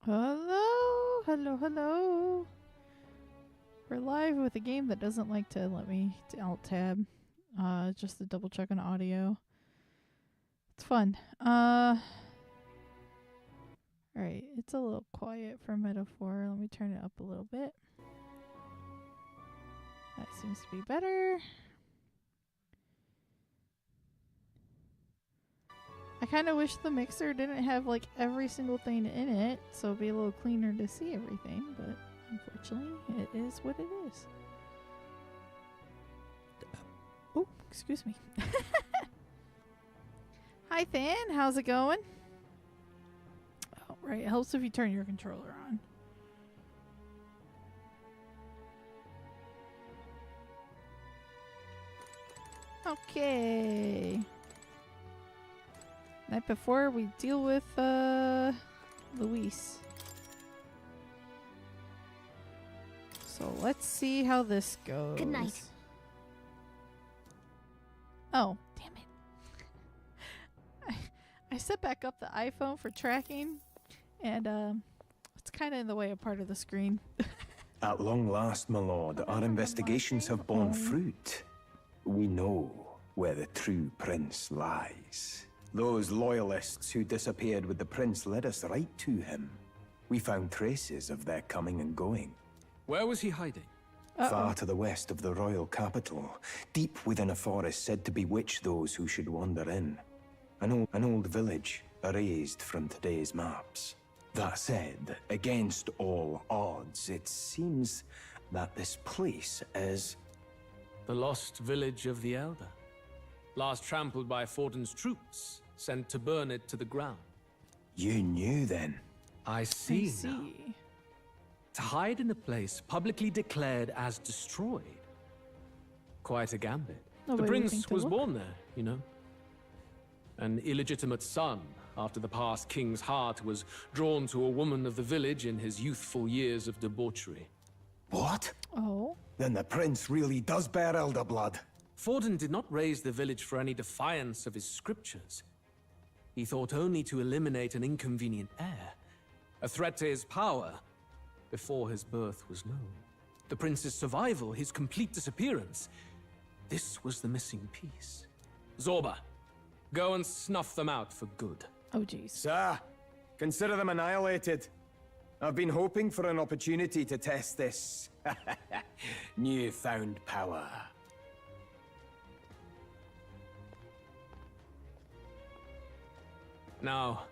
Hello, hello, hello. We're live with a game that doesn't like to let me alt tab. Just to double check on audio. It's fun. Alright, it's a little quiet for Metaphor. Let me turn it up a little bit. That seems to be better. I kind of wish the mixer didn't have like every single thing in it, so it'd be a little cleaner to see everything, but unfortunately it is what it is. Oh, excuse me. Hi Than, how's it going? Oh, right, it helps if you turn your controller on. Okay. Night before we deal with Luis. So let's see how this goes. Good night. Oh, damn it. I set back up the iPhone for tracking and it's kind of in the way of part of the screen. At long last, my lord, our investigations have borne fruit. We know where the true prince lies. Those loyalists who disappeared with the prince led us right to him. We found traces of their coming and going. Where was he hiding? Far to the west of the royal capital, deep within a forest said to bewitch those who should wander in. An old village, erased from today's maps. That said, against all odds, it seems that this place is... The lost village of the Elder. Last trampled by Fortin's troops, sent to burn it to the ground. You knew then? I see now. To hide in a place publicly declared as destroyed. Quite a gambit. The prince was born there, you know. An illegitimate son, after the past king's heart was drawn to a woman of the village in his youthful years of debauchery. What? Oh. Then the prince really does bear elder blood. Fortin did not raise the village for any defiance of his scriptures. He thought only to eliminate an inconvenient heir, a threat to his power, before his birth was known. The prince's survival, his complete disappearance, this was the missing piece. Zorba, go and snuff them out for good. Oh, jeez. Sir, consider them annihilated. I've been hoping for an opportunity to test this newfound power. Now,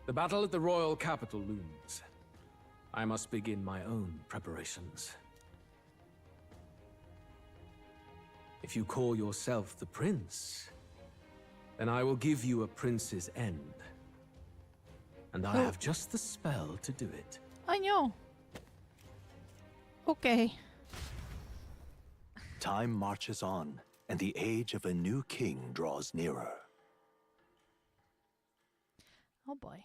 the battle at the royal capital looms. I must begin my own preparations. If you call yourself the prince, then I will give you a prince's end. And I have just the spell to do it. I know. Okay. Time marches on, and the age of a new king draws nearer. Oh boy.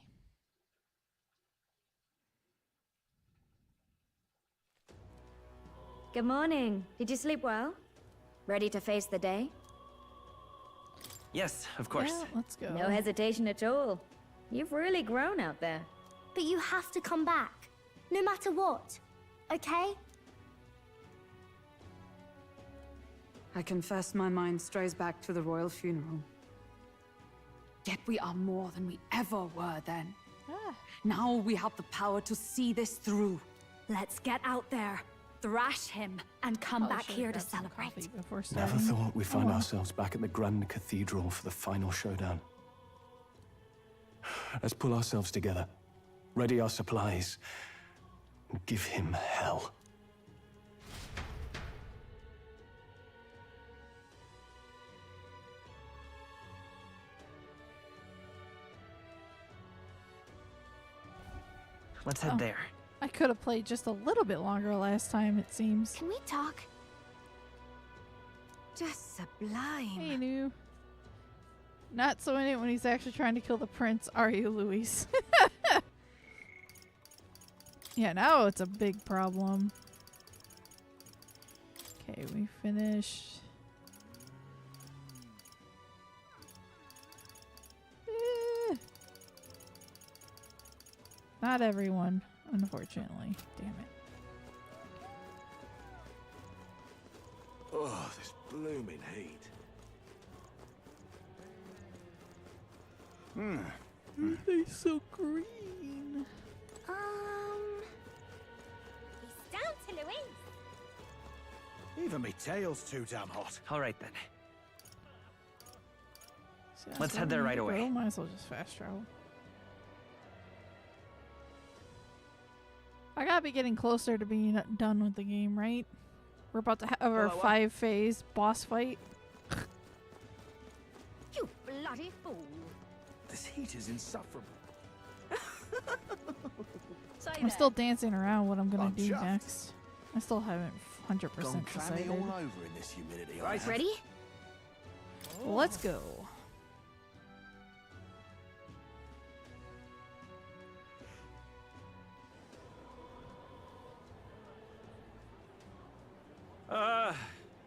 Good morning. Did you sleep well? Ready to face the day? Yes, of course. Yeah, let's go. No hesitation at all. You've really grown out there. But you have to come back, no matter what, okay? I confess my mind strays back to the royal funeral. Yet we are more than we ever were then. Now we have the power to see this through. Let's get out there, thrash him, and come back here to celebrate. Never thought we'd find ourselves back at the Grand Cathedral for the final showdown. Let's pull ourselves together, ready our supplies, and give him hell. Let's head there. I could have played just a little bit longer last time, it seems. Can we talk? Just sublime. Hey, new. Not so in it when he's actually trying to kill the prince, are you, Luis? Yeah, now it's a big problem. Okay, we finished. Not everyone, unfortunately. Damn it. Oh, this blooming heat. They're so green. He's down to Louise. Even me tail's too damn hot. All right then. See, that's Let's where head we there need right to away. go. Might as well just fast travel. I gotta be getting closer to being done with the game, right? We're about to have our 5-phase boss fight. You bloody fool. This heat is insufferable. I'm still dancing around what I'm gonna I'm do chuffed. next. I still haven't 100% Gone clammy decided. all over in this humidity. I Right, have. ready? Well, let's go.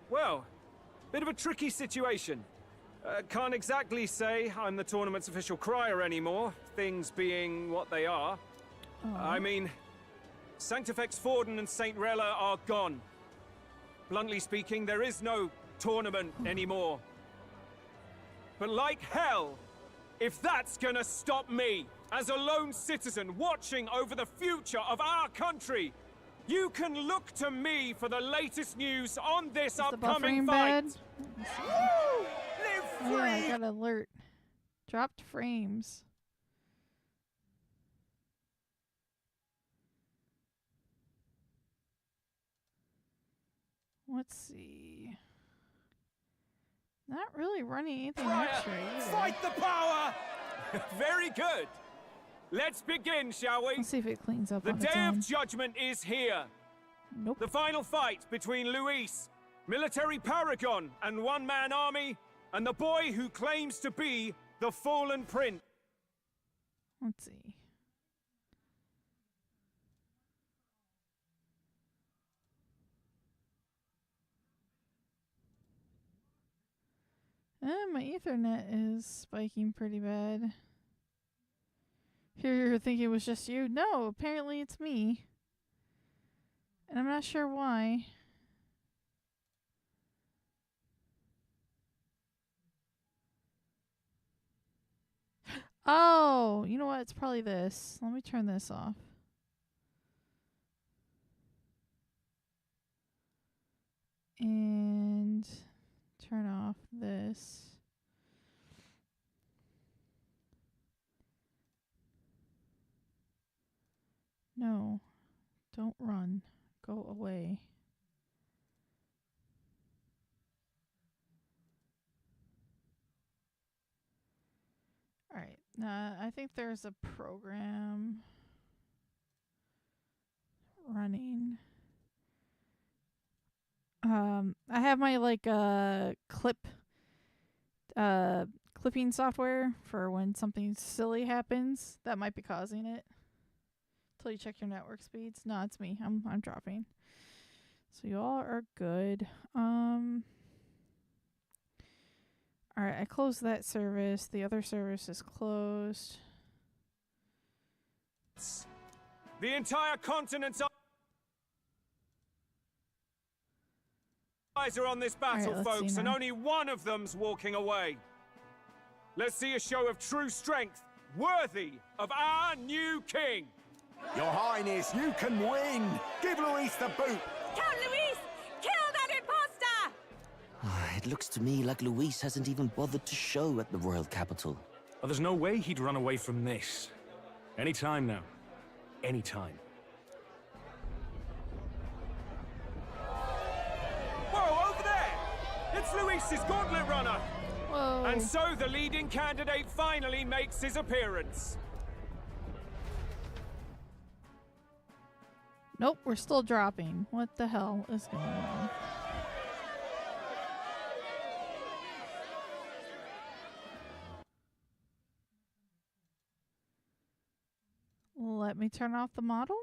Well, bit of a tricky situation. Can't exactly say I'm the tournament's official crier anymore, things being what they are. I mean, Sanctifex Forden and St. Rella are gone. Bluntly speaking, there is no tournament anymore. But like hell, if that's gonna stop me, as a lone citizen watching over the future of our country, you can look to me for the latest news on this Is the upcoming buffering fight. bad? Woo! Live free! Oh, yeah, I got an alert. Dropped frames. Let's see. Not really running anything extra either. Fight the power! Very good. Let's begin, shall we? Let's see if it cleans up The on its day own. of judgment is here. Nope. The final fight between Luis, military paragon and one-man army, and the boy who claims to be the fallen prince. Let's see. My Ethernet is spiking pretty bad. Here you're thinking it was just you? No, apparently it's me. And I'm not sure why. Oh, you know what? It's probably this. Let me turn this off. And turn off this. No, don't run. Go away. Alright, I think there's a program running. I have my clipping software for when something silly happens that might be causing it. Till you check your network speeds. No, it's me. I'm dropping. So you all are good. Alright, I closed that service. The other service is closed. The entire continent's eyes are on this battle, Alright, let's see folks, and now. only one of them's walking away. Let's see a show of true strength, worthy of our new king. Your Highness, you can win. Give Luis the boot. Count Luis! Kill that imposter! It looks to me like Luis hasn't even bothered to show at the royal capital. Oh, there's no way he'd run away from this. Any time now. Any time. Whoa, over there! It's Luis's gauntlet runner! Whoa. And so the leading candidate finally makes his appearance. Nope, we're still dropping. What the hell is going on? Let me turn off the model.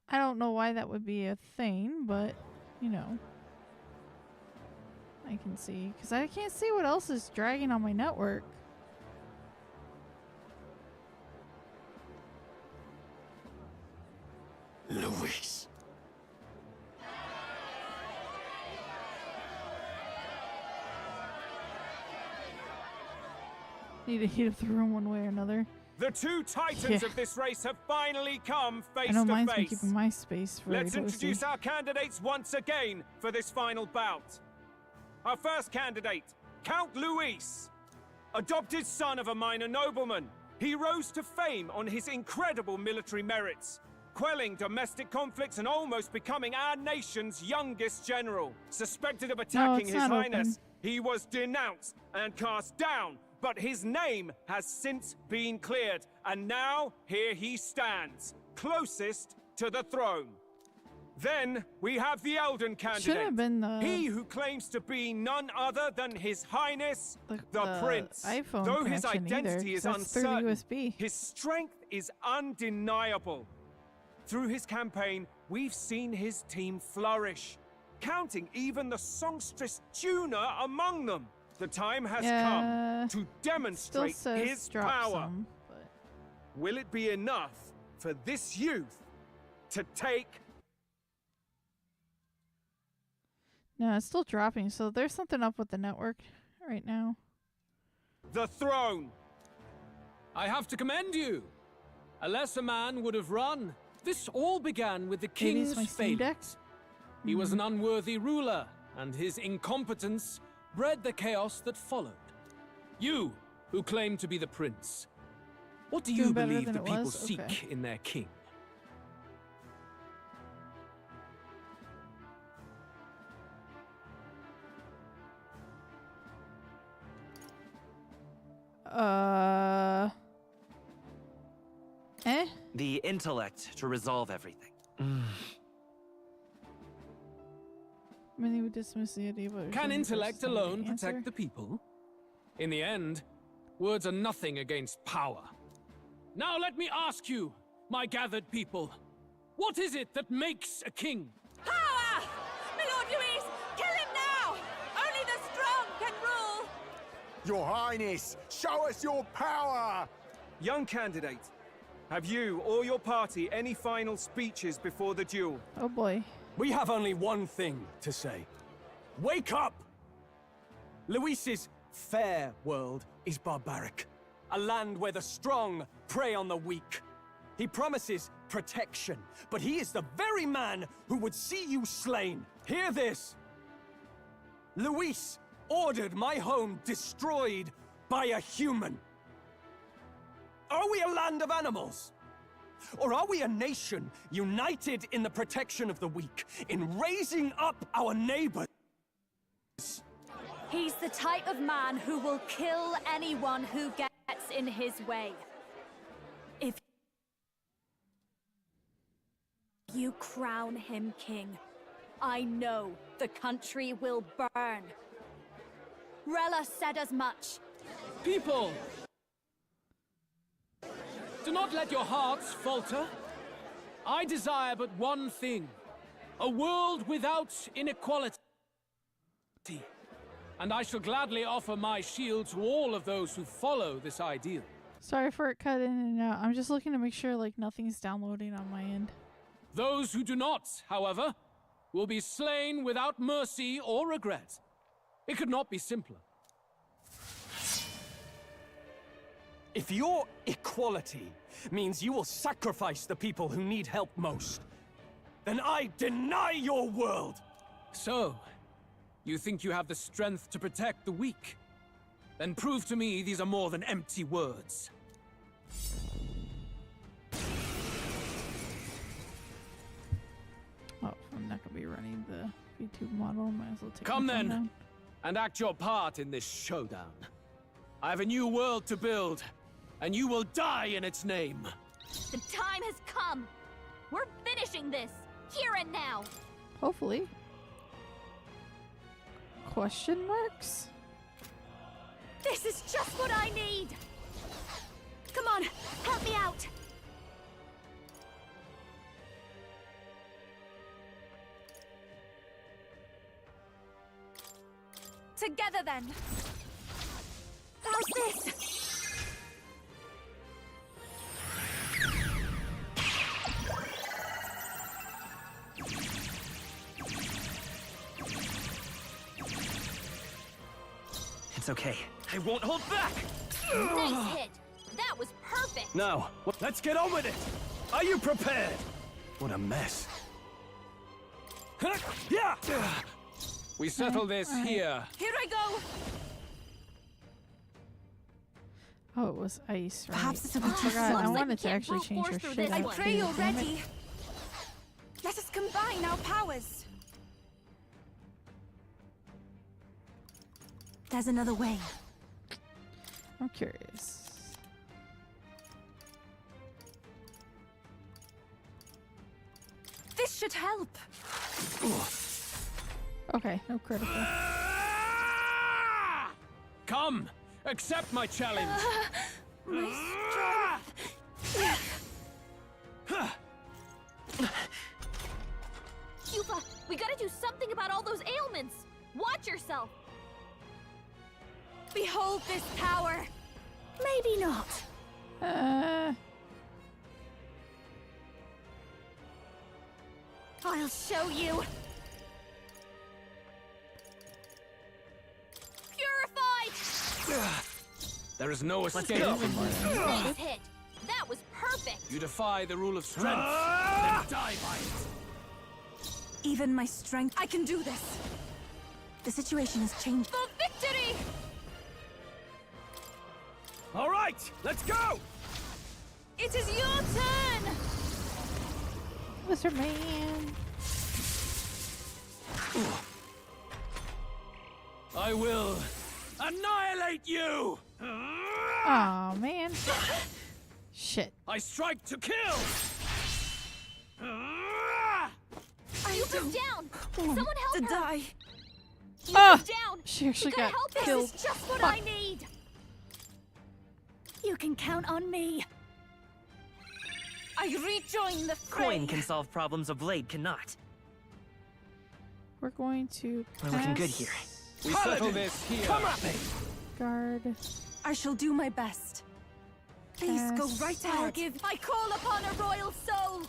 I don't know why that would be a thing, but, you know. I can see. Because I can't see what else is dragging on my network. Luis. Need to heat up the room one way or another. The two titans of this race have finally come face I know to mine's been face. keeping my space very Let's introduce our candidates once again for this final bout. Our first candidate, Count Luis. Adopted son of a minor nobleman, he rose to fame on his incredible military merits, quelling domestic conflicts and almost becoming our nation's youngest general. Suspected of attacking His Highness, he was denounced and cast down, but his name has since been cleared, and now here he stands, closest to the throne. Then we have the Elden candidate. Should have been the... He who claims to be none other than His Highness, the Prince. iPhone Though his connection identity is that's through the uncertain, USB. his strength is undeniable. Through his campaign, we've seen his team flourish, counting even the songstress Tuna among them. The time has come to demonstrate his power. Will it be enough for this youth to take... No, it's still dropping, so there's something up with the network right now. the throne? I have to commend you. A lesser man would have run. This all began with the king's failings. He was an unworthy ruler, and his incompetence bred the chaos that followed. You, who claim to be the prince, what do you believe the people seek in their king? The intellect to resolve everything. Many would dismiss the idea, but can intellect alone protect the people? In the end, words are nothing against power. Now let me ask you, my gathered people, what is it that makes a king? Power! My Lord Luis, kill him now! Only the strong can rule! Your Highness, show us your power! Young candidate, have you or your party any final speeches before the duel? Oh boy. We have only one thing to say. Wake up! Luis's fair world is barbaric. A land where the strong prey on the weak. He promises protection, but he is the very man who would see you slain. Hear this! Luis ordered my home destroyed by a human. Are we a land of animals? Or are we a nation united in the protection of the weak, in raising up our neighbors? He's the type of man who will kill anyone who gets in his way. If you crown him king, I know the country will burn. Rella said as much. People! Do not let your hearts falter. I desire but one thing. A world without inequality. And I shall gladly offer my shield to all of those who follow this ideal. Sorry for it cut in and out. I'm just looking to make sure like nothing's downloading on my end. Those who do not, however, will be slain without mercy or regret. It could not be simpler. If your equality means you will sacrifice the people who need help most, then I deny your world! So, you think you have the strength to protect the weak? Then prove to me these are more than empty words. Oh, I'm not gonna be running the YouTube model. Might as well take Come my phone then, down. and act your part in this showdown. I have a new world to build, and you will die in its name. The time has come. We're finishing this, here and now. Hopefully. Question marks? This is just what I need! Come on, help me out! Together then. How's this? It's okay. I won't hold back! Nice hit! That was perfect! Now, let's get on with it! Are you prepared? What a mess. Yeah! We settle this here. Here I go! Oh, it was ice, right? Perhaps it's a bit I forgot. Looks I like wanted we to can't actually brute change force her through shit this out. I one. pray you're Damn it. ready. Let us combine our powers. There's another way. I'm curious. This should help. Okay, no critical. Come, accept my challenge. My strength. Yufa, we gotta do something about all those ailments! Watch yourself! Behold this power. Maybe not. I'll show you. Purified! There is no escape go. from my... Nice hit! That was perfect! You defy the rule of strength, then die by it. Even my strength. I can do this. The situation has changed. For victory! All right, let's go! It is your turn! Mr. Man. I will annihilate you! Oh man. Shit. I strike to kill! Yufa's down! Someone help To her! die. Ah! Yufa's down! She actually We gotta got help her. killed. This is just what Fuck. I need! You can count on me. I rejoin the fray. Coin can solve problems a blade cannot. We're going to We're looking good pass here. We settle this here. Come at me! Guard. I shall do my best. Please go Pass. right ahead. I call upon a royal soul.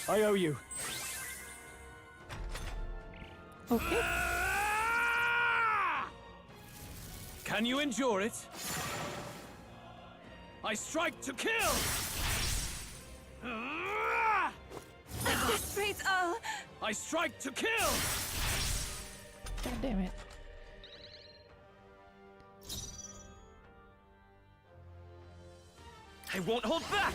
I owe you. Okay. Can you endure it? I strike to kill! This rate, I strike to kill! God damn it. I won't hold back!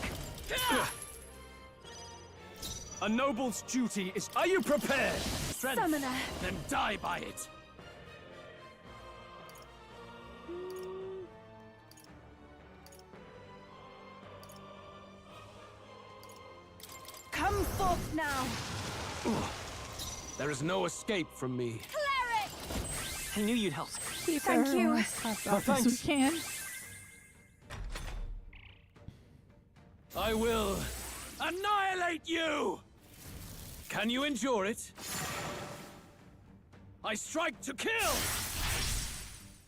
A noble's duty is... Are you prepared? Strength, Summoner. then die by it. come forth now. There is no escape from me. Cleric! I knew you'd help. Keep Thank everyone you. as topped off as we thanks. can. I will annihilate you! Can you endure it? I strike to kill!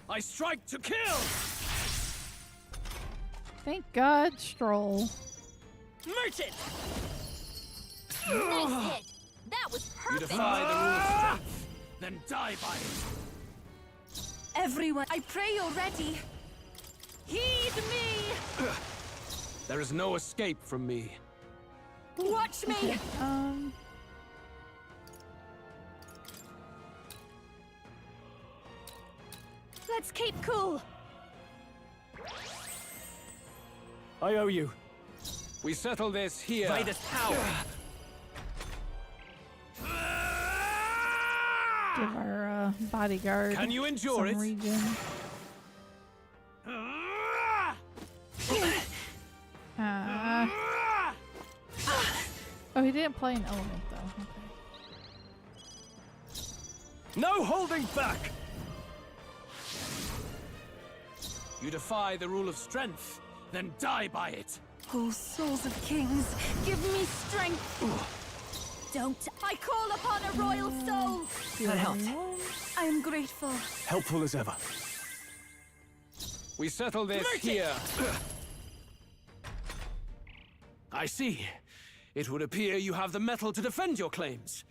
I strike to kill! Thank God, Stroll. Merchant! Nice hit! That was You perfect! defy the rule of strength, then die by it. Everyone, I pray you're ready. Heed me. There is no escape from me. Watch me. Let's keep cool. I owe you. We settle this here. By power! Give our bodyguard Can you endure some it? regen. Oh, he didn't play an element though. Okay. No holding back! You defy the rule of strength, then die by it. Oh, souls of kings, give me strength. Don't. I call upon a royal soul. That helped. I am grateful. Helpful as ever. We settle this here. I see. It would appear you have the metal to defend your claims.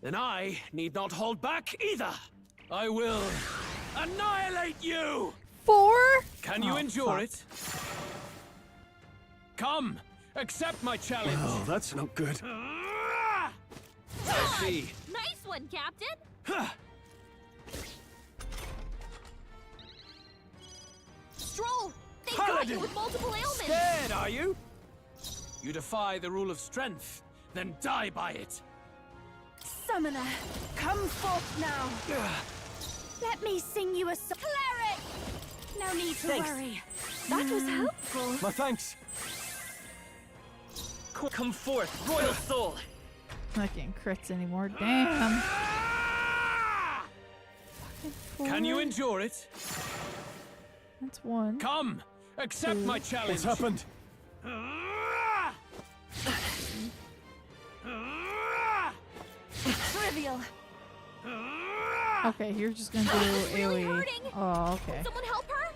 Then I need not hold back either. I will annihilate you! 4? Can you endure it? Come, accept my challenge. Oh, that's not good. I see. Nice one, Captain. Stroll, they got you with multiple ailments. Scared, are you? You defy the rule of strength, then die by it. Summoner, come forth now. Let me sing you a song. Cleric! No need to worry. That was helpful. My thanks. Come forth, royal soul. Not getting crits anymore. Damn. Can you endure it? That's 1. Come, accept my challenge. What's happened? Trivial. Okay, you're just gonna do Really AoE. hurting. Oh, okay. Someone help her.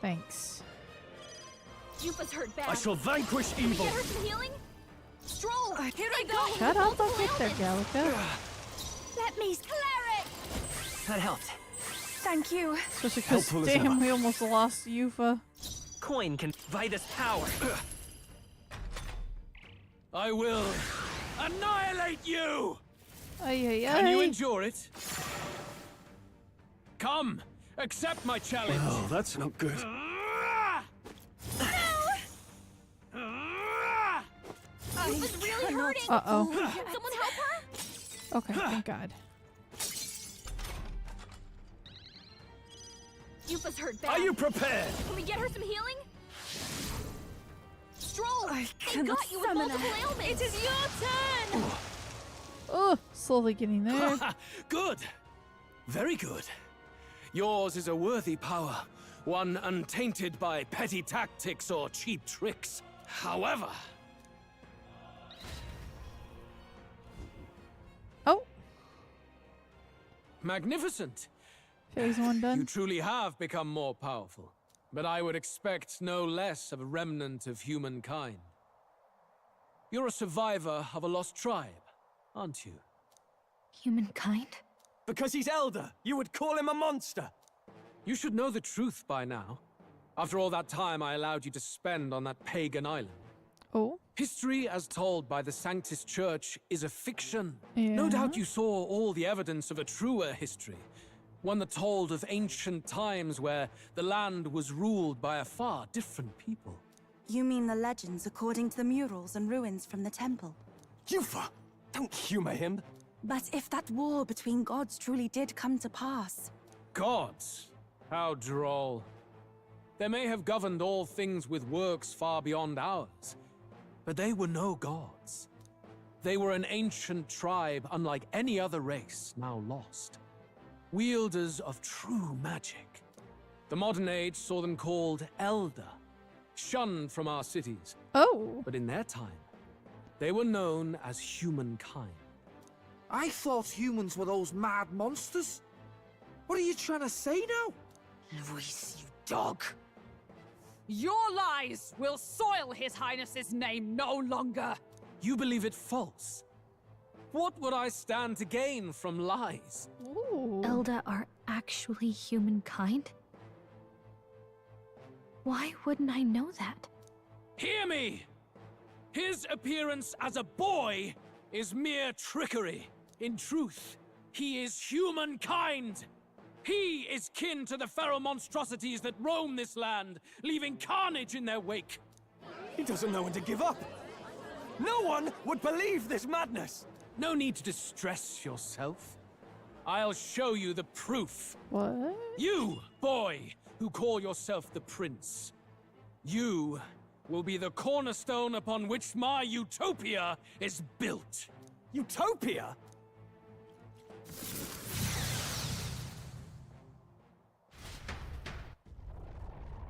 Thanks. Yupa's hurt bad. I shall vanquish Can we evil. get her some healing? Stroll, here I go. Shut up, I'll get there, Gallica. Let me. Cleric! That helped. Thank you. Especially because, Helpful as damn, ever. we almost lost Yufa. Coin can buy this power. I will annihilate you! Ay, Can you endure it? Come, accept my challenge. Oh, that's not good. Yupa's really hurting. Uh-oh. Can someone help her? Okay, thank God. Yupa's hurt bad. Are you prepared? Can we get her some healing? Stroll, I they cannot got you with summon multiple her. ailments. It is your turn. Oh, slowly getting there. Good. Very good. Yours is a worthy power, one untainted by petty tactics or cheap tricks. However... Oh, Magnificent. phase 1 You done. truly have become more powerful. But I would expect no less of a remnant of humankind. You're a survivor of a lost tribe, aren't you? Humankind? Because he's elder, you would call him a monster. You should know the truth by now. After all that time I allowed you to spend on that pagan island. Oh, History as told by the Sanctus Church is a fiction. yeah. No doubt you saw all the evidence of a truer history. One that told of ancient times where the land was ruled by a far different people. You mean the legends according to the murals and ruins from the temple? Yufa, don't humor him. But if that war between gods truly did come to pass... Gods? How droll. They may have governed all things with works far beyond ours, but they were no gods. They were an ancient tribe unlike any other race now lost. Wielders of true magic. The modern age saw them called Elder, shunned from our cities. Oh. But in their time, they were known as humankind. I thought humans were those mad monsters. What are you trying to say now? Luis, you dog. Your lies will soil His Highness's name no longer. You believe it false? What would I stand to gain from lies? Ooh. Elda are actually humankind? Why wouldn't I know that? Hear me! His appearance as a boy is mere trickery. In truth, he is humankind. He is kin to the feral monstrosities that roam this land, leaving carnage in their wake. He doesn't know when to give up. No one would believe this madness. No need to distress yourself. I'll show you the proof. What? You, boy, who call yourself the prince. You will be the cornerstone upon which my utopia is built. Utopia?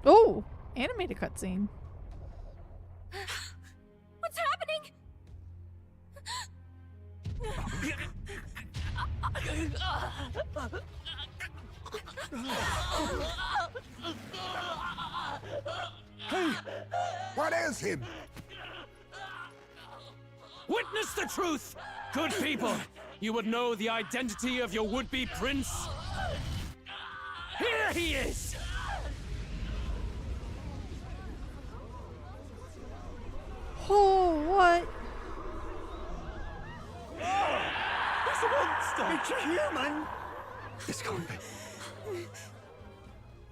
Oh, animated cutscene. What's happening? Hey, what ails him? Witness the truth! Good people, you would know the identity of your would-be prince. Here he is! Oh, what? It's a monster! It's a human! This can't be.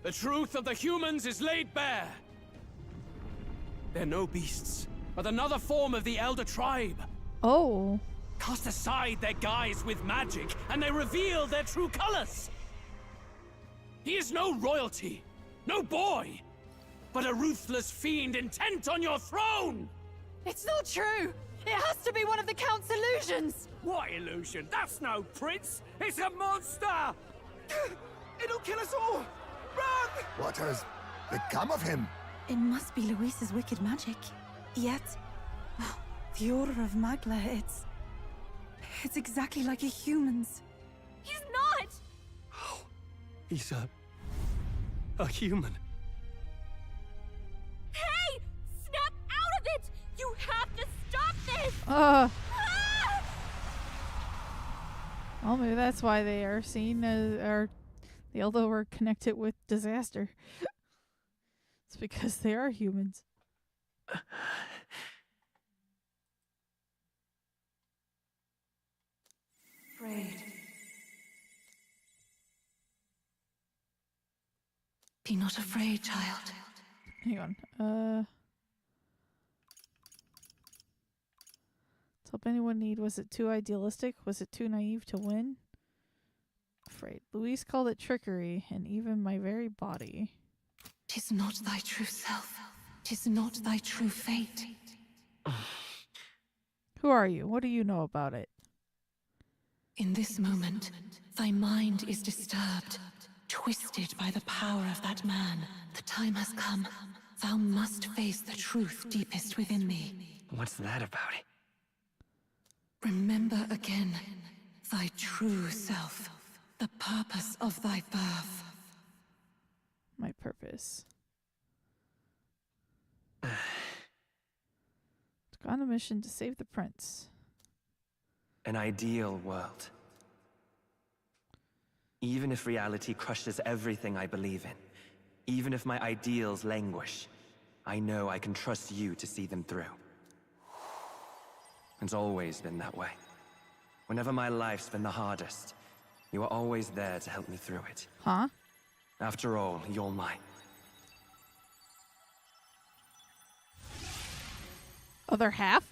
The truth of the humans is laid bare. They're no beasts, but another form of the Elder Tribe. Oh. Cast aside their guise with magic, and they reveal their true colors. He is no royalty, no boy, but a ruthless fiend intent on your throne! It's not true! It has to be one of the Count's illusions! What illusion? That's no prince! It's a monster! It'll kill us all! Run! What has become of him? It must be Luis's wicked magic. Yet, the aura of Magla, it's exactly like a human's. He's not! He's a human. Hey! Snap out of it! You have to stop this! Well, maybe that's why they are seen as, or the Elder were connected with disaster. It's because they are humans. Afraid. Be not afraid, child. Hang on. To help anyone need, was it too idealistic? Was it too naive to win? Afraid. Luis called it trickery, and even my very body. 'Tis not thy true self. 'Tis not thy true fate. Who are you? What do you know about it? In this moment, thy mind is disturbed, twisted by the power of that man. The time has come. Thou must face the truth deepest within thee. What's that about? Remember again thy true self, the purpose of thy birth. My purpose. Took on a mission to save the prince. An ideal world. Even if reality crushes everything I believe in, even if my ideals languish, I know I can trust you to see them through. It's always been that way. Whenever my life's been the hardest, you are always there to help me through it. Huh? After all, you're mine. Other half?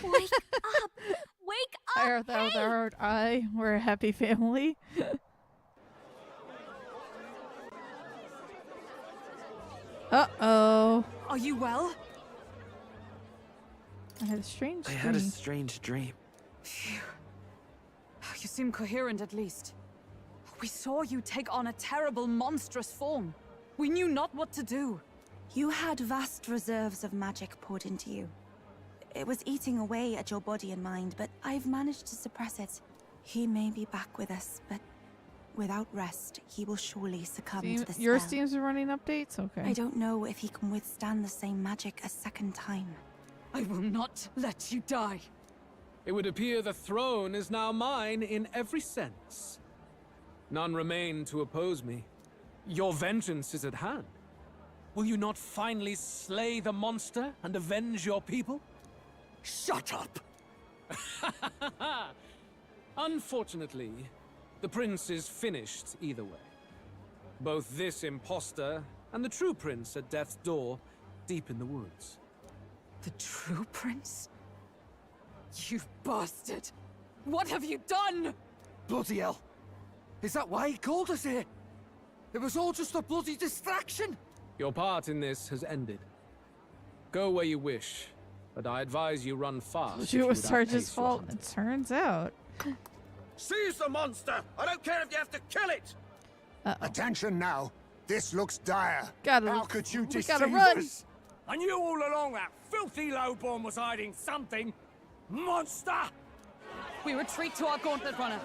Wake up! Wake up! We're a happy family. Uh-oh. Are you well? I had a strange dream. I had a strange dream. Phew. You seem coherent at least. We saw you take on a terrible, monstrous form. We knew not what to do. You had vast reserves of magic poured into you. It was eating away at your body and mind, but I've managed to suppress it. He may be back with us, but without rest, he will surely succumb to the spell. Your Steam's running updates? Okay. I don't know if he can withstand the same magic a second time. I will not let you die. It would appear the throne is now mine in every sense. None remain to oppose me. Your vengeance is at hand. Will you not finally slay the monster and avenge your people? Shut up! Unfortunately, the prince is finished either way. Both this imposter and the true prince at death's door, deep in the woods. The true prince? You bastard! What have you done? Bloody hell! Is that why he called us here? It was all just a bloody distraction! Your part in this has ended. Go where you wish, but I advise you run fast. It was Sarge's fault, it turns out. Seize the monster! I don't care if you have to kill it! Attention now. This looks dire. How could you deceive us? I knew all along that filthy lowborn was hiding something. Monster! We retreat to our gauntlet runner.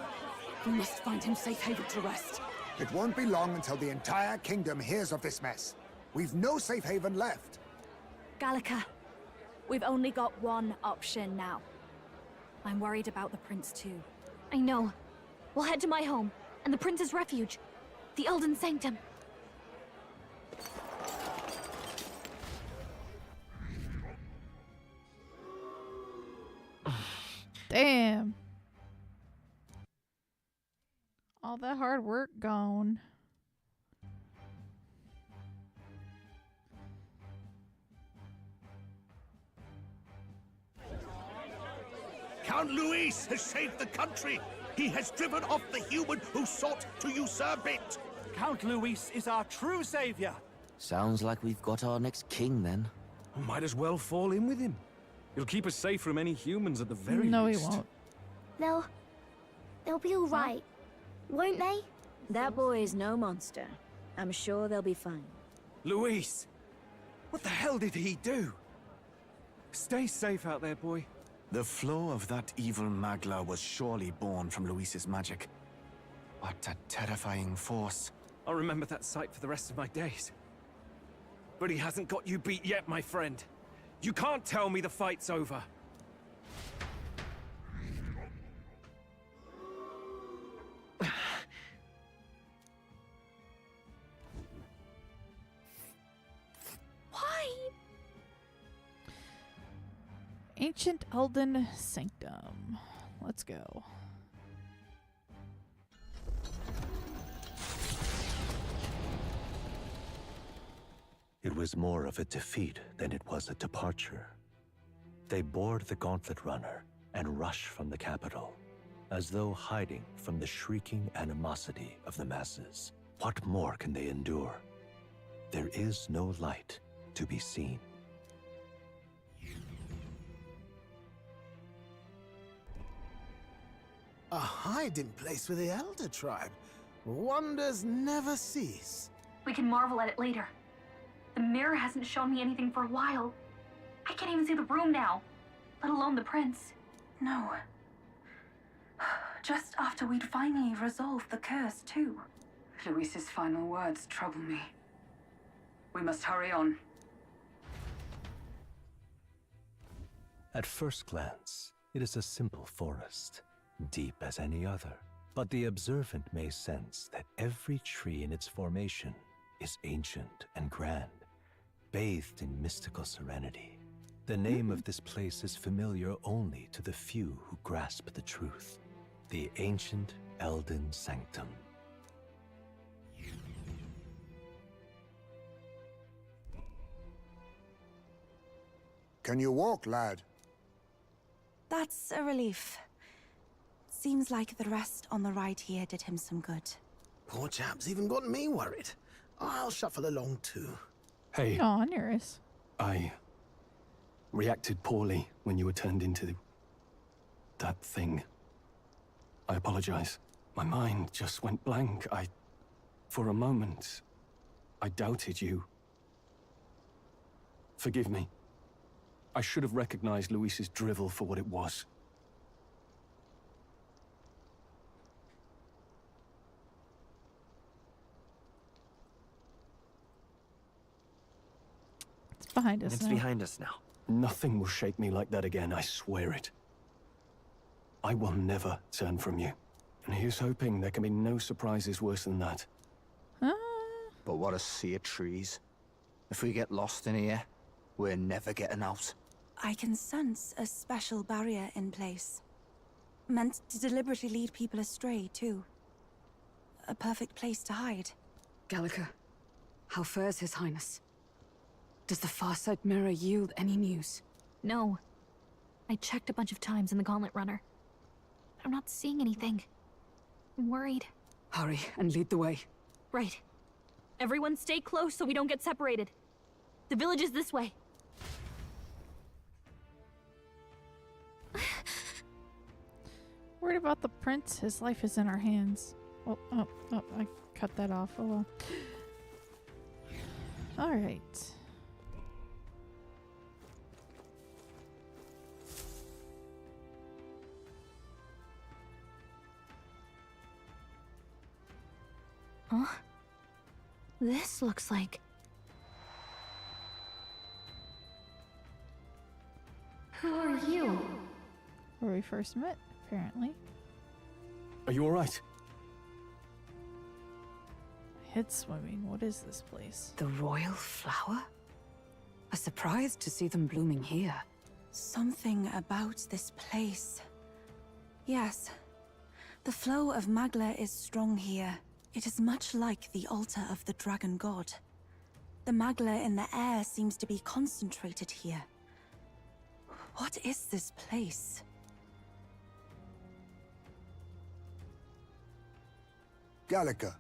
We must find him safe haven to rest. It won't be long until the entire kingdom hears of this mess. We've no safe haven left. Gallica, we've only got one option now. I'm worried about the prince too. I know. We'll head to my home, and the prince's refuge. The Elden Sanctum. Damn. All that hard work gone. Count Luis has saved the country. He has driven off the human who sought to usurp it. Count Luis is our true savior. Sounds like we've got our next king then. Might as well fall in with him. He'll keep us safe from any humans at the very least. No, he won't. They'll be all right, won't they? That boy is no monster. I'm sure they'll be fine. Luis! What the hell did he do? Stay safe out there, boy. The flow of that evil Magla was surely born from Luis's magic. What a terrifying force. I'll remember that sight for the rest of my days. But he hasn't got you beat yet, my friend. You can't tell me the fight's over. Ancient Elden Sanctum. Let's go. It was more of a defeat than it was a departure. They board the gauntlet runner and rush from the capital, as though hiding from the shrieking animosity of the masses. What more can they endure? There is no light to be seen. A hiding place for the Elder Tribe. Wonders never cease. We can marvel at it later. The mirror hasn't shown me anything for a while. I can't even see the room now, let alone the prince. No. Just after we'd finally resolved the curse, too. Luis's final words trouble me. We must hurry on. At first glance, it is a simple forest, deep as any other. But the observant may sense that every tree in its formation is ancient and grand, bathed in mystical serenity. The name of this place is familiar only to the few who grasp the truth. The ancient Elden Sanctum. Can you walk, lad? That's a relief. Seems like the rest on the ride here did him some good. Poor chap's even got me worried. I'll shuffle along too. Hey. Aw, Nearest. I reacted poorly when you were turned into that thing. I apologize. My mind just went blank. For a moment, I doubted you. Forgive me. I should have recognized Luis's drivel for what it was. It's behind us It's now. behind us now. Nothing will shake me like that again, I swear it. I will never turn from you. And here's hoping there can be no surprises worse than that. But what a sea of trees. If we get lost in here, we're never getting out. I can sense a special barrier in place. Meant to deliberately lead people astray, too. A perfect place to hide. Gallica, how fares His Highness? Does the Farsight mirror yield any news? No. I checked a bunch of times in the Gauntlet Runner. I'm not seeing anything. I'm worried. Hurry and lead the way. Right. Everyone stay close so we don't get separated. The village is this way. Worried about the prince? His life is in our hands. Oh, I cut that off. Oh well. This looks like... Who are you? Where we first met, apparently. Are you alright? My head's swimming. What is this place? The royal flower? A surprise to see them blooming here. Something about this place. Yes. The flow of Magla is strong here. It is much like the altar of the dragon god. The Magla in the air seems to be concentrated here. What is this place? Gallica,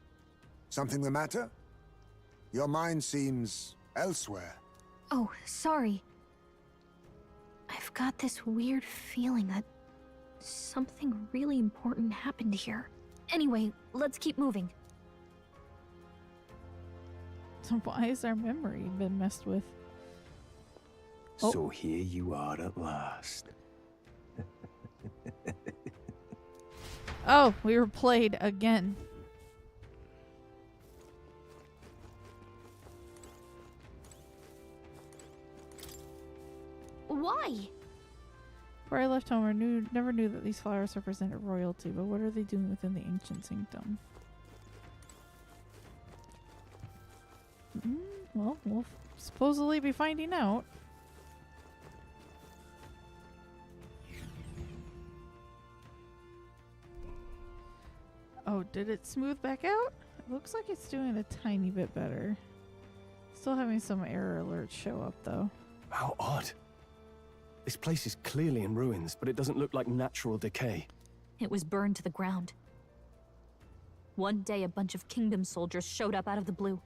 something the matter? Your mind seems elsewhere. Oh, sorry. I've got this weird feeling that something really important happened here. Anyway, let's keep moving. So why has our memory been messed with? Oh. So here you are at last. Oh, we were played again. Why? Before I left home, I never knew that these flowers represented royalty, but what are they doing within the ancient sanctum? Well, we'll supposedly be finding out. Oh, did it smooth back out? It looks like it's doing a tiny bit better. Still having some error alerts show up, though. How odd. This place is clearly in ruins, but it doesn't look like natural decay. It was burned to the ground. One day, a bunch of kingdom soldiers showed up out of the blue.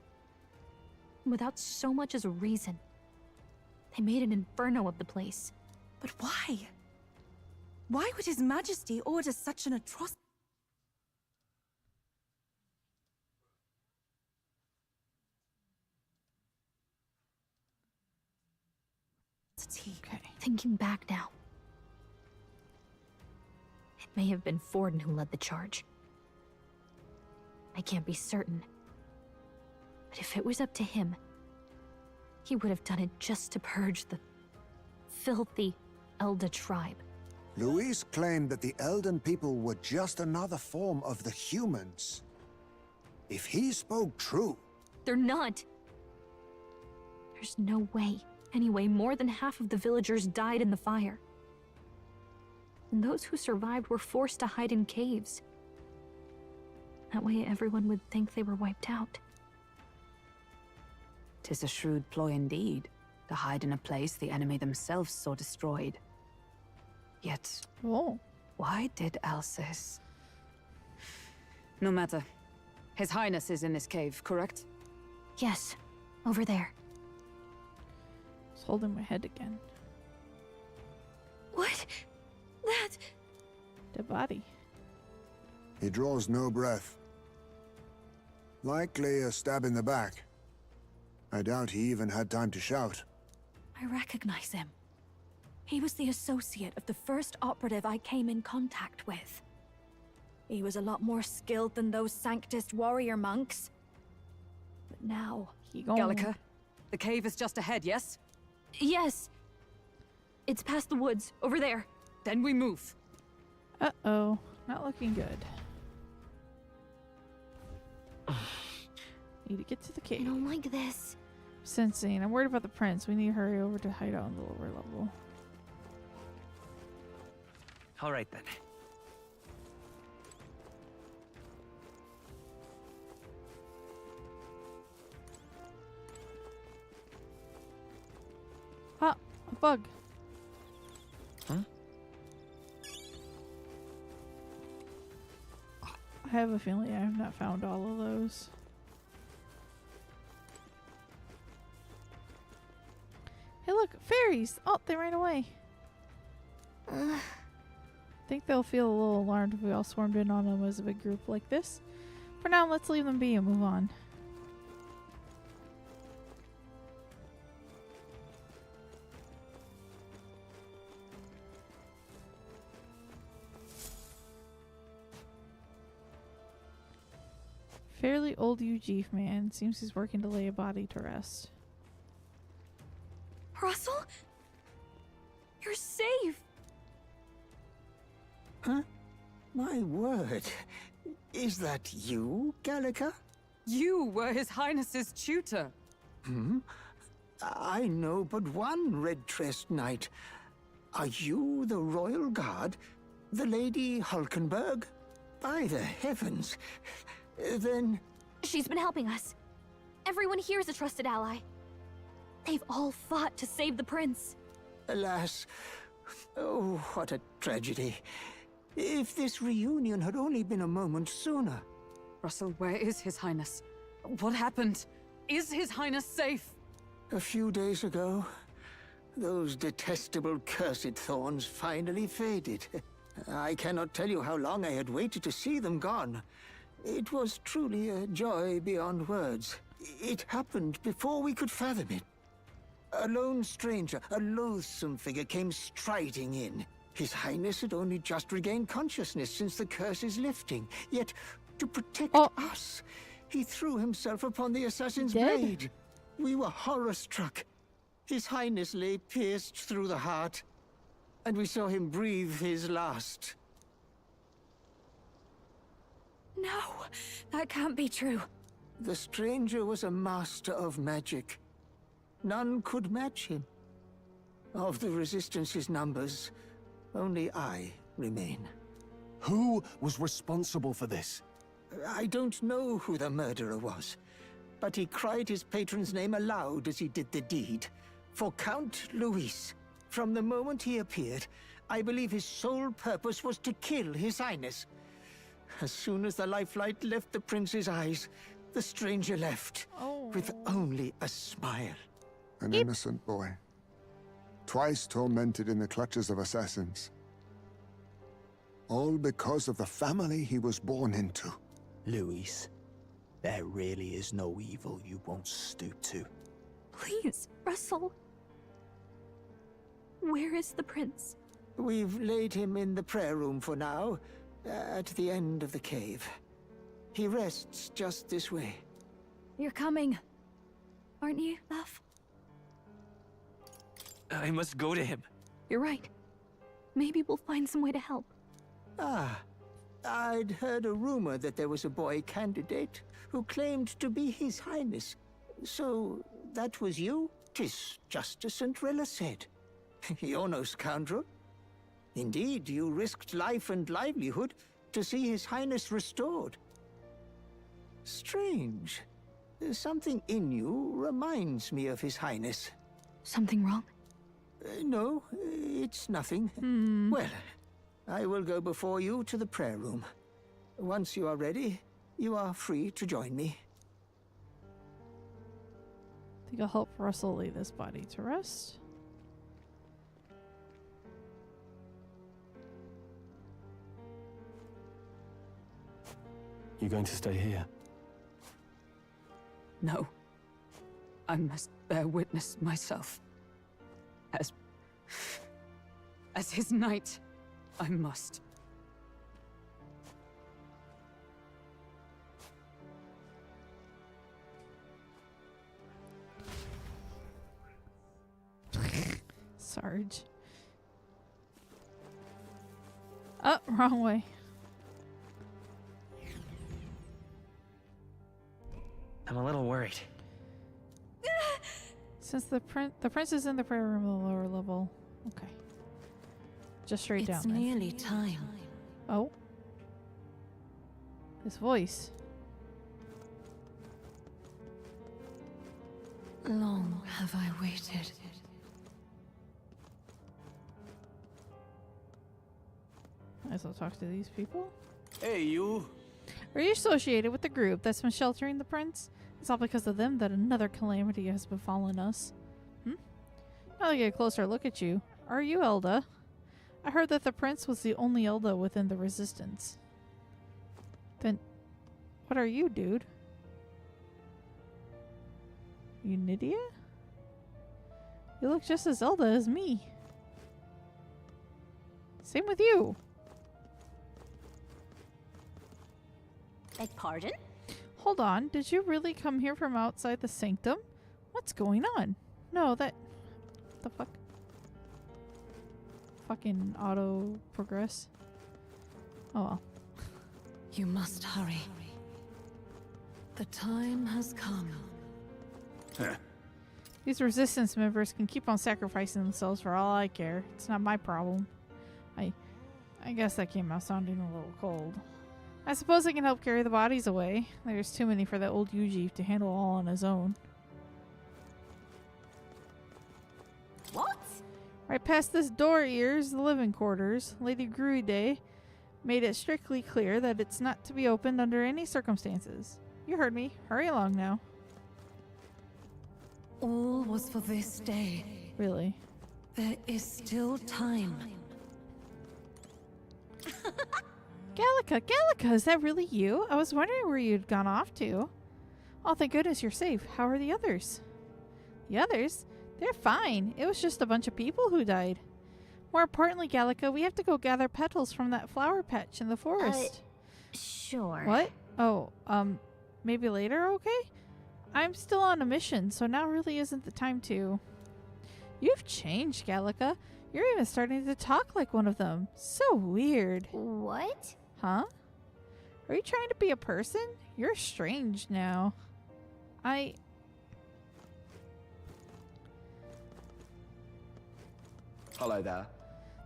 Without so much as a reason. They made an inferno of the place. But why? Why would His Majesty order such an atrocity? Okay. Thinking back now. It may have been Forden who led the charge. I can't be certain. But if it was up to him, he would have done it just to purge the filthy Elda tribe. Luis claimed that the Elden people were just another form of the humans. If he spoke true... They're not. There's no way. Anyway, more than half of the villagers died in the fire. And those who survived were forced to hide in caves. That way everyone would think they were wiped out. 'Tis a shrewd ploy indeed, to hide in a place the enemy themselves saw destroyed. Yet, why did Alcis? No matter. His Highness is in this cave, correct? Yes, over there. It's holding my head again. What? That... Dead body. He draws no breath. Likely a stab in the back. I doubt he even had time to shout. I recognize him. He was the associate of the first operative I came in contact with. He was a lot more skilled than those Sanctist warrior monks. But now... Gallica, the cave is just ahead, yes? Yes. It's past the woods, over there. Then we move. Uh-oh. Not looking good. Need to get to the cave. I don't like this. Sensing. I'm worried about the prince. We need to hurry over to hide out on the lower level. All right, then. Ah, a bug. Huh? I have a feeling I have not found all of those. Hey look, fairies! Oh, they ran away. I think they'll feel a little alarmed if we all swarmed in on them as a big group like this. For now, let's leave them be and move on. Fairly old Ujif man. Seems he's working to lay a body to rest. Russell? You're safe! Huh? My word. Is that you, Gallica? You were His Highness's tutor. Hmm? I know but one red-tressed knight. Are you the royal guard? The Lady Hulkenberg? By the heavens. Then... She's been helping us. Everyone here is a trusted ally. They've all fought to save the prince. Alas. Oh, what a tragedy. If this reunion had only been a moment sooner. Russell, where is His Highness? What happened? Is His Highness safe? A few days ago, those detestable cursed thorns finally faded. I cannot tell you how long I had waited to see them gone. It was truly a joy beyond words. It happened before we could fathom it. A lone stranger, a loathsome figure, came striding in. His Highness had only just regained consciousness since the curse's lifting. Yet, to protect us, he threw himself upon the assassin's blade. We were horror-struck. His Highness lay pierced through the heart, and we saw him breathe his last. No, that can't be true. The stranger was a master of magic. None could match him. Of the Resistance's numbers, only I remain. Who was responsible for this? I don't know who the murderer was, but he cried his patron's name aloud as he did the deed. For Count Luis, from the moment he appeared, I believe his sole purpose was to kill His Highness. As soon as the lifelight left the prince's eyes, the stranger left, with only a smile. An innocent boy. Twice tormented in the clutches of assassins. All because of the family he was born into. Luis, there really is no evil you won't stoop to. Please, Russell. Where is the prince? We've laid him in the prayer room for now, at the end of the cave. He rests just this way. You're coming, aren't you, love? I must go to him. You're right. Maybe we'll find some way to help. Ah, I'd heard a rumor that there was a boy candidate who claimed to be His Highness. So, that was you? 'Tis just as St. Rilla said. You're no scoundrel. Indeed, you risked life and livelihood to see His Highness restored. Strange. Something in you reminds me of His Highness. Something wrong? No, it's nothing. Well, I will go before you to the prayer room. Once you are ready, you are free to join me. I think I'll help Russell lay this body to rest. You going to stay here? No. I must bear witness myself. As his knight, I must. Sarge. Oh, wrong way. I'm a little worried. Since the prince is in the prayer room, the lower level. Okay. Just straight down. It's nearly time. Oh. His voice. Long have I waited. Might as well talk to these people. Hey, you. Are you associated with the group that's been sheltering the prince? It's all because of them that another calamity has befallen us. Now I get a closer look at you. Are you Elda? I heard that the prince was the only Elda within the resistance. Then, what are you, dude? You Nydia? You look just as Elda as me. Same with you. Beg pardon? Hold on, did you really come here from outside the sanctum? What's going on? No, that... What the fuck? Fucking auto progress. Oh well. You must hurry. The time has come. These resistance members can keep on sacrificing themselves for all I care. It's not my problem. I guess that came out sounding a little cold. I suppose I can help carry the bodies away. There's too many for that old Yuji to handle all on his own. What? Right past this door here's the living quarters. Lady Gruide made it strictly clear that it's not to be opened under any circumstances. You heard me. Hurry along now. All was for this day. Really? There is still time. Gallica, is that really you? I was wondering where you'd gone off to. Oh, thank goodness you're safe. How are the others? The others? They're fine. It was just a bunch of people who died. More importantly, Gallica, we have to go gather petals from that flower patch in the forest. Sure. What? Oh, maybe later, okay? I'm still on a mission, so now really isn't the time to... You've changed, Gallica. You're even starting to talk like one of them. So weird. What? Huh? Are you trying to be a person? You're strange now. Hello there.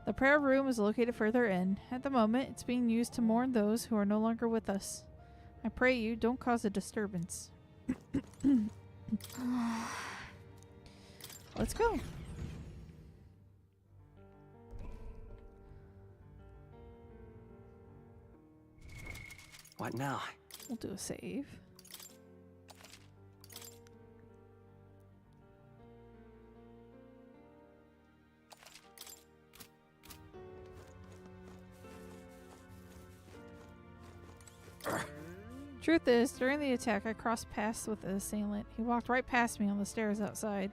The prayer room is located further in. At the moment, it's being used to mourn those who are no longer with us. I pray you don't cause a disturbance. Let's go. What now? We'll do a save. Truth is, during the attack, I crossed paths with the assailant. He walked right past me on the stairs outside.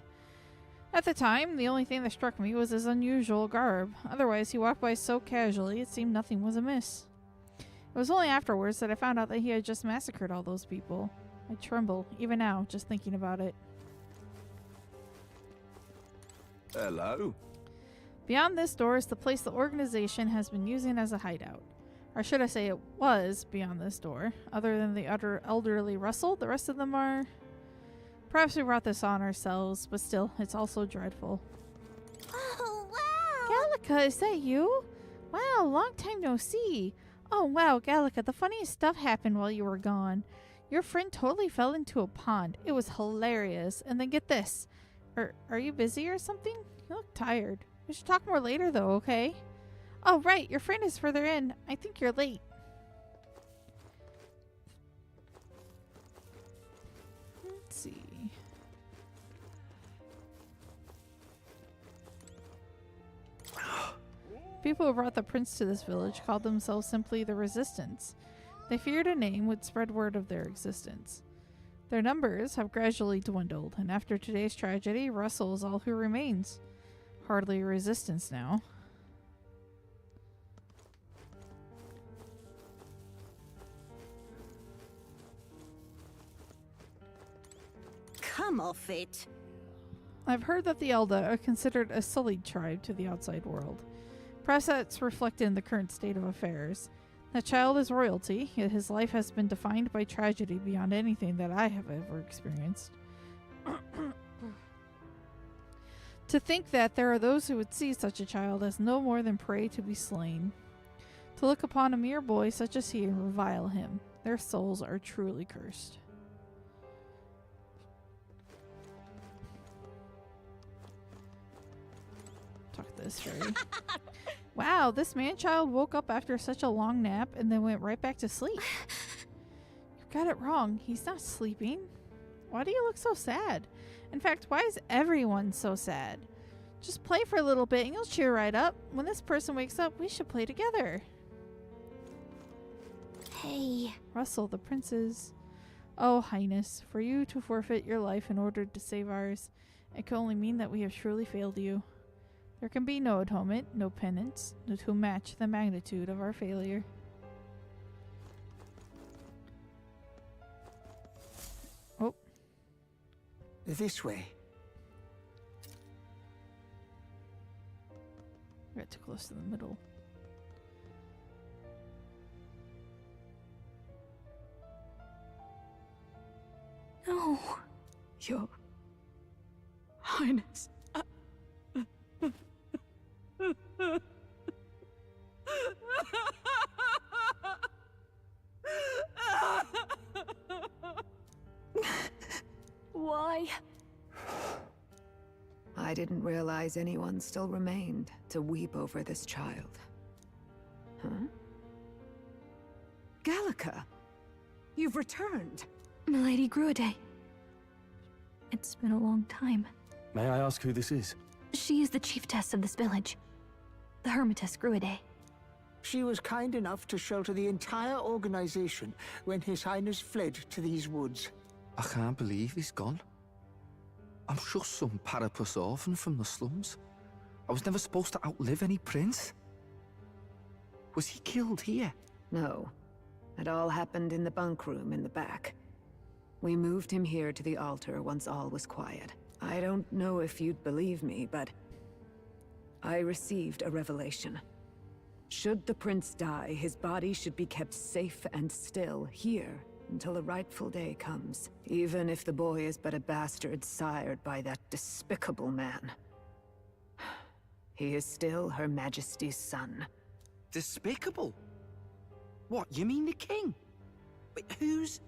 At the time, the only thing that struck me was his unusual garb. Otherwise, he walked by so casually, it seemed nothing was amiss. It was only afterwards that I found out that he had just massacred all those people. I tremble, even now, just thinking about it. Hello? Beyond this door is the place the organization has been using as a hideout. Or should I say it was beyond this door. Other than the elderly Russell, the rest of them are... Perhaps we brought this on ourselves, but still, it's also dreadful. Oh, wow! Gallica, is that you? Wow, long time no see. Oh, wow, Gallica, the funniest stuff happened while you were gone. Your friend totally fell into a pond. It was hilarious. And then get this. Are you busy or something? You look tired. We should talk more later, though, okay? Oh, right, your friend is further in. I think you're late. Let's see. People who brought the prince to this village called themselves simply the Resistance. They feared a name would spread word of their existence. Their numbers have gradually dwindled, and after today's tragedy, Russell is all who remains. Hardly a resistance now. Come off it. I've heard that the Elda are considered a sullied tribe to the outside world. Perhaps that's reflected in the current state of affairs. That child is royalty, yet his life has been defined by tragedy beyond anything that I have ever experienced. To think that there are those who would see such a child as no more than prey to be slain. To look upon a mere boy such as he and revile him. Their souls are truly cursed. Talk to this fairy. Wow, this man-child woke up after such a long nap and then went right back to sleep. You got it wrong. He's not sleeping. Why do you look so sad? In fact, why is everyone so sad? Just play for a little bit and you'll cheer right up. When this person wakes up, we should play together. Hey. Russell, the prince's... Oh, Highness, for you to forfeit your life in order to save ours, it can only mean that we have truly failed you. There can be no atonement, no penance, to match the magnitude of our failure. This way. I got too close to the middle. No, Your Highness. Why? I didn't realize anyone still remained to weep over this child. Huh? Gallica, you've returned. Milady Gruide. It's been a long time. May I ask who this is? She is the chiefess of this village. The Hermitess Gruide. She was kind enough to shelter the entire organization when His Highness fled to these woods. I can't believe he's gone. I'm just some parapus orphan from the slums. I was never supposed to outlive any prince. Was he killed here? No. It all happened in the bunk room in the back. We moved him here to the altar once all was quiet. I don't know if you'd believe me, but I received a revelation. Should the prince die, his body should be kept safe and still here until a rightful day comes, even if the boy is but a bastard sired by that despicable man. He is still Her Majesty's son. Despicable? What, you mean the king? Wait, who's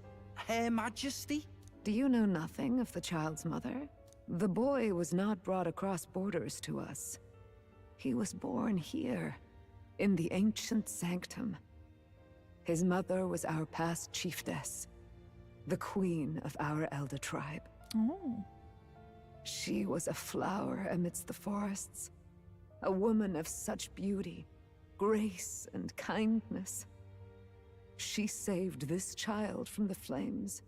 Her Majesty? Do you know nothing of the child's mother? The boy was not brought across borders to us. He was born here, in the ancient sanctum. His mother was our past chiefess, the queen of our elder tribe. Oh. She was a flower amidst the forests, a woman of such beauty, grace, and kindness. She saved this child from the flames.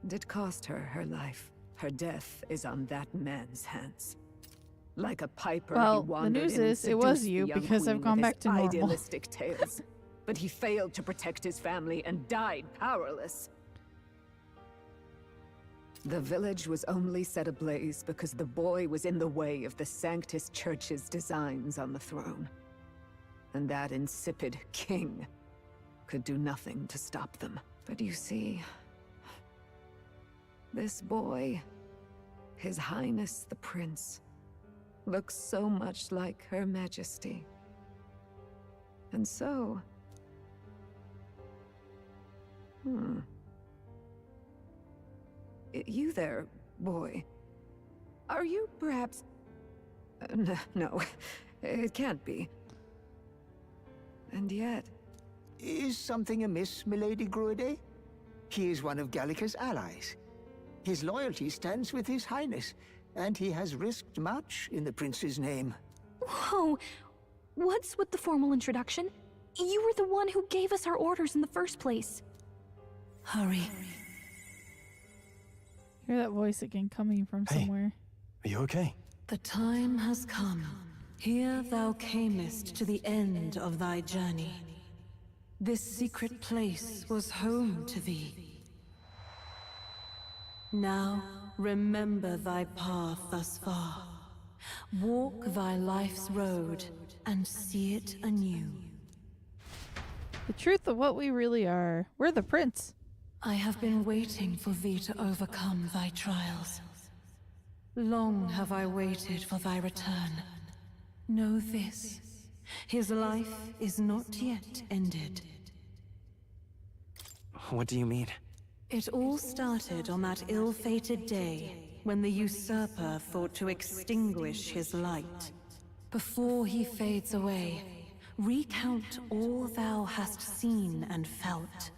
And it cost her her life. Her death is on that man's hands. Like a piper, Well, he the wandered news in and is it was seduced the you young because I've queen gone with back his to normal. idealistic tales. But he failed to protect his family and died powerless. The village was only set ablaze because the boy was in the way of the Sanctus Church's designs on the throne. And that insipid king could do nothing to stop them. But you see, this boy, His Highness the Prince, looks so much like Her Majesty. And so... You there, boy. Are you perhaps... no, it can't be. And yet... Is something amiss, Milady Gruide? He is one of Gallica's allies. His loyalty stands with His Highness, and he has risked much in the prince's name. Whoa! What's with the formal introduction? You were the one who gave us our orders in the first place. Hurry. Hear that voice again coming from somewhere. Are you okay? The time has come. Here thou camest to the end of thy journey. This secret place was home to thee. Now remember thy path thus far. Walk thy life's road and see it anew. The truth of what we really are. We're the prince. I have been waiting for thee to overcome thy trials. Long have I waited for thy return. Know this, his life is not yet ended. What do you mean? It all started on that ill-fated day when the usurper thought to extinguish his light. Before he fades away, recount all thou hast seen and felt.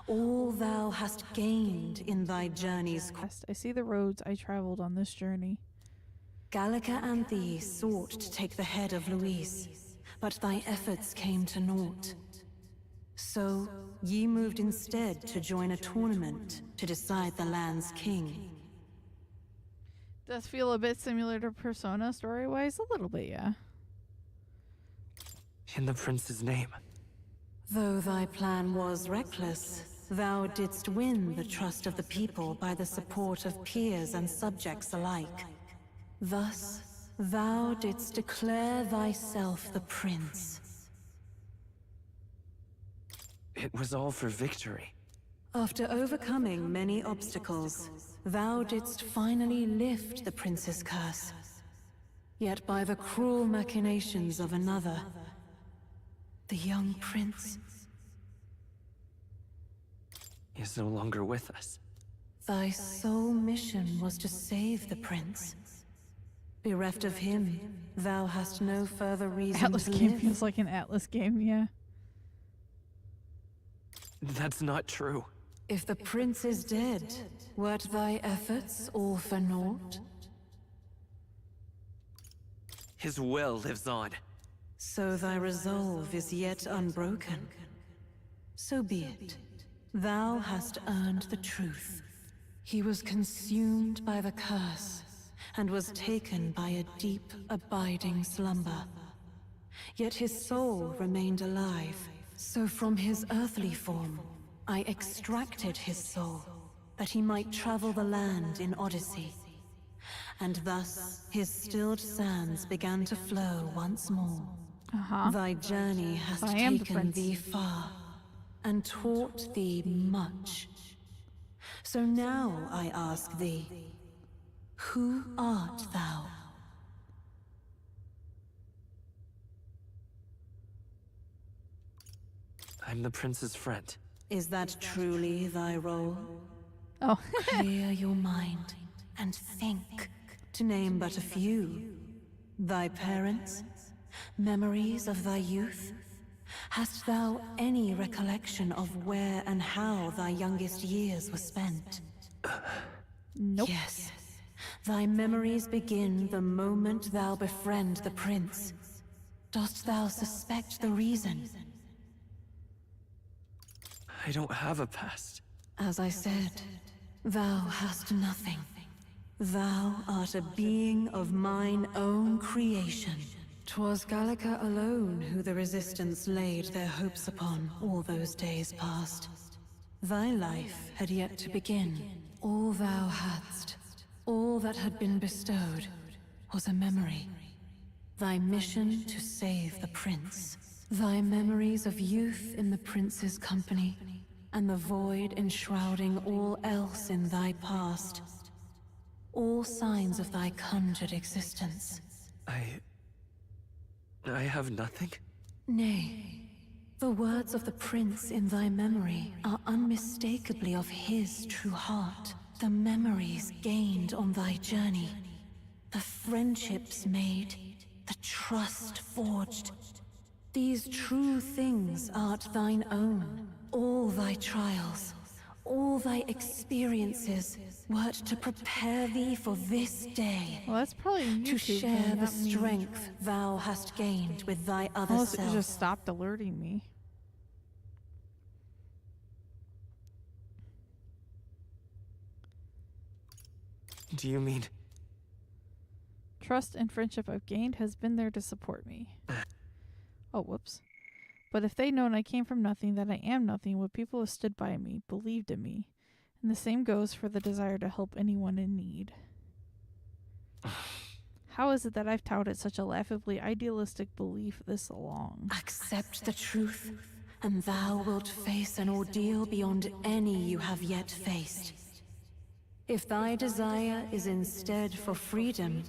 All thou hast gained in thy journey's quest. I see the roads I traveled on this journey. Gallica and thee sought to take the head of Luis, but thy efforts came to naught. So, ye moved instead to join a tournament to decide the land's king. Does feel a bit similar to Persona story-wise? A little bit, yeah. In the prince's name. Though thy plan was reckless, thou didst win the trust of the people by the support of peers and subjects alike. Thus, thou didst declare thyself the prince. It was all for victory. After overcoming many obstacles, thou didst finally lift the prince's curse. Yet by the cruel machinations of another, the young prince Is no longer with us. thy sole mission was to save the prince. Bereft of him, thou hast no further reason Atlas to game live. feels like an Atlas game, yeah. That's not true. If the prince is dead, wert thy efforts all for naught? His will lives on. So thy resolve is yet unbroken. So be it. Thou hast earned the truth. He was consumed by the curse, and was taken by a deep, abiding slumber. Yet his soul remained alive, so from his earthly form, I extracted his soul, that he might travel the land in Odyssey. And thus, his stilled sands began to flow once more. Thy journey has taken thee far, and taught thee much. So now I ask thee, who art thou? I'm the prince's friend. Is that truly thy role? Oh. Clear your mind and think, to name but a few. Thy parents? Memories of thy youth? Hast thou any recollection of where and how thy youngest years were spent? Nope. Yes. Thy memories begin the moment thou befriend the prince. Dost thou suspect the reason? I don't have a past. As I said, thou hast nothing. Thou art a being of mine own creation. 'Twas Gallica alone who the Resistance laid their hopes upon all those days past. Thy life had yet to begin. All thou hadst, all that had been bestowed, was a memory. Thy mission to save the prince. Thy memories of youth in the prince's company, and the void enshrouding all else in thy past. All signs of thy conjured existence. I have nothing? Nay, the words of the prince in thy memory are unmistakably of his true heart. The memories gained on thy journey, the friendships made, the trust forged. These true things art thine own. All thy trials, all thy experiences, wert to prepare thee for this day. Well, that's probably YouTube, to share then, the not me. strength thou hast gained with thy other Unless it self. just stopped alerting me. Do you mean... Trust and friendship I've gained has been there to support me. Oh, whoops. But if they'd known I came from nothing, that I am nothing, would people have stood by me, believed in me? And the same goes for the desire to help anyone in need. How is it that I've touted such a laughably idealistic belief this long? Accept the truth, and thou wilt face an ordeal beyond any you have yet faced. If thy desire is instead for freedom,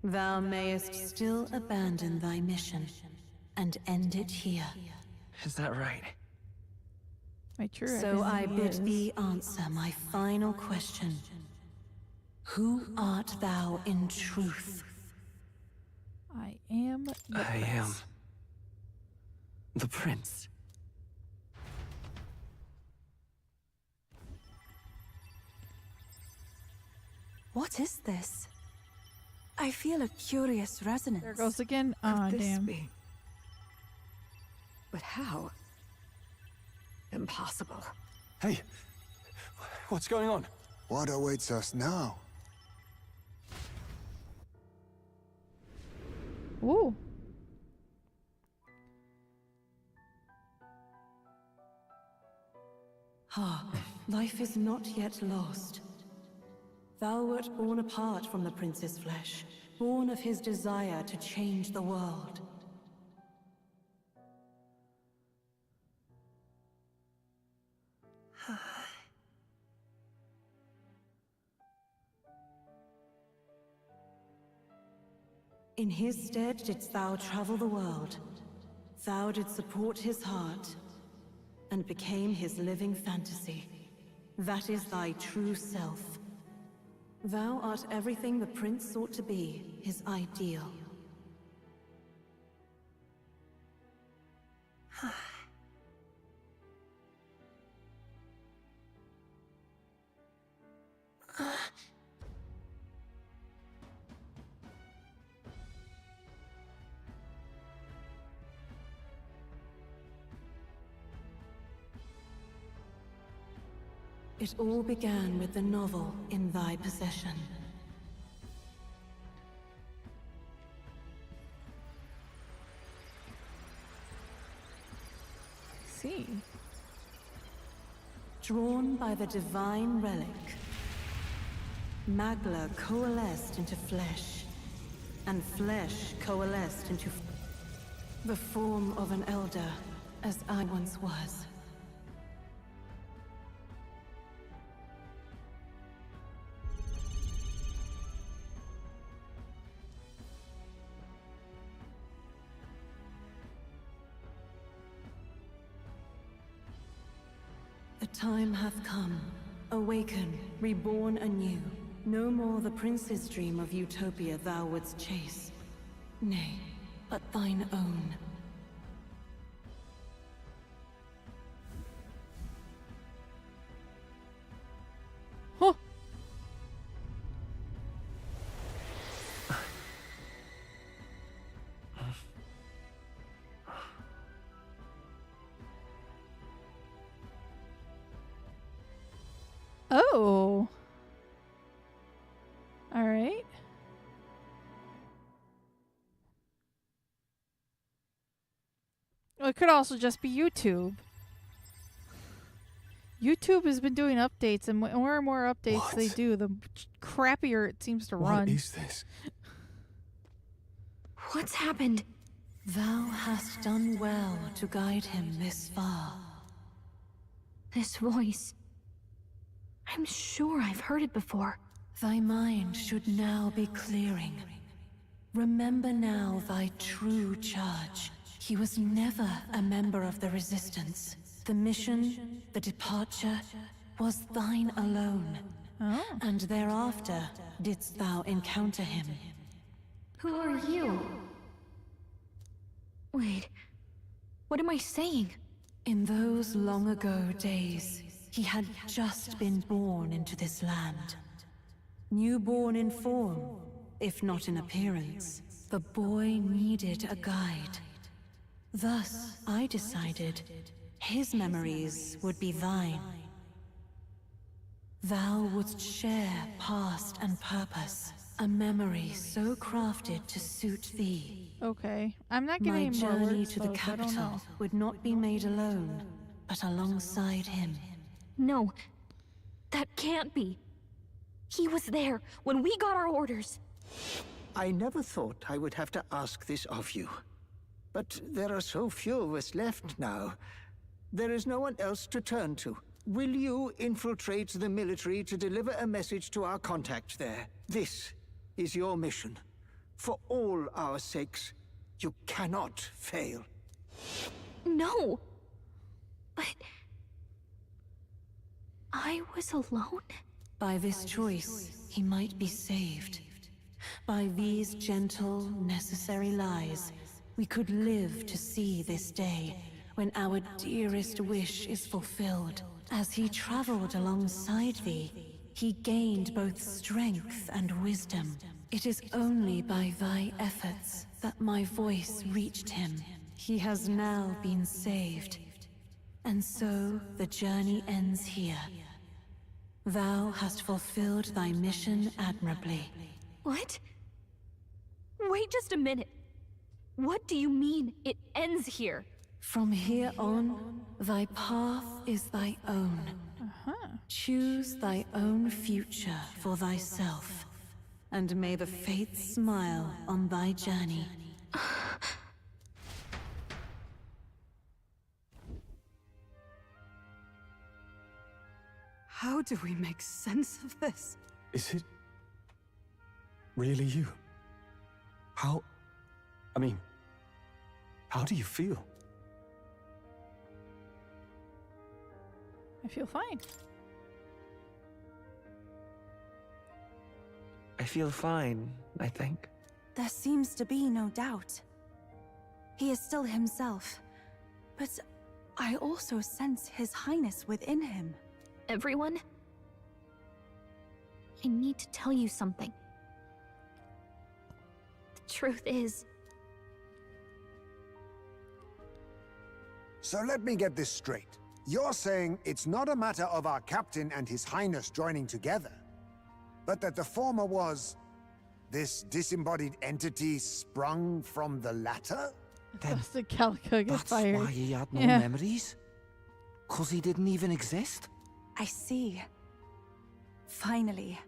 thou mayest still abandon thy mission and end it here. Is that right? My true So I identity bid is- thee answer my final question. Who art thou in truth? I am the I prince. am... the prince. What is this? I feel a curious resonance. There goes again. Ah, Could this damn. be? But how? Impossible. Hey, what's going on? What awaits us now? Ooh. Life is not yet lost. Thou wert born apart from the prince's flesh, born of his desire to change the world. In his stead didst thou travel the world. Thou didst support his heart, and became his living fantasy. That is thy true self. Thou art everything the prince sought to be, his ideal. It all began with the novel in thy possession. See. Drawn by the divine relic, Magla coalesced into flesh, and flesh coalesced into the form of an elder, as I once was. The time hath come. Awaken, reborn anew. No more the prince's dream of utopia thou wouldst chase. Nay, but thine own. Huh. Oh. All right. Well, it could also just be YouTube. YouTube has been doing updates, and more and more updates they do, the crappier it seems to run. What is this? What's happened? Thou hast done well to guide him this far. This voice. I'm sure I've heard it before. Thy mind should now be clearing. Remember now thy true charge. He was never a member of the Resistance. The mission, the departure, was thine alone. Oh. And thereafter didst thou encounter him. Who are you? Wait, what am I saying? In those long ago days, he had just been born into this land. Newborn in form, if not in appearance, the boy needed a guide. Thus, I decided his memories would be thine. Thou wouldst share past and purpose, a memory so crafted to suit thee. Okay, I'm not getting My any more journey words, to the folks. I don't capital know. would not be made alone, but alongside him. No, that can't be. He was there when we got our orders. I never thought I would have to ask this of you. But there are so few of us left now. There is no one else to turn to. Will you infiltrate the military to deliver a message to our contact there? This is your mission. For all our sakes, you cannot fail. No. But I was alone? By this choice, he might be saved. By these gentle, necessary lies, we could live to see this day, when our dearest wish is fulfilled. As he traveled alongside thee, he gained both strength and wisdom. It is only by thy efforts that my voice reached him. He has now been saved. And so, the journey ends here. Thou hast fulfilled thy mission admirably. What? Wait just a minute. What do you mean, it ends here? From here on, thy path is thy own. Choose thy own future for thyself, and may the fates smile on thy journey. How do we make sense of this? Is it really you? How... I mean, how do you feel? I feel fine. I feel fine, I think. There seems to be no doubt. He is still himself, but I also sense His Highness within him. Everyone? I need to tell you something. The truth is... So let me get this straight. You're saying it's not a matter of our captain and His Highness joining together, but that the former was... this disembodied entity sprung from the latter? That's the Calico get fired. That's why he had no memories? 'Cause he didn't even exist? I see. Finally,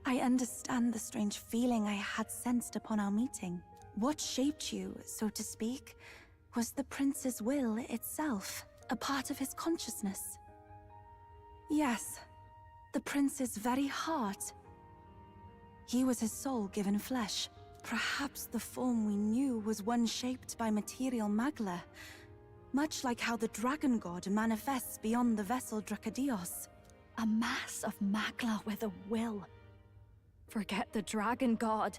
I understand the strange feeling I had sensed upon our meeting. What shaped you, so to speak, was the prince's will itself, a part of his consciousness. Yes, the prince's very heart. He was his soul given flesh. Perhaps the form we knew was one shaped by material magla, much like how the dragon god manifests beyond the vessel Dracadios. A mass of magla with a will. Forget the dragon god.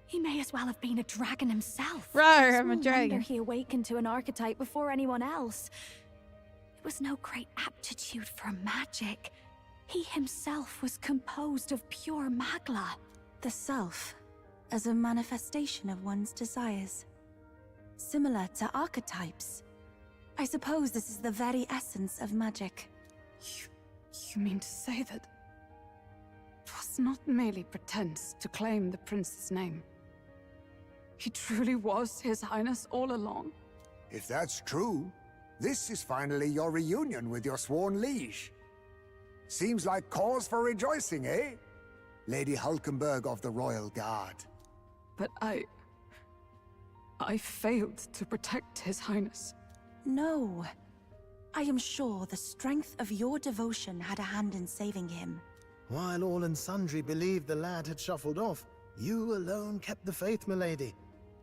He may as well have been a dragon himself. Rawr, I'm a No dragon. wonder he awakened to an archetype before anyone else. It was no great aptitude for magic. He himself was composed of pure magla. The self, as a manifestation of one's desires. Similar to archetypes. I suppose this is the very essence of magic. You mean to say that it was not merely pretense to claim the prince's name? He truly was His Highness all along? If that's true, this is finally your reunion with your sworn liege. Seems like cause for rejoicing, eh? Lady Hulkenberg of the Royal Guard. But I failed to protect His Highness. No. I am sure the strength of your devotion had a hand in saving him. While all and sundry believed the lad had shuffled off, you alone kept the faith, milady.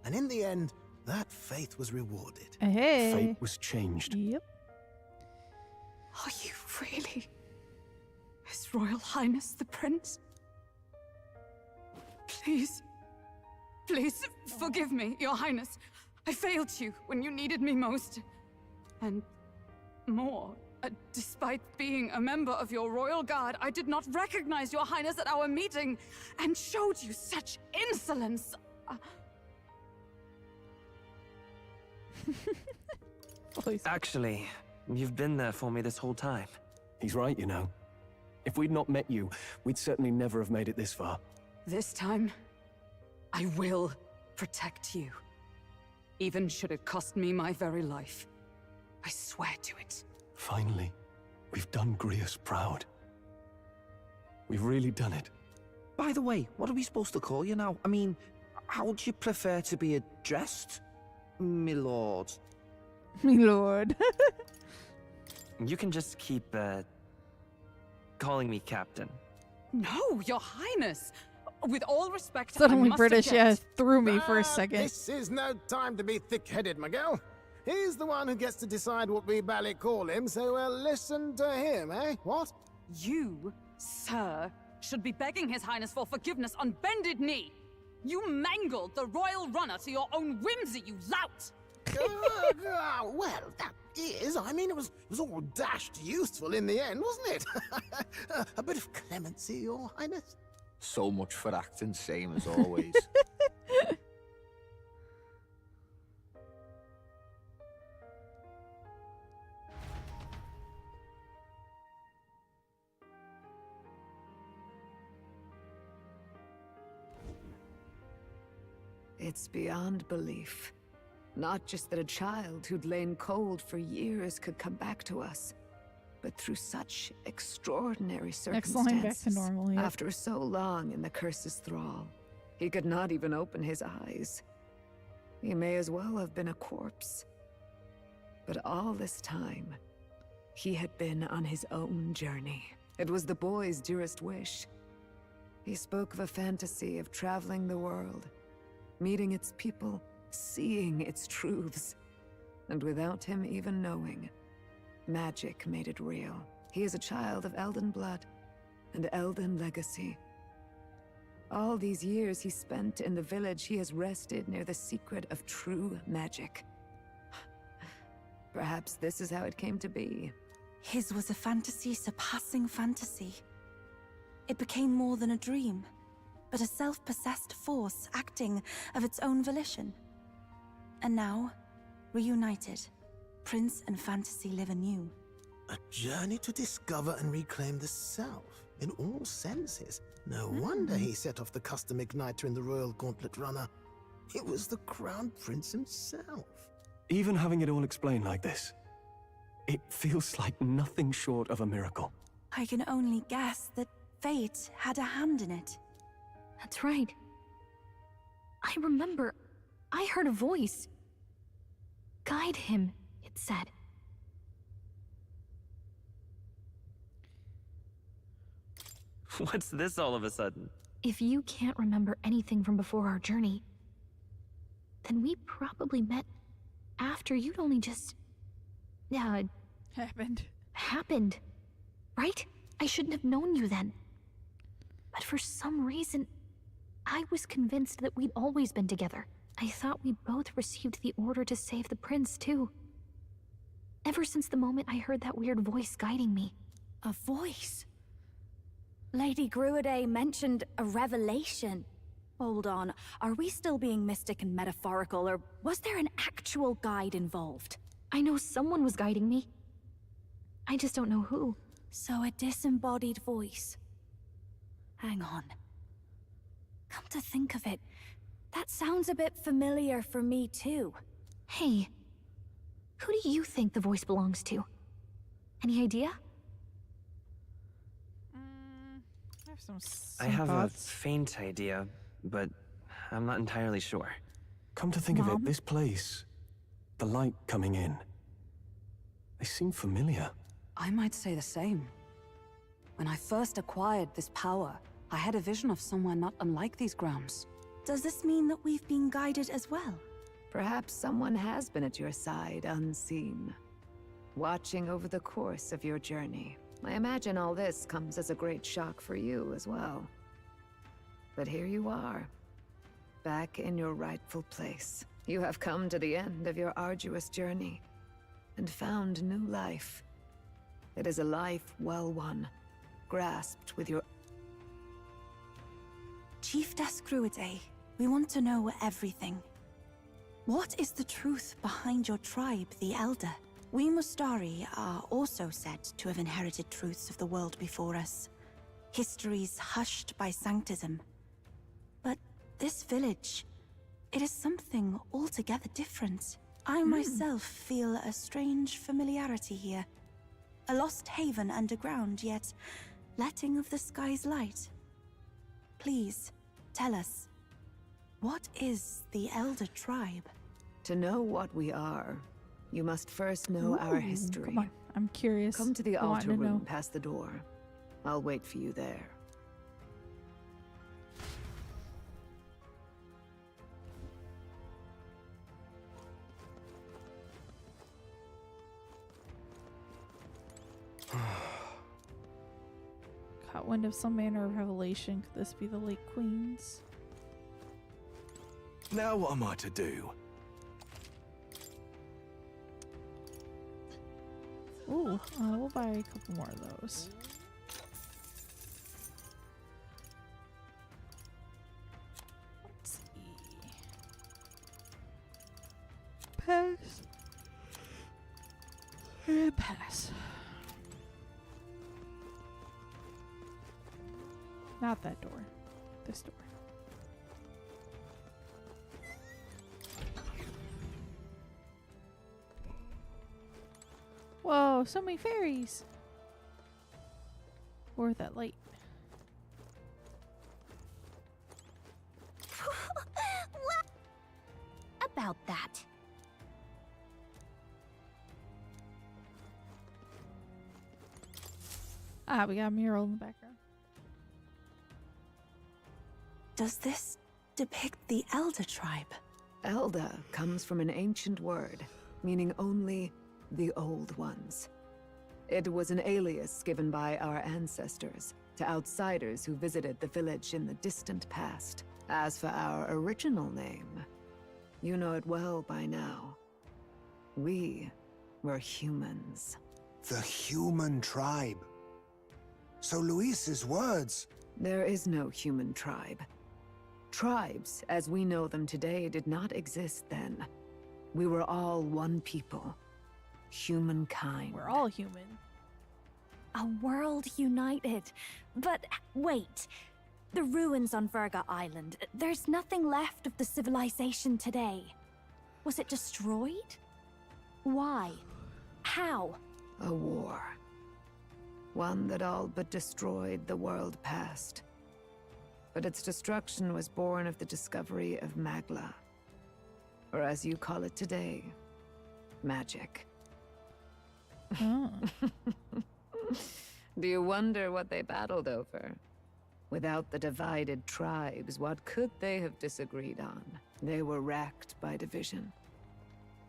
And in the end, that faith was rewarded. Hey. Fate was changed. Yep. Are you really His Royal Highness the Prince? Please, please forgive me, Your Highness. I failed you when you needed me most. And more, despite being a member of your Royal Guard, I did not recognize Your Highness at our meeting and showed you such insolence. Actually, you've been there for me this whole time. He's right, you know. If we'd not met you, we'd certainly never have made it this far. This time, I will protect you. Even should it cost me my very life. I swear to it. Finally, we've done Grius proud. We've really done it. By the way, what are we supposed to call you now? I mean, how would you prefer to be addressed, my lord? Me lord. You can just keep, calling me Captain. No, Your Highness! With all respect, Suddenly I must British, object. threw me for a second. This is no time to be thick-headed, Miguel. He's the one who gets to decide what we ballet call him, so we'll listen to him, eh? What? You, sir, should be begging His Highness for forgiveness on bended knee. You mangled the royal runner to your own whimsy, you lout! Well, that is, I mean, it was all dashed useful in the end, wasn't it? A bit of clemency, Your Highness. So much for acting same as always. It's beyond belief. Not just that a child who'd lain cold for years could come back to us, But through such extraordinary Next circumstances, line back to normal, yep. after so long in the curse's thrall, he could not even open his eyes. He may as well have been a corpse. But all this time, he had been on his own journey. It was the boy's dearest wish. He spoke of a fantasy of traveling the world, meeting its people, seeing its truths. And without him even knowing, magic made it real. He is a child of Elden blood and Elden legacy. All these years he spent in the village, he has rested near the secret of true magic. Perhaps this is how it came to be. His was a fantasy surpassing fantasy. It became more than a dream, but a self-possessed force acting of its own volition. And now, reunited, Prince and fantasy live anew. A journey to discover and reclaim the self, in all senses. No wonder he set off the custom igniter in the Royal Gauntlet Runner. It was the Crown Prince himself. Even having it all explained like this, it feels like nothing short of a miracle. I can only guess that fate had a hand in it. That's right. I remember, I heard a voice. Guide him, it said. What's this all of a sudden? If you can't remember anything from before our journey, then we probably met after you'd only just... Happened. Right? I shouldn't have known you then. But for some reason, I was convinced that we'd always been together. I thought we both received the order to save the prince, too. Ever since the moment I heard that weird voice guiding me. A voice? Lady Gruaday mentioned a revelation. Hold on, are we still being mystic and metaphorical, or was there an actual guide involved? I know someone was guiding me. I just don't know who. So a disembodied voice. Hang on. Come to think of it, that sounds a bit familiar for me too. Hey, who do you think the voice belongs to? Any idea? I have a faint idea, but I'm not entirely sure. Come to think of it, this place, the light coming in, they seem familiar. I might say the same. When I first acquired this power, I had a vision of someone not unlike these grounds. Does this mean that we've been guided as well? Perhaps someone has been at your side unseen, watching over the course of your journey. I imagine all this comes as a great shock for you as well. But here you are, back in your rightful place. You have come to the end of your arduous journey and found new life. It is a life well won, grasped with your... Chiefess Gruaday, we want to know everything. What is the truth behind your tribe, the Elder? We Mustari are also said to have inherited truths of the world before us. Histories hushed by sanctism. But this village, it is something altogether different. I myself feel a strange familiarity here. A lost haven underground, yet letting of the sky's light. Please, tell us, what is the Elder Tribe? To know what we are, you must first know our history. Come on, I'm curious. Come to the I want altar to room know. past the door. I'll wait for you there. Caught wind of some manner of revelation. Could this be the late Queen's? Now what am I to do? Ooh, we'll buy a couple more of those. Let's see. Pass. And pass. Not that door. This door. Whoa, so many fairies! Or that light. What about that? Ah, we got a mural in the background. Does this depict the Elder tribe? Elder comes from an ancient word, meaning only the Old Ones. It was an alias given by our ancestors to outsiders who visited the village in the distant past. As for our original name, you know it well by now. We were humans. The human tribe. So Luis's words... There is no human tribe. Tribes, as we know them today, did not exist then. We were all one people. Humankind. We're all human. A world united. But wait, the ruins on Virga Island, there's nothing left of the civilization today. Was it destroyed? Why? How? A war. One that all but destroyed the world past. But its destruction was born of the discovery of Magla. Or as you call it today, magic. Oh. Do you wonder what they battled over? Without the divided tribes, what could they have disagreed on? They were racked by division.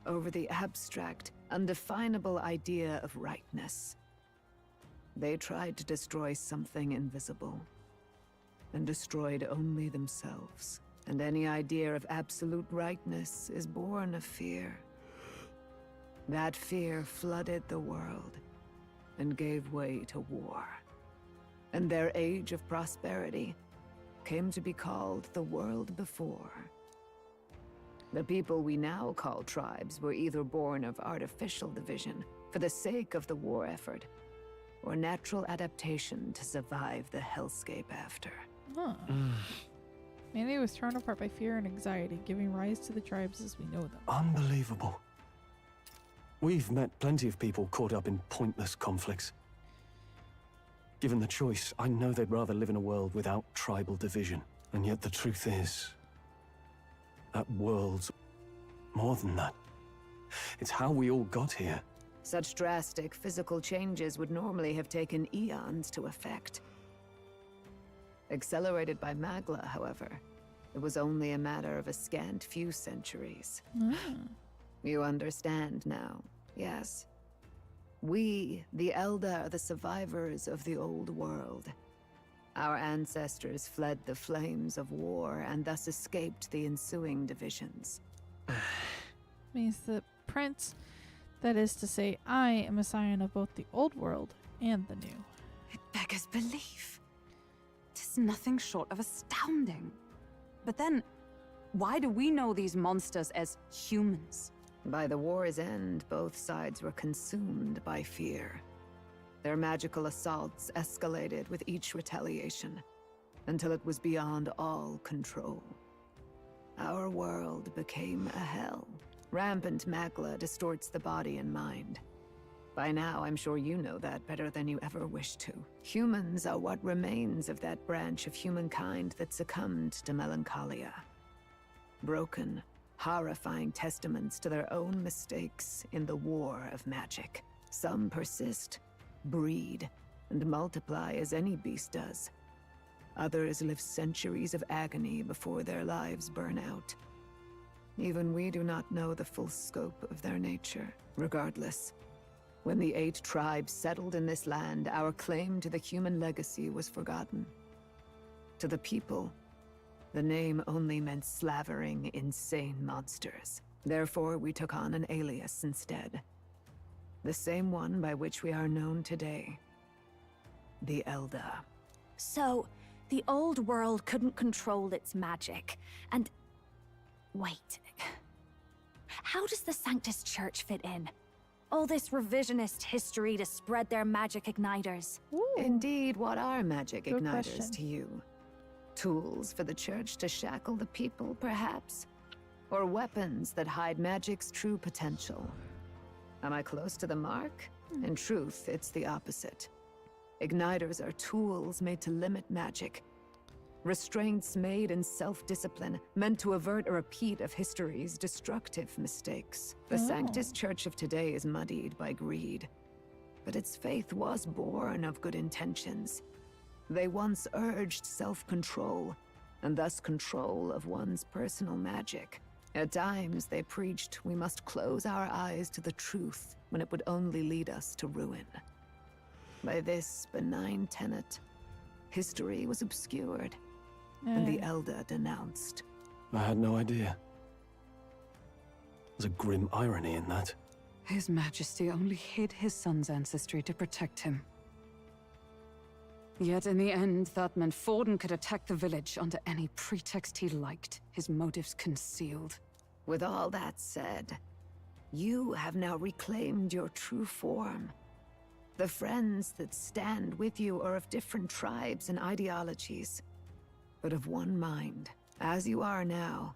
Over the abstract, undefinable idea of rightness. They tried to destroy something invisible, and destroyed only themselves. And any idea of absolute rightness is born of fear. That fear flooded the world, and gave way to war. And their age of prosperity came to be called the world before. The people we now call tribes were either born of artificial division for the sake of the war effort, or natural adaptation to survive the hellscape after. Huh. Humanity was torn apart by fear and anxiety, giving rise to the tribes as we know them. Unbelievable. We've met plenty of people caught up in pointless conflicts. Given the choice, I know they'd rather live in a world without tribal division. And yet the truth is, that world's more than that. It's how we all got here. Such drastic physical changes would normally have taken eons to effect. Accelerated by Magla, however, it was only a matter of a scant few centuries. You understand now, yes? We, the Elder, are the survivors of the old world. Our ancestors fled the flames of war and thus escaped the ensuing divisions. Means the prince, that is to say, I am a scion of both the old world and the new. It beggars belief. 'Tis nothing short of astounding. But then, why do we know these monsters as humans? By the war's end, both sides were consumed by fear. Their magical assaults escalated with each retaliation, until it was beyond all control. Our world became a hell. Rampant Magla distorts the body and mind. By now, I'm sure you know that better than you ever wished to. Humans are what remains of that branch of humankind that succumbed to melancholia. Broken, horrifying testaments to their own mistakes in the war of magic. Some persist, breed, and multiply as any beast does. Others live centuries of agony before their lives burn out. Even we do not know the full scope of their nature. Regardless, when the 8 tribes settled in this land, our claim to the human legacy was forgotten. To the people, the name only meant slavering, insane monsters. Therefore, we took on an alias instead. The same one by which we are known today. The Elder. So, the old world couldn't control its magic, and... Wait. How does the Sanctus Church fit in? All this revisionist history to spread their magic igniters. Indeed, what are magic Good igniters question. to you? Tools for the Church to shackle the people, perhaps? Or weapons that hide magic's true potential? Am I close to the mark? In truth, it's the opposite. Igniters are tools made to limit magic. Restraints made in self-discipline, meant to avert a repeat of history's destructive mistakes. The Sanctus Church of today is muddied by greed. But its faith was born of good intentions. They once urged self-control, and thus control of one's personal magic. At times, they preached we must close our eyes to the truth when it would only lead us to ruin. By this benign tenet, history was obscured, and the Elder denounced. I had no idea. There's a grim irony in that. His Majesty only hid his son's ancestry to protect him. Yet in the end, that meant Forden could attack the village under any pretext he liked, his motives concealed. With all that said, you have now reclaimed your true form. The friends that stand with you are of different tribes and ideologies, but of one mind. As you are now,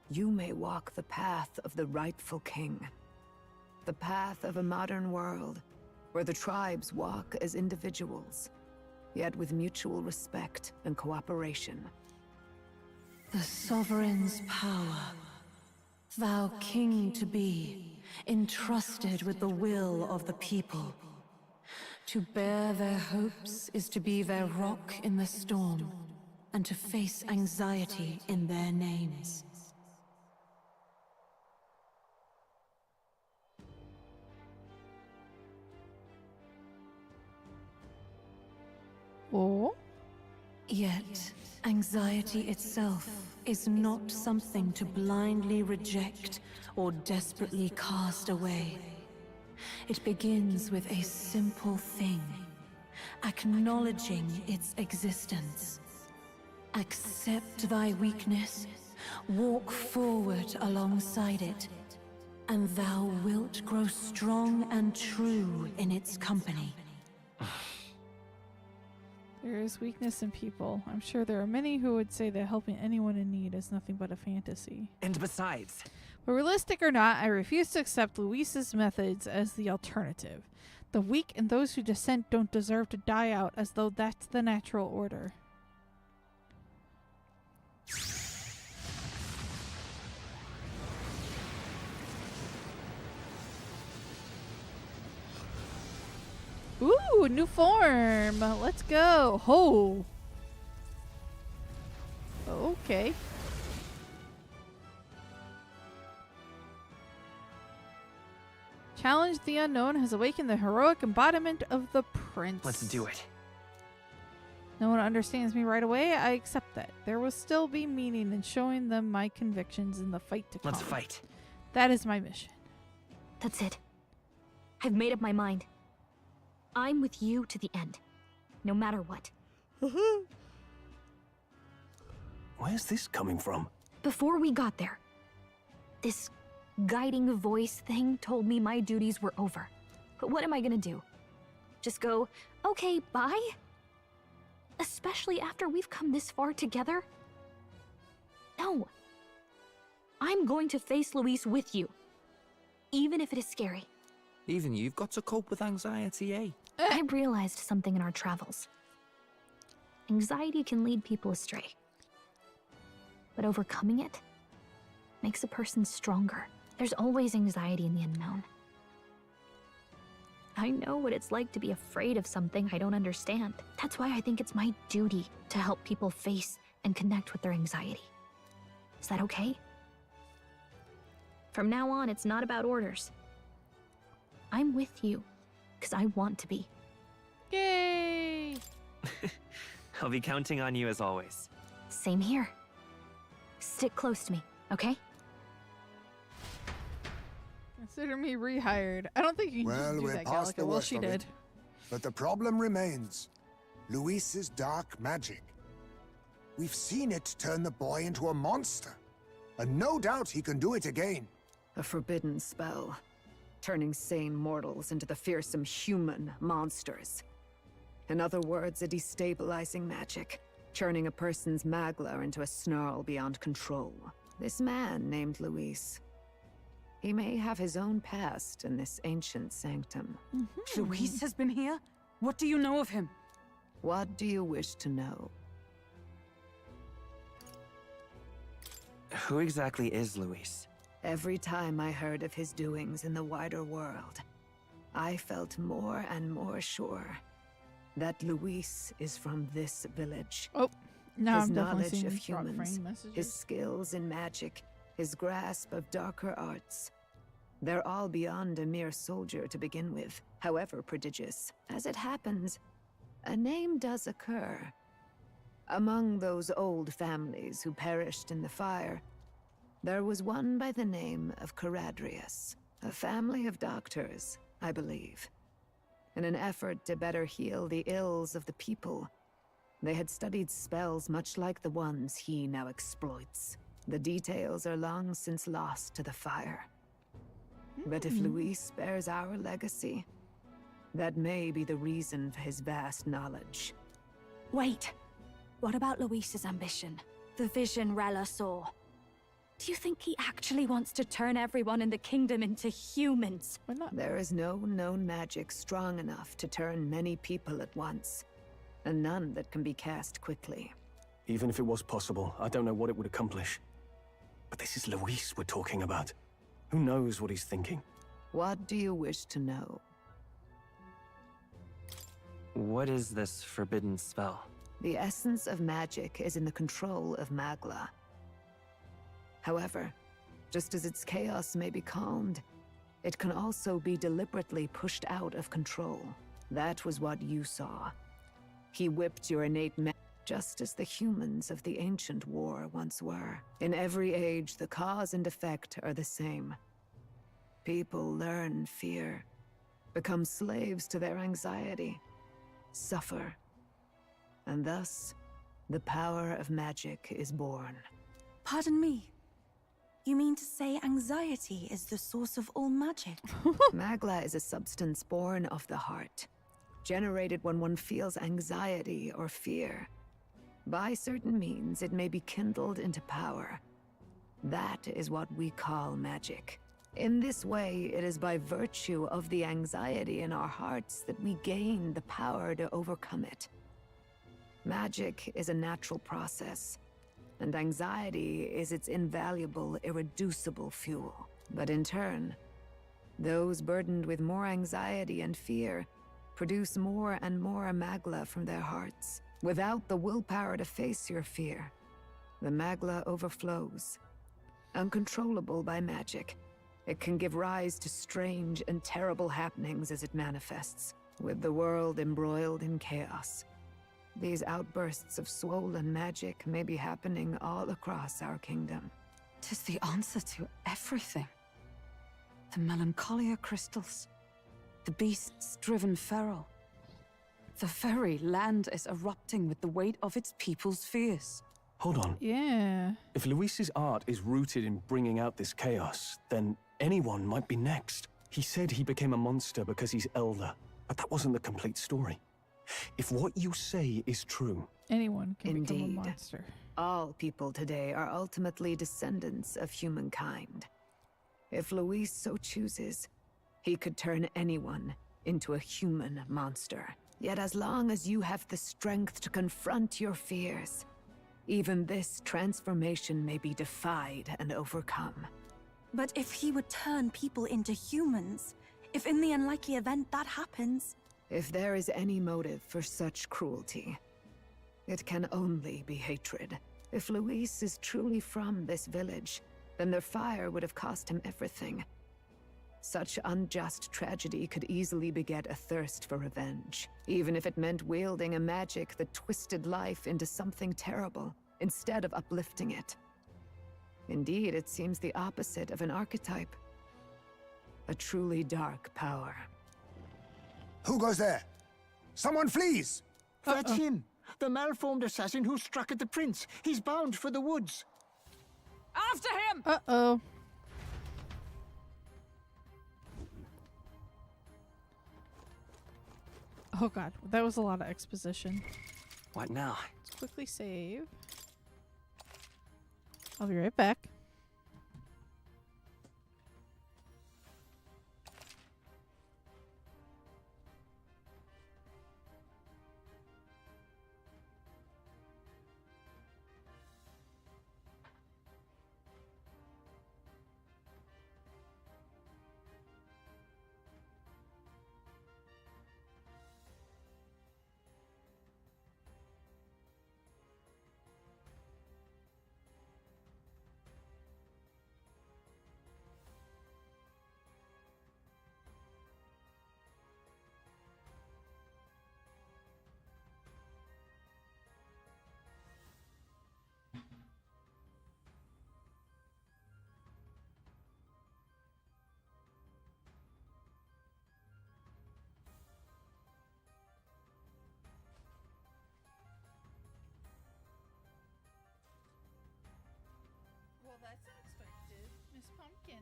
you may walk the path of the rightful king. The path of a modern world, where the tribes walk as individuals, yet with mutual respect and cooperation. The sovereign's power, thou king to be, entrusted with the will of the people. To bear their hopes is to be their rock in the storm, and to face anxiety in their names. Oh? Yet, anxiety itself is not something to blindly reject or desperately cast away. It begins with a simple thing, acknowledging its existence. Accept thy weakness, walk forward alongside it, and thou wilt grow strong and true in its company. There is weakness in people. I'm sure there are many who would say that helping anyone in need is nothing but a fantasy. And besides... But realistic or not, I refuse to accept Luis's methods as the alternative. The weak and those who dissent don't deserve to die out as though that's the natural order. Ooh, new form. Let's go. Ho. Okay. Challenge the unknown has awakened the heroic embodiment of the prince. Let's do it. No one understands me right away. I accept that. There will still be meaning in showing them my convictions in the fight to come. Let's fight. That is my mission. That's it. I've made up my mind. I'm with you to the end, no matter what. Where's this coming from? Before we got there, this guiding voice thing told me my duties were over. But what am I gonna do? Just go, okay, bye? Especially after we've come this far together? No. I'm going to face Luis with you, even if it is scary. Even you've got to cope with anxiety, eh? I realized something in our travels. Anxiety can lead people astray. But overcoming it makes a person stronger. There's always anxiety in the unknown. I know what it's like to be afraid of something I don't understand. That's why I think it's my duty to help people face and connect with their anxiety. Is that okay? From now on, it's not about orders. I'm with you, because I want to be. Yay! I'll be counting on you as always. Same here. Stick close to me, okay? Consider me rehired. I don't think you can just do we're that, past Gallica. the Well, worst she of did. it. But the problem remains. Luis's dark magic. We've seen it turn the boy into a monster. And no doubt he can do it again. A forbidden spell, turning sane mortals into the fearsome human monsters. In other words, a destabilizing magic, churning a person's magla into a snarl beyond control. This man named Luis, he may have his own past in this ancient sanctum. Luis has been here? What do you know of him? What do you wish to know? Who exactly is Luis? Every time I heard of his doings in the wider world, I felt more and more sure that Luis is from this village. Oh, now his I'm definitely knowledge seeing of these drop humans, frame messages. his skills in magic, his grasp of darker arts. They're all beyond a mere soldier to begin with, however prodigious. As it happens, a name does occur. Among those old families who perished in the fire, there was one by the name of Caradrius, a family of doctors, I believe. In an effort to better heal the ills of the people, they had studied spells much like the ones he now exploits. The details are long since lost to the fire. But if Luis bears our legacy, that may be the reason for his vast knowledge. Wait. What about Luis's ambition? The vision Rella saw? Do you think he actually wants to turn everyone in the kingdom into humans? There is no known magic strong enough to turn many people at once, and none that can be cast quickly. Even if it was possible, I don't know what it would accomplish. But this is Luis we're talking about. Who knows what he's thinking? What do you wish to know? What is this forbidden spell? The essence of magic is in the control of Magla. However, just as its chaos may be calmed, it can also be deliberately pushed out of control. That was what you saw. He whipped your innate just as the humans of the ancient war once were. In every age, the cause and effect are the same. People learn fear, become slaves to their anxiety, suffer, and thus, the power of magic is born. Pardon me. You mean to say anxiety is the source of all magic? Magla is a substance born of the heart, generated when one feels anxiety or fear. By certain means, it may be kindled into power. That is what we call magic. In this way, it is by virtue of the anxiety in our hearts that we gain the power to overcome it. Magic is a natural process, and anxiety is its invaluable, irreducible fuel. But in turn, those burdened with more anxiety and fear produce more and more Magla from their hearts. Without the willpower to face your fear, the Magla overflows. Uncontrollable by magic, it can give rise to strange and terrible happenings as it manifests, with the world embroiled in chaos. These outbursts of swollen magic may be happening all across our kingdom. 'Tis the answer to everything. The melancholia crystals, the beasts driven feral. The very land is erupting with the weight of its people's fears. Hold on. Yeah. If Luis's art is rooted in bringing out this chaos, then anyone might be next. He said he became a monster because he's elder, but that wasn't the complete story. If what you say is true... Anyone can become a Indeed. monster. All people today are ultimately descendants of humankind. If Luis so chooses, he could turn anyone into a human monster. Yet as long as you have the strength to confront your fears, even this transformation may be defied and overcome. But if he would turn people into humans, if in the unlikely event that happens... If there is any motive for such cruelty, it can only be hatred. If Luis is truly from this village, then their fire would have cost him everything. Such unjust tragedy could easily beget a thirst for revenge, even if it meant wielding a magic that twisted life into something terrible, instead of uplifting it. Indeed, it seems the opposite of an archetype. A truly dark power. Who goes there? Someone flees! That's him! The malformed assassin who struck at the prince. He's bound for the woods. After him! Uh-oh. Oh god, that was a lot of exposition. What now? Let's quickly save. I'll be right back.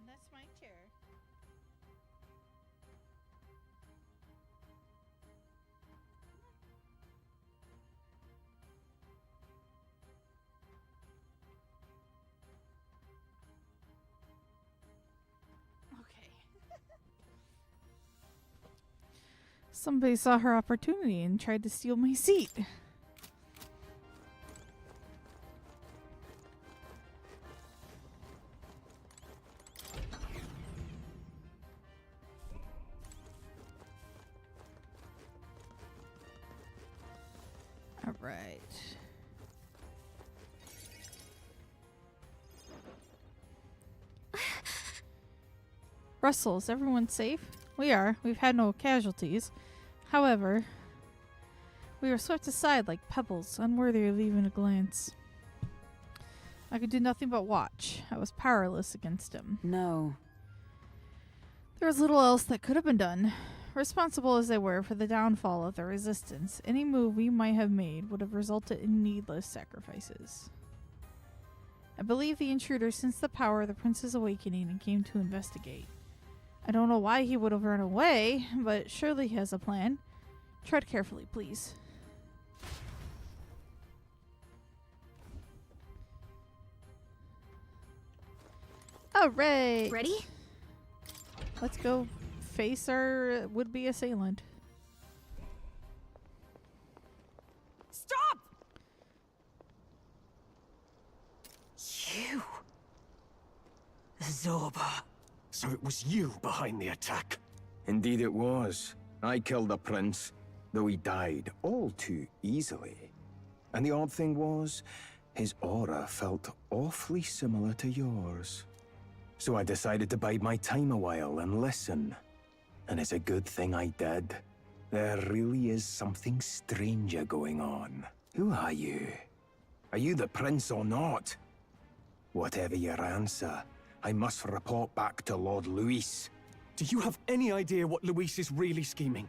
That's my chair. Okay. Somebody saw her opportunity and tried to steal my seat. All right. Russell, is everyone safe? We are. We've had no casualties. However, we were swept aside like pebbles, unworthy of even a glance. I could do nothing but watch. I was powerless against him. No. There was little else that could have been done. Responsible as they were for the downfall of the Resistance, any move we might have made would have resulted in needless sacrifices. I believe the intruder sensed the power of the Prince's awakening and came to investigate. I don't know why he would have run away, but surely he has a plan. Tread carefully, please. Alright! Ready? Let's go face our would-be assailant. Stop! You! Zorba. So it was you behind the attack? Indeed it was. I killed the prince, though he died all too easily. And the odd thing was, his aura felt awfully similar to yours. So I decided to bide my time a while and listen. And it's a good thing I did. There really is something stranger going on. Who are you? Are you the prince or not? Whatever your answer, I must report back to Lord Luis. Do you have any idea what Luis is really scheming?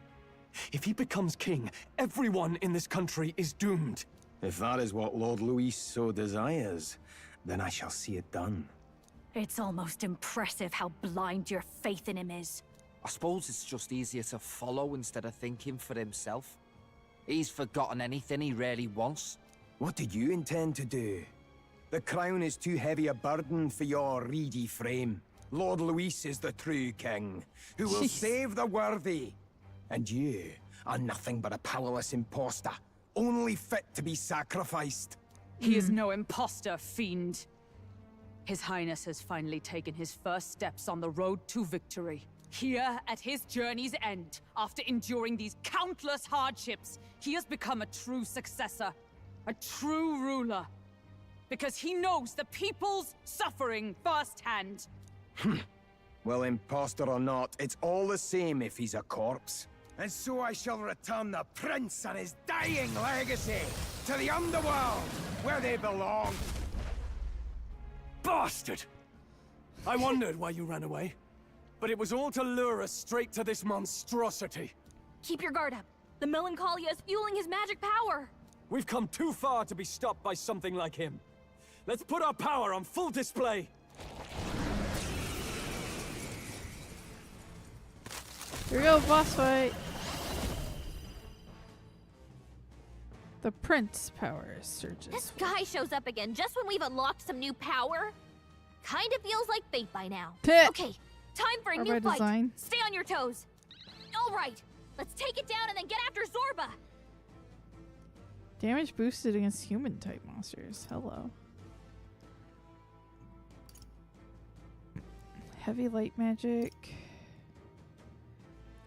If he becomes king, everyone in this country is doomed. If that is what Lord Luis so desires, then I shall see it done. It's almost impressive how blind your faith in him is. I suppose it's just easier to follow instead of thinking for himself. He's forgotten anything he really wants. What did you intend to do? The crown is too heavy a burden for your reedy frame. Lord Luis is the true king, who will save the worthy. And you are nothing but a powerless imposter, only fit to be sacrificed. He is no imposter, fiend. His Highness has finally taken his first steps on the road to victory. Here, at his journey's end, after enduring these countless hardships, he has become a true successor, a true ruler. Because he knows the people's suffering firsthand. Well, imposter or not, it's all the same if he's a corpse. And so I shall return the prince and his dying legacy to the underworld, where they belong. Bastard! I wondered why you ran away. But it was all to lure us straight to this monstrosity. Keep your guard up. The Melancholia is fueling his magic power. We've come too far to be stopped by something like him. Let's put our power on full display. Here we go, boss fight. The prince power surges. This guy shows up again just when we've unlocked some new power. Kind of feels like fate by now. Okay, time for a new fight. Design. Stay on your toes. All right, let's take it down and then get after Zorba. Damage boosted against human type monsters. Hello. Heavy light magic.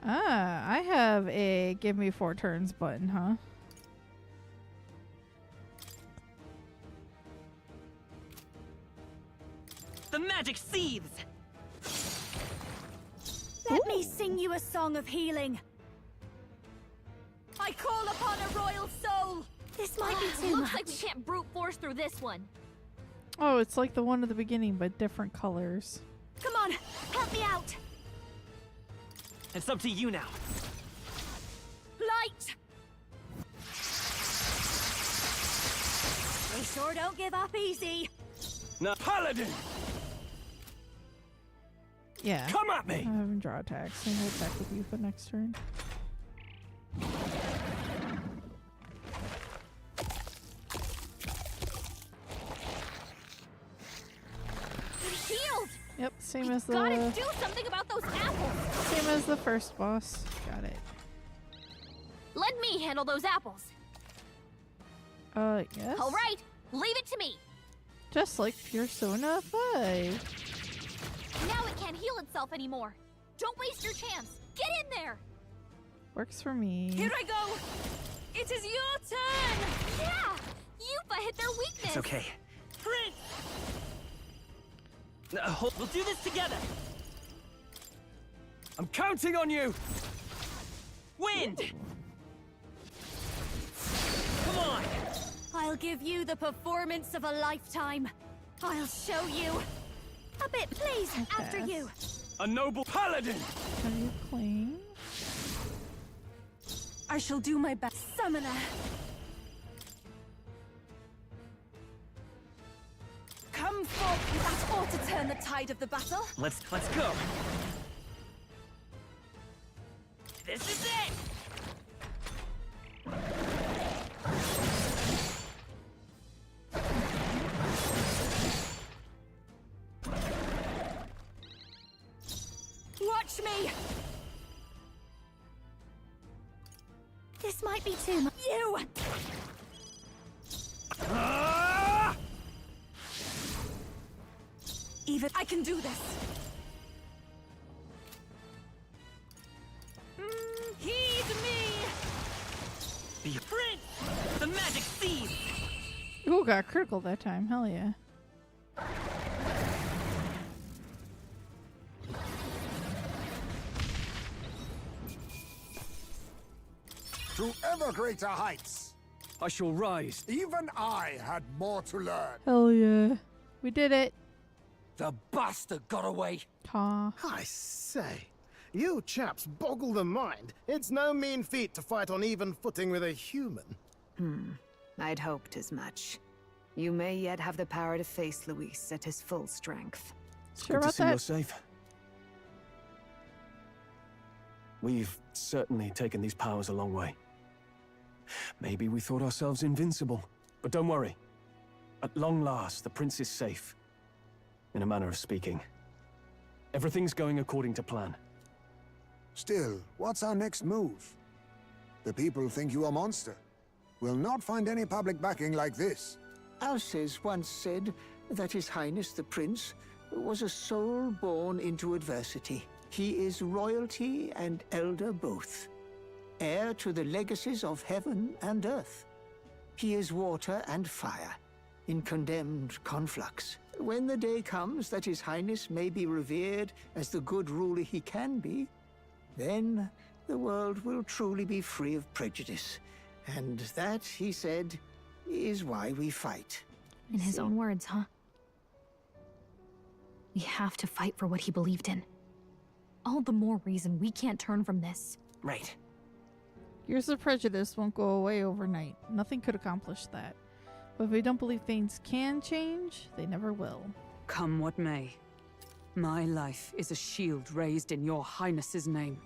Ah, I have a give me 4 turns button, huh? The magic seethes! Let me sing you a song of healing. I call upon a royal soul! This might be too Looks much. like we can't brute force through this one. Oh, it's like the one at the beginning, but different colors. Come on, help me out! It's up to you now. Light! They sure don't give up easy. Now, Paladin! Yeah. Come at me! I have him draw attacks, and we'll attack with you for next turn. Healed! Yep, same as the... Gotta do something about those apples! Same as the first boss. Got it. Let me handle those apples. Yes? Alright, leave it to me! Just like Persona 5. Now it can't heal itself anymore. Don't waste your chance. Get in there! Works for me. Here I go! It is your turn! Yeah! Yupa hit their weakness! It's okay. Prince! We'll do this together! I'm counting on you! Wind! Come on! I'll give you the performance of a lifetime. I'll show you. A bit, please, after you. A noble paladin! Are you clean? I shall do my best. Summoner. Come forth. That ought to turn the tide of the battle. Let's go! This is it! Watch me! This might be too much. You! Even I can do this. Heed me! Be Prince! The magic seed! Ooh, got critical that time. Hell yeah. To ever greater heights. I shall rise. Even I had more to learn. Hell yeah. We did it. The bastard got away! Ta. I say, you chaps boggle the mind. It's no mean feat to fight on even footing with a human. I'd hoped as much. You may yet have the power to face Luis at his full strength. Sure Good to about see you're that? safe. We've certainly taken these powers a long way. Maybe we thought ourselves invincible, but don't worry. At long last, the prince is safe. In a manner of speaking. Everything's going according to plan. Still, what's our next move? The people think you a monster. We'll not find any public backing like this. Alces once said that His Highness the Prince was a soul born into adversity. He is royalty and elder both, heir to the legacies of heaven and earth. He is water and fire, in condemned conflux. When the day comes that His Highness may be revered as the good ruler he can be, then the world will truly be free of prejudice. And that, he said, is why we fight. In his own words, huh? We have to fight for what he believed in. All the more reason we can't turn from this. Right. Years of prejudice won't go away overnight. Nothing could accomplish that. But if we don't believe things can change, they never will. Come what may. My life is a shield raised in your highness's name.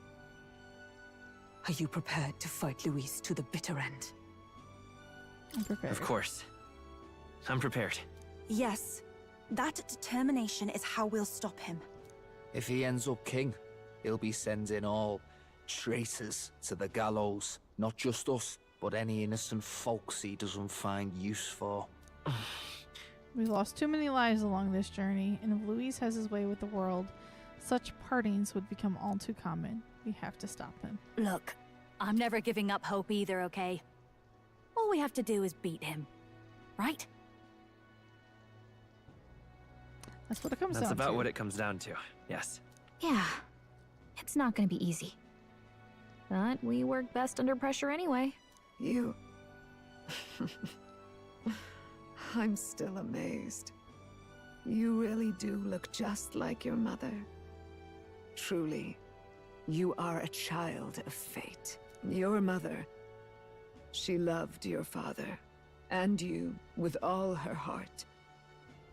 Are you prepared to fight Luis to the bitter end? I'm prepared. Of course. I'm prepared. Yes. That determination is how we'll stop him. If he ends up king, he'll be sending all traitors to the gallows. Not just us, but any innocent folks he doesn't find use for. We lost too many lives along this journey, and if Luis has his way with the world, such partings would become all too common. We have to stop him. Look, I'm never giving up hope either, okay? All we have to do is beat him. Right? That's what it comes down to. That's about what it comes down to, yes. Yeah. It's not gonna be easy. But we work best under pressure anyway. You... I'm still amazed. You really do look just like your mother. Truly, you are a child of fate. Your mother, she loved your father, and you with all her heart.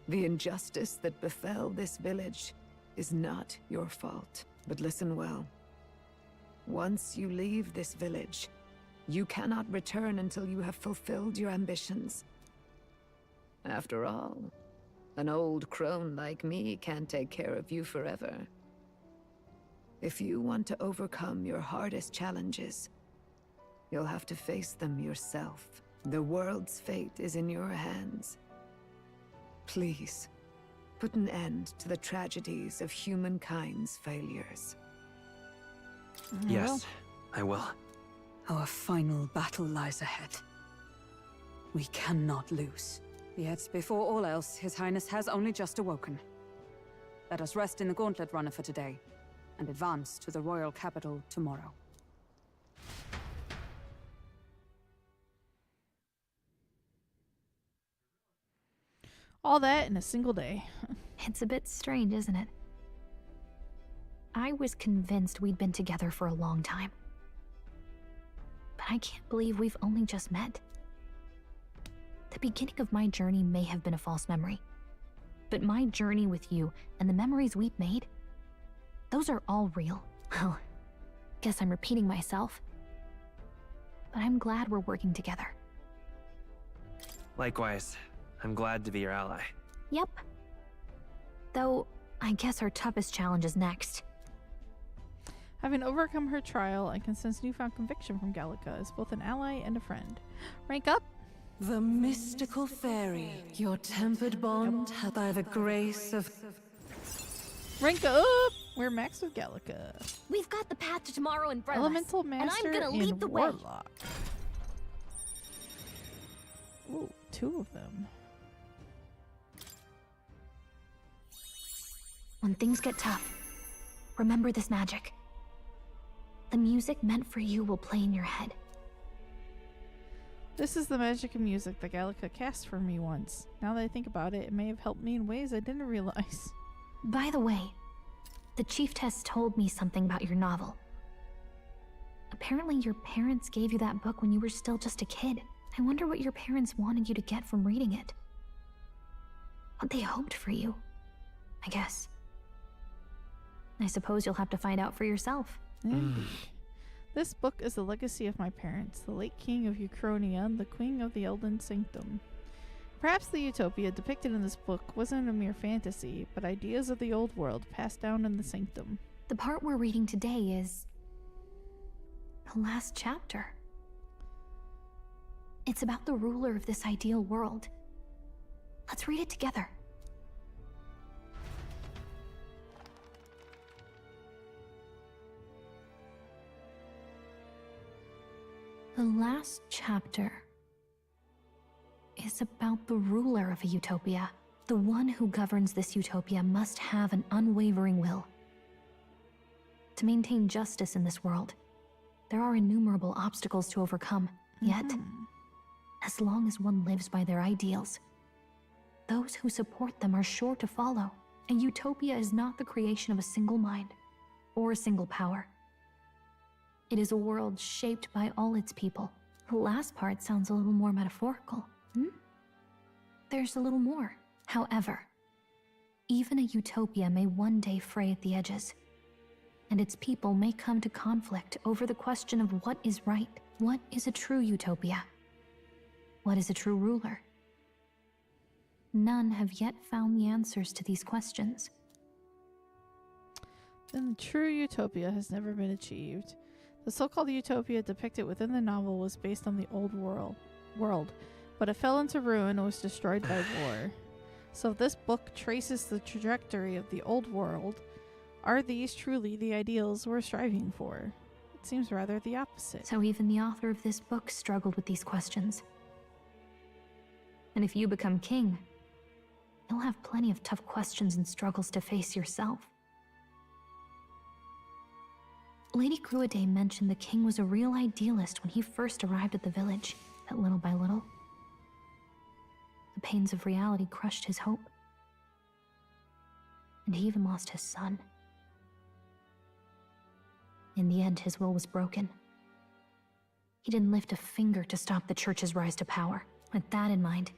The injustice that befell this village, is not your fault. But listen well. Once you leave this village, you cannot return until you have fulfilled your ambitions. After all, an old crone like me can't take care of you forever. If you want to overcome your hardest challenges, you'll have to face them yourself. The world's fate is in your hands. Please, put an end to the tragedies of humankind's failures. Yes, I will. Our final battle lies ahead. We cannot lose. Yet, before all else, His Highness has only just awoken. Let us rest in the Gauntlet Runner for today, and advance to the royal capital tomorrow. All that in a single day. It's a bit strange, isn't it? I was convinced we'd been together for a long time. But I can't believe we've only just met. The beginning of my journey may have been a false memory. But my journey with you and the memories we've made, those are all real. Well, guess I'm repeating myself. But I'm glad we're working together. Likewise, I'm glad to be your ally. Yep. Though, I guess our toughest challenge is next. Having overcome her trial, I can sense newfound conviction from Gallica as both an ally and a friend. Rank up! The mystical fairy, your tempered bond hath by the grace of... Rank up! We're max with Gallica. We've got the path to tomorrow in front Elemental of us, and Master I'm gonna and lead the way. Warlock. Ooh, 2 of them. When things get tough, remember this magic. The music meant for you will play in your head. This is the magic of music that Gallica cast for me once. Now that I think about it, it may have helped me in ways I didn't realize. By the way, the Chieftess told me something about your novel. Apparently your parents gave you that book when you were still just a kid. I wonder what your parents wanted you to get from reading it. What they hoped for you, I guess. I suppose you'll have to find out for yourself. Indeed. This book is the legacy of my parents, the late king of Uchronia and the queen of the Elden Sanctum. Perhaps the utopia depicted in this book wasn't a mere fantasy, but ideas of the old world passed down in the Sanctum. The part we're reading today is the last chapter. It's about the ruler of this ideal world. Let's read it together. The last chapter is about the ruler of a utopia. The one who governs this utopia must have an unwavering will. To maintain justice in this world, there are innumerable obstacles to overcome. Yet, as long as one lives by their ideals, those who support them are sure to follow. A utopia is not the creation of a single mind or a single power. It is a world shaped by all its people. The last part sounds a little more metaphorical. There's a little more. However, even a utopia may one day fray at the edges, and its people may come to conflict over the question of what is right. What is a true utopia? What is a true ruler? None have yet found the answers to these questions. Then the true utopia has never been achieved. The so-called utopia depicted within the novel was based on the old world, but it fell into ruin and was destroyed by war. So if this book traces the trajectory of the old world, are these truly the ideals we're striving for? It seems rather the opposite. So even the author of this book struggled with these questions. And if you become king, you'll have plenty of tough questions and struggles to face yourself. Lady Gruaday mentioned the king was a real idealist when he first arrived at the village, but little by little, the pains of reality crushed his hope. And he even lost his son. In the end, his will was broken. He didn't lift a finger to stop the church's rise to power. With that in mind,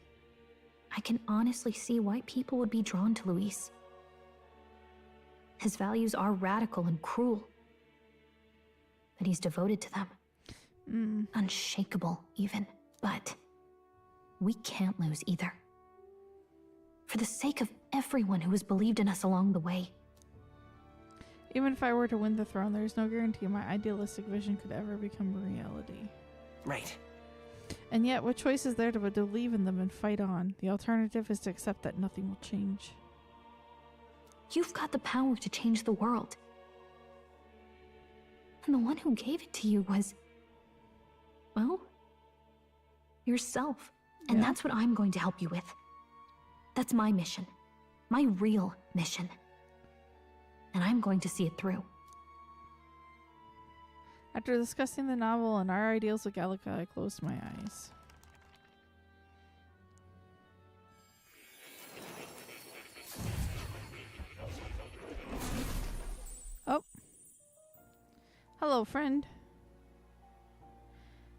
I can honestly see why people would be drawn to Luis. His values are radical and cruel. But he's devoted to them. Unshakable, even. But we can't lose either. For the sake of everyone who has believed in us along the way. Even if I were to win the throne, there's no guarantee my idealistic vision could ever become a reality. Right. And yet, what choice is there but to believe in them and fight on? The alternative is to accept that nothing will change. You've got the power to change the world. And the one who gave it to you was, well, yourself. And that's what I'm going to help you with. That's my mission. My real mission. And I'm going to see it through. After discussing the novel and our ideals with Gallica, I closed my eyes. Oh. Hello, friend.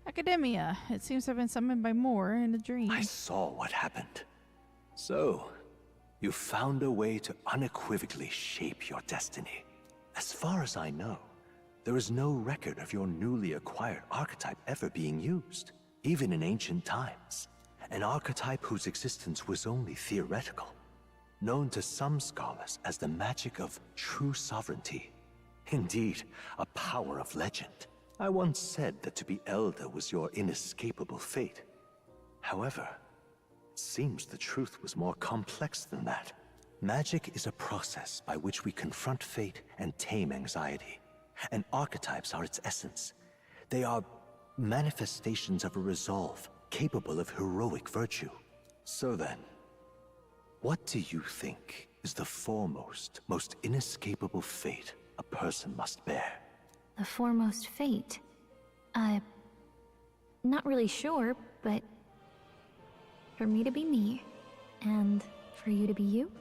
Academia. It seems I've been summoned by Moore in a dream. I saw what happened. So, you found a way to unequivocally shape your destiny. As far as I know, there is no record of your newly acquired archetype ever being used, even in ancient times. An archetype whose existence was only theoretical, known to some scholars as the magic of true sovereignty. Indeed, a power of legend. I once said that to be elder was your inescapable fate. However, it seems the truth was more complex than that. Magic is a process by which we confront fate and tame anxiety. And archetypes are its essence. They are manifestations of a resolve capable of heroic virtue. So then, what do you think is the foremost, most inescapable fate a person must bear? The foremost fate? Not really sure, but for me to be me, and for you to be you?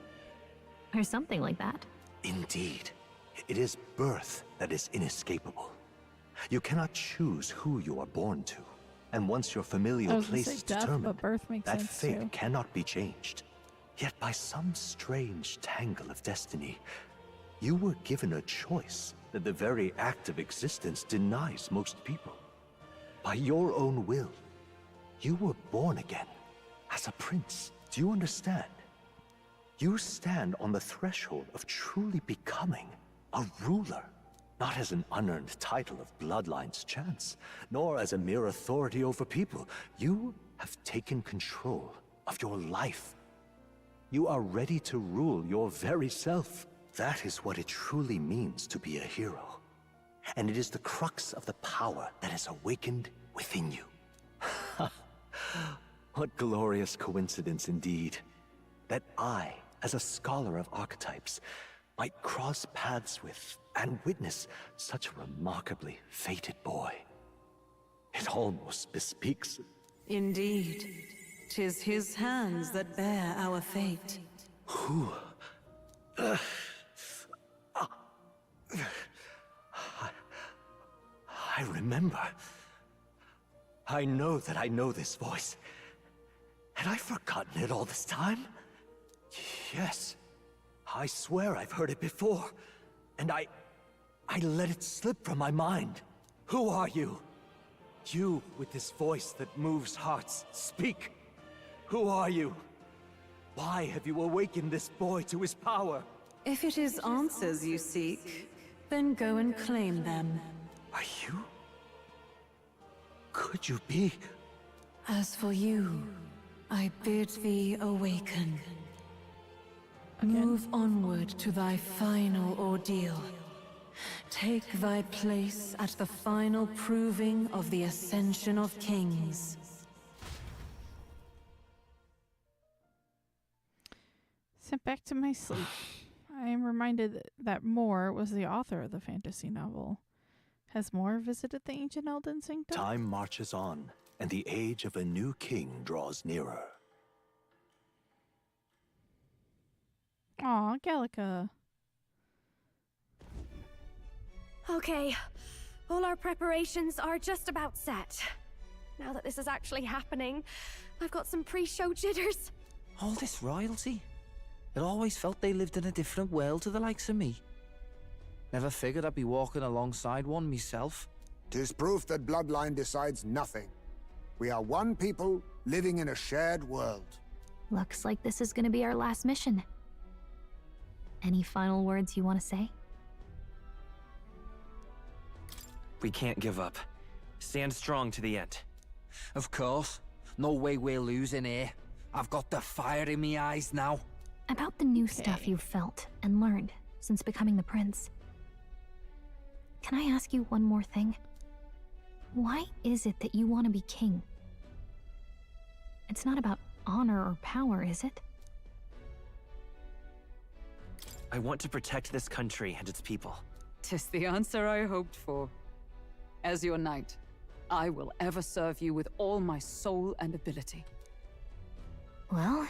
Or something like that. Indeed. It is birth that is inescapable. You cannot choose who you are born to. And once your familial place is determined, that fate cannot be changed. Yet by some strange tangle of destiny, you were given a choice that the very act of existence denies most people. By your own will, you were born again as a prince. Do you understand? You stand on the threshold of truly becoming a ruler, not as an unearned title of bloodline's chance, nor as a mere authority over people. You have taken control of your life. You are ready to rule your very self. That is what it truly means to be a hero. And it is the crux of the power that is awakened within you. What glorious coincidence indeed, that I, as a scholar of archetypes, might cross paths with and witness such a remarkably fated boy. It almost bespeaks... Indeed, 'tis his hands that bear our fate. Who? I remember. I know that I know this voice. Had I forgotten it all this time? Yes. I swear I've heard it before. And I let it slip from my mind. Who are you? You with this voice that moves hearts. Speak. Who are you? Why have you awakened this boy to his power? If it is answers you seek, then go and claim them. Are you? Could you be? As for you, I bid thee awaken. Move onward to thy final ordeal. Take thy place at the final proving of the Ascension of Kings. Sent back to my sleep. I am reminded that Moore was the author of the fantasy novel. Has Moore visited the ancient Elden Sanctum? Time marches on, and the age of a new king draws nearer. Aw, Gallica. Okay, all our preparations are just about set. Now that this is actually happening, I've got some pre-show jitters. All this royalty? It always felt they lived in a different world to the likes of me. Never figured I'd be walking alongside one myself. 'Tis proof that bloodline decides nothing. We are one people living in a shared world. Looks like this is gonna be our last mission. Any final words you want to say? We can't give up. Stand strong to the end. Of course. No way we're losing here. I've got the fire in me eyes now. About the new stuff you've felt and learned since becoming the prince. Can I ask you one more thing? Why is it that you want to be king? It's not about honor or power, is it? I want to protect this country and its people. 'Tis the answer I hoped for. As your knight, I will ever serve you with all my soul and ability. Well,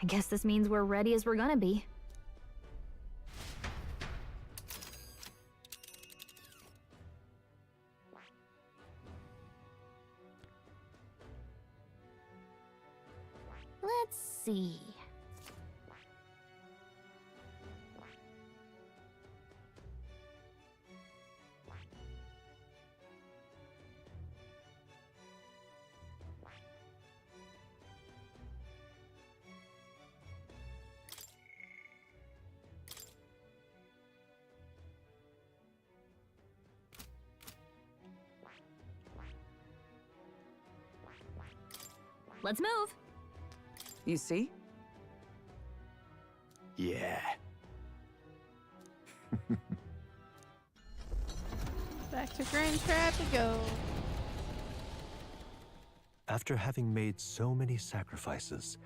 I guess this means we're ready as we're gonna be. Let's see. Let's move. You see? Yeah. Back to Grand Trap we go. After having made so many sacrifices,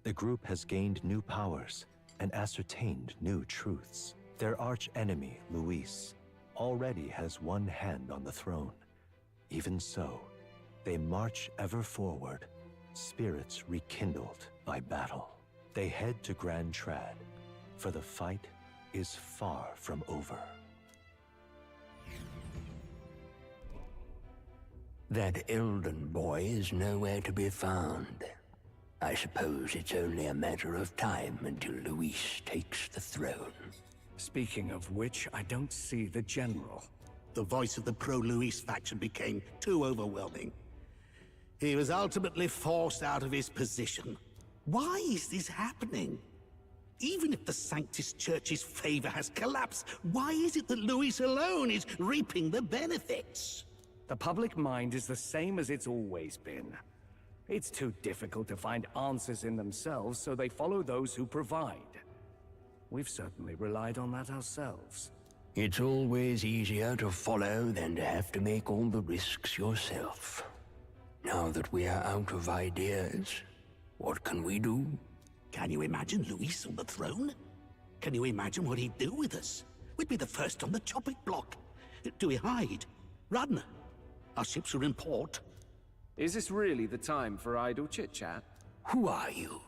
the group has gained new powers and ascertained new truths. Their arch-enemy, Luis, already has one hand on the throne. Even so, they march ever forward, spirits rekindled by battle. They head to Grand Trad, for the fight is far from over. That Elden boy is nowhere to be found. I suppose it's only a matter of time until Luis takes the throne. Speaking of which, I don't see the general. The voice of the pro-Luis faction became too overwhelming. He was ultimately forced out of his position. Why is this happening? Even if the Sanctus Church's favor has collapsed, why is it that Luis alone is reaping the benefits? The public mind is the same as it's always been. It's too difficult to find answers in themselves, so they follow those who provide. We've certainly relied on that ourselves. It's always easier to follow than to have to make all the risks yourself. Now that we are out of ideas, what can we do? Can you imagine Luis on the throne? Can you imagine what he'd do with us? We'd be the first on the chopping block. Do we hide? Run? Our ships are in port. Is this really the time for idle chit-chat? Who are you?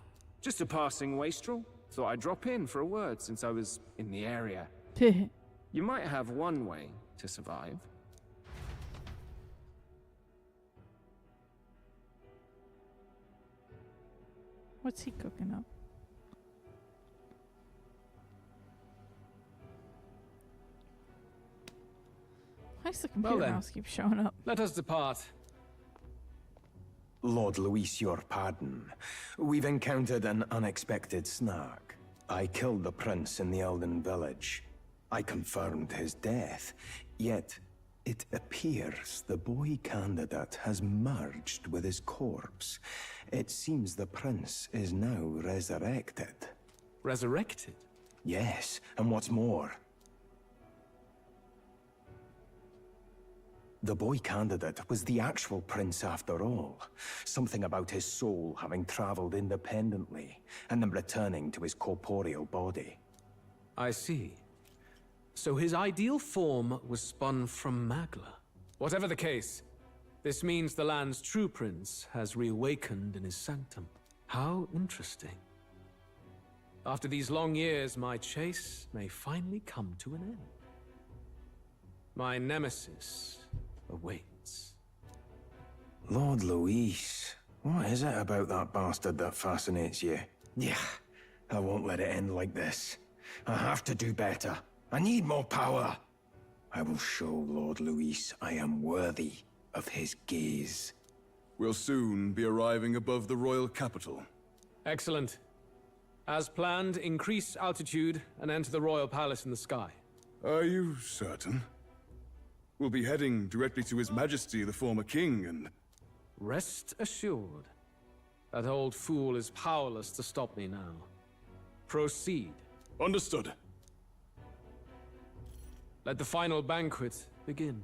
Just a passing wastrel. Thought I'd drop in for a word since I was in the area. You might have one way to survive. What's he cooking up? Why does the computer mouse keep showing up? Let us depart. Lord Luis, your pardon. We've encountered an unexpected snag. I killed the prince in the Elden village. I confirmed his death, yet it appears the boy candidate has merged with his corpse. It seems the prince is now resurrected. Resurrected? Yes, and what's more, the boy candidate was the actual prince after all. Something about his soul having traveled independently, and then returning to his corporeal body. I see. So his ideal form was spun from Magla. Whatever the case, this means the land's true prince has reawakened in his sanctum. How interesting. After these long years, my chase may finally come to an end. My nemesis awaits. Lord Luis, what is it about that bastard that fascinates you? Yeah, I won't let it end like this. I have to do better. I need more power. I will show Lord Luis I am worthy of his gaze. We'll soon be arriving above the royal capital. Excellent. As planned, increase altitude and enter the royal palace in the sky. Are you certain? We'll be heading directly to His Majesty, the former king, and... Rest assured. That old fool is powerless to stop me now. Proceed. Understood. Let the final banquet begin.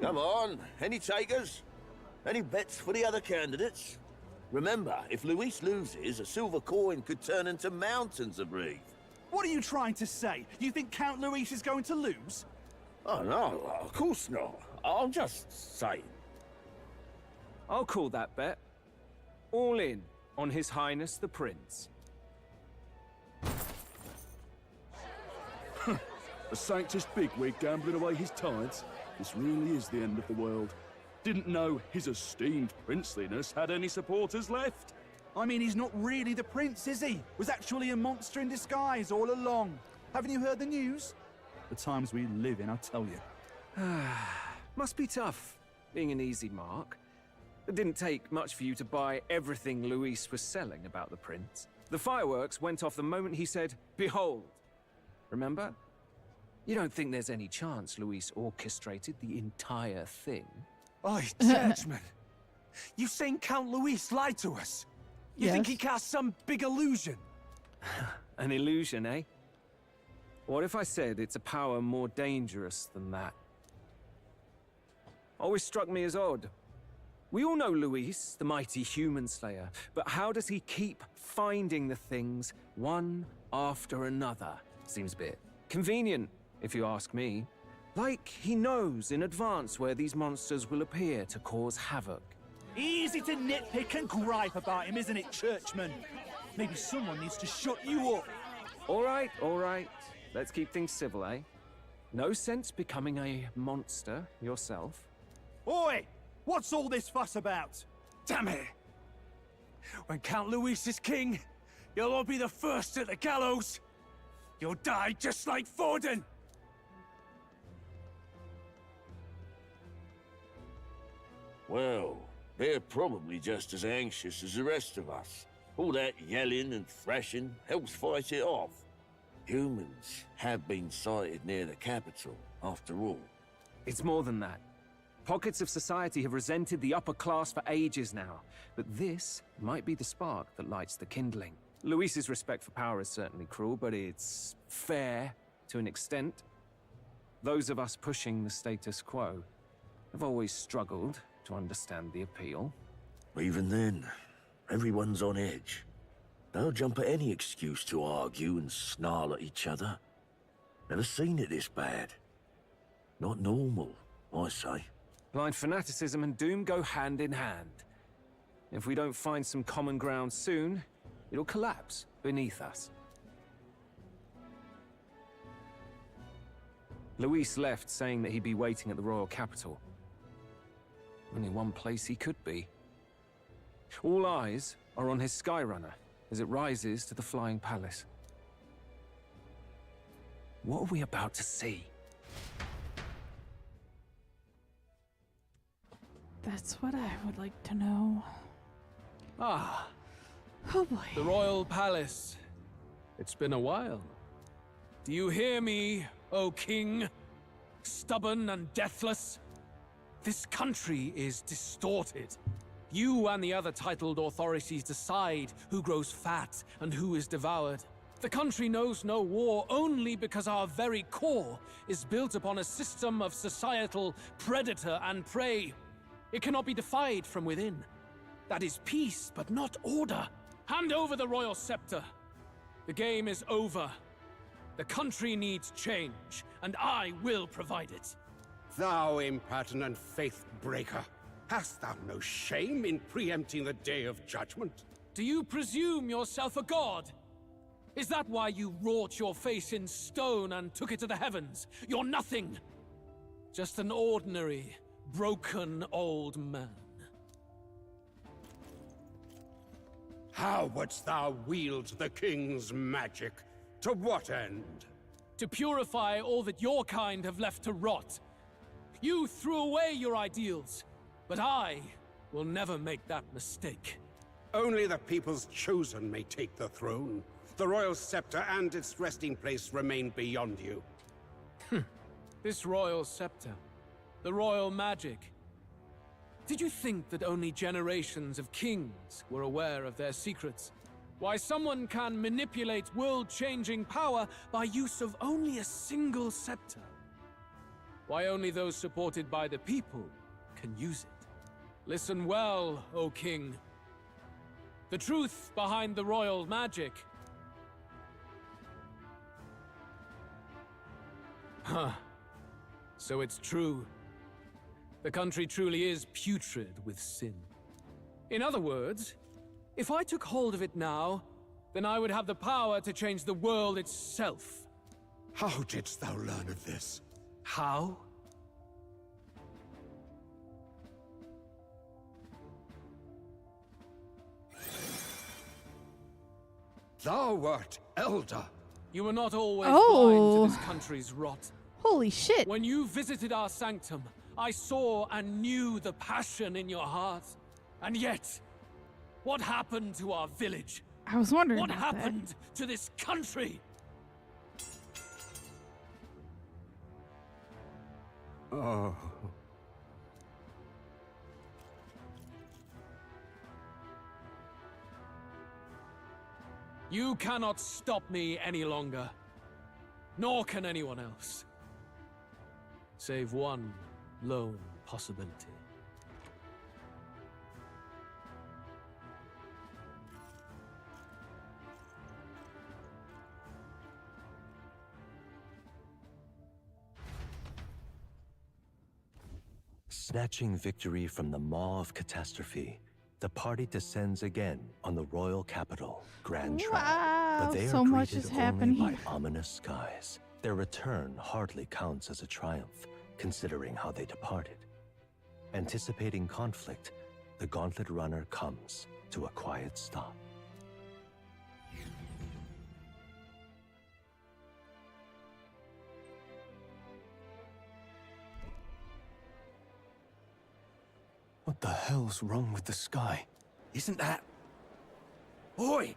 Come on, any takers? Any bets for the other candidates? Remember, if Luis loses, a silver coin could turn into mountains of wreath. What are you trying to say? You think Count Luis is going to lose? Oh, no, of course not. I'm just saying. I'll call that bet. All in on His Highness the Prince. A Sanctus bigwig gambling away his tides? This really is the end of the world. Didn't know his esteemed princeliness had any supporters left. I mean, he's not really the prince, is he? Was actually a monster in disguise all along. Haven't you heard the news? The times we live in, I tell you. Must be tough, being an easy mark. It didn't take much for you to buy everything Luis was selling about the prince. The fireworks went off the moment he said, "Behold." Remember? You don't think there's any chance Luis orchestrated the entire thing? Oi, churchman! You saying Count Luis lied to us? You think he cast some big illusion? An illusion, eh? What if I said it's a power more dangerous than that? Always struck me as odd. We all know Luis, the mighty human slayer, but how does he keep finding the things one after another? Seems a bit convenient, if you ask me. Like he knows in advance where these monsters will appear to cause havoc. Easy to nitpick and gripe about him, isn't it, churchman? Maybe someone needs to shut you up. All right, all right. Let's keep things civil, eh? No sense becoming a monster yourself. Oi! What's all this fuss about? Damn it! When Count Luis is king, you'll all be the first at the gallows. You'll die just like Forden. Well, they're probably just as anxious as the rest of us. All that yelling and thrashing helps fight it off. Humans have been sighted near the capital, after all. It's more than that. Pockets of society have resented the upper class for ages now, but this might be the spark that lights the kindling. Luis's respect for power is certainly cruel, but it's fair to an extent. Those of us pushing the status quo have always struggled to understand the appeal. Even then, everyone's on edge. They'll jump at any excuse to argue and snarl at each other. Never seen it this bad. Not normal, I say. Blind fanaticism and doom go hand in hand. If we don't find some common ground soon, it'll collapse beneath us. Luis left saying that he'd be waiting at the royal capital. Only one place he could be. All eyes are on his Skyrunner as it rises to the flying palace. What are we about to see? That's what I would like to know. Ah. Oh boy. The royal palace. It's been a while. Do you hear me, O king? Stubborn and deathless? This country is distorted. You and the other titled authorities decide who grows fat and who is devoured. The country knows no war only because our very core is built upon a system of societal predator and prey. It cannot be defied from within. That is peace, but not order. Hand over the royal scepter. The game is over. The country needs change, and I will provide it. Thou impertinent faith-breaker, hast thou no shame in preempting the day of judgment? Do you presume yourself a god? Is that why you wrought your face in stone and took it to the heavens? You're nothing! Just an ordinary, broken old man. How wouldst thou wield the king's magic? To what end? To purify all that your kind have left to rot. You threw away your ideals, but I will never make that mistake. Only the people's chosen may take the throne. The royal scepter and its resting place remain beyond you. This royal scepter, the royal magic. Did you think that only generations of kings were aware of their secrets? Why someone can manipulate world-changing power by use of only a single scepter? Why only those supported by the people can use it? Listen well, O king. The truth behind the royal magic. Huh. So it's true. The country truly is putrid with sin. In other words, if I took hold of it now, then I would have the power to change the world itself. How didst thou learn of this? How? Thou wert elder. You were not always blind to this country's rot. Holy shit. When you visited our sanctum, I saw and knew the passion in your heart. And yet, what happened to our village? I was wondering what about happened to this country? Oh. You cannot stop me any longer. Nor can anyone else. Save one lone possibility. Snatching victory from the maw of catastrophe, the party descends again on the royal capital, Grand Trial. Wow, But they are so much greeted is only happening. by ominous skies. Their return hardly counts as a triumph, considering how they departed. Anticipating conflict, the Gauntlet Runner comes to a quiet stop. What the hell's wrong with the sky? Isn't that... Oi!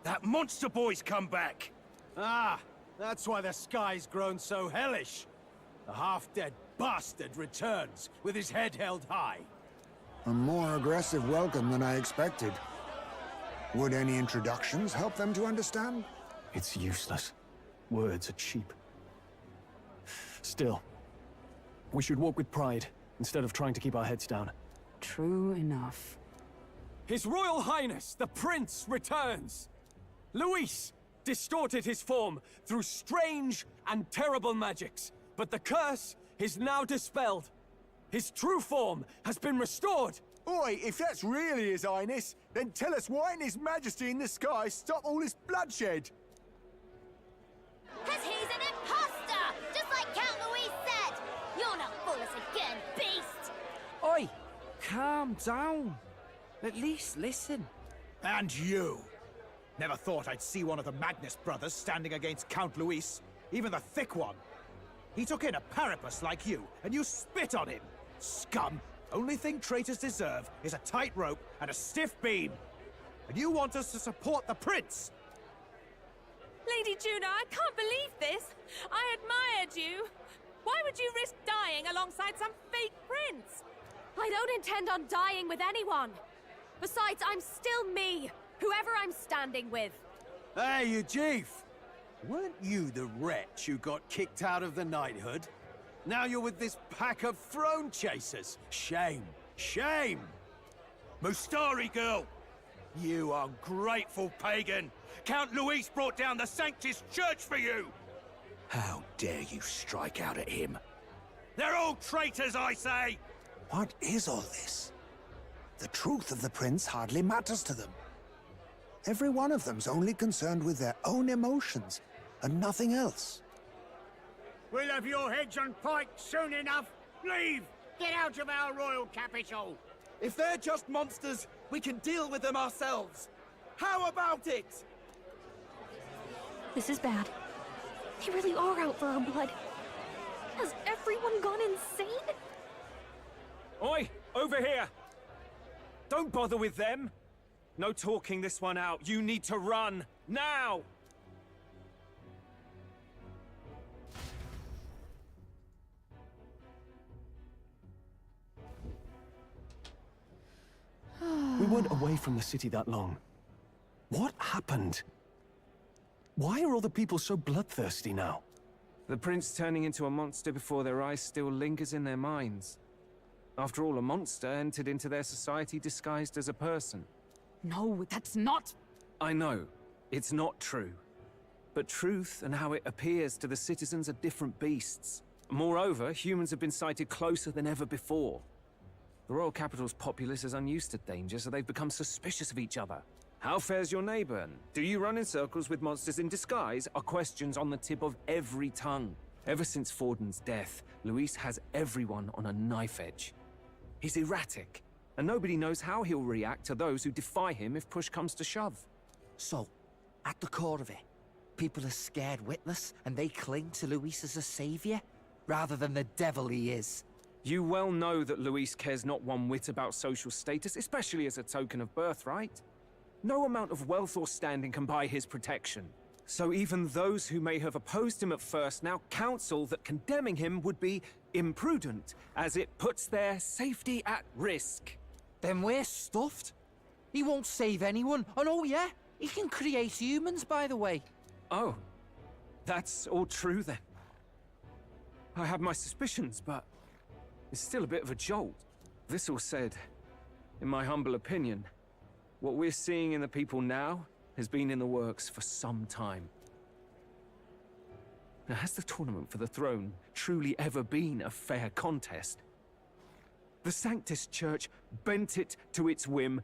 That monster boy's come back! Ah, that's why the sky's grown so hellish. The half-dead bastard returns with his head held high. A more aggressive welcome than I expected. Would any introductions help them to understand? It's useless. Words are cheap. Still, we should walk with pride instead of trying to keep our heads down. True enough. His Royal Highness, the Prince, returns! Luis distorted his form through strange and terrible magics, but the curse is now dispelled. His true form has been restored! Oi, if that's really His Highness, then tell us why in His Majesty in the sky stop all this bloodshed? 'Cause he's an imposter! Just like Count Luis said! You'll not fool us again, beast! Oi! Calm down. At least listen. And you! Never thought I'd see one of the Magnus brothers standing against Count Luis, even the thick one. He took in a parapus like you, and you spit on him! Scum! Only thing traitors deserve is a tight rope and a stiff beam. And you want us to support the prince? Lady Juno, I can't believe this! I admired you! Why would you risk dying alongside some fake prince? I don't intend on dying with anyone. Besides, I'm still me, whoever I'm standing with. Hey, you chief! Weren't you the wretch who got kicked out of the knighthood? Now you're with this pack of throne chasers. Shame. Shame! Mustari girl! You ungrateful pagan! Count Luis brought down the Sanctus Church for you! How dare you strike out at him? They're all traitors, I say! What is all this? The truth of the prince hardly matters to them. Every one of them's only concerned with their own emotions, and nothing else. We'll have your heads on pikes soon enough. Leave! Get out of our royal capital! If they're just monsters, we can deal with them ourselves. How about it? This is bad. They really are out for our blood. Has everyone gone insane? Oi! Over here! Don't bother with them! No talking this one out. You need to run! Now! We weren't away from the city that long. What happened? Why are all the people so bloodthirsty now? The prince turning into a monster before their eyes still lingers in their minds. After all, a monster entered into their society disguised as a person. No, that's not... I know, it's not true. But truth and how it appears to the citizens are different beasts. Moreover, humans have been sighted closer than ever before. The royal capital's populace is unused to danger, so they've become suspicious of each other. How fares your neighbor? Do you run in circles with monsters in disguise? Are questions on the tip of every tongue. Ever since Forden's death, Luis has everyone on a knife edge. He's erratic, and nobody knows how he'll react to those who defy him if push comes to shove. So, at the core of it, people are scared witless, and they cling to Luis as a savior, rather than the devil he is. You well know that Luis cares not one whit about social status, especially as a token of birthright. No amount of wealth or standing can buy his protection. So even those who may have opposed him at first now counsel that condemning him would be imprudent, as it puts their safety at risk. Then we're stuffed. He won't save anyone, and oh yeah, he can create humans, by the way. Oh, that's all true then. I have my suspicions, but it's still a bit of a jolt. This all said, in my humble opinion, what we're seeing in the people now has been in the works for some time. Now, has the tournament for the throne truly ever been a fair contest? The Sanctus Church bent it to its whim,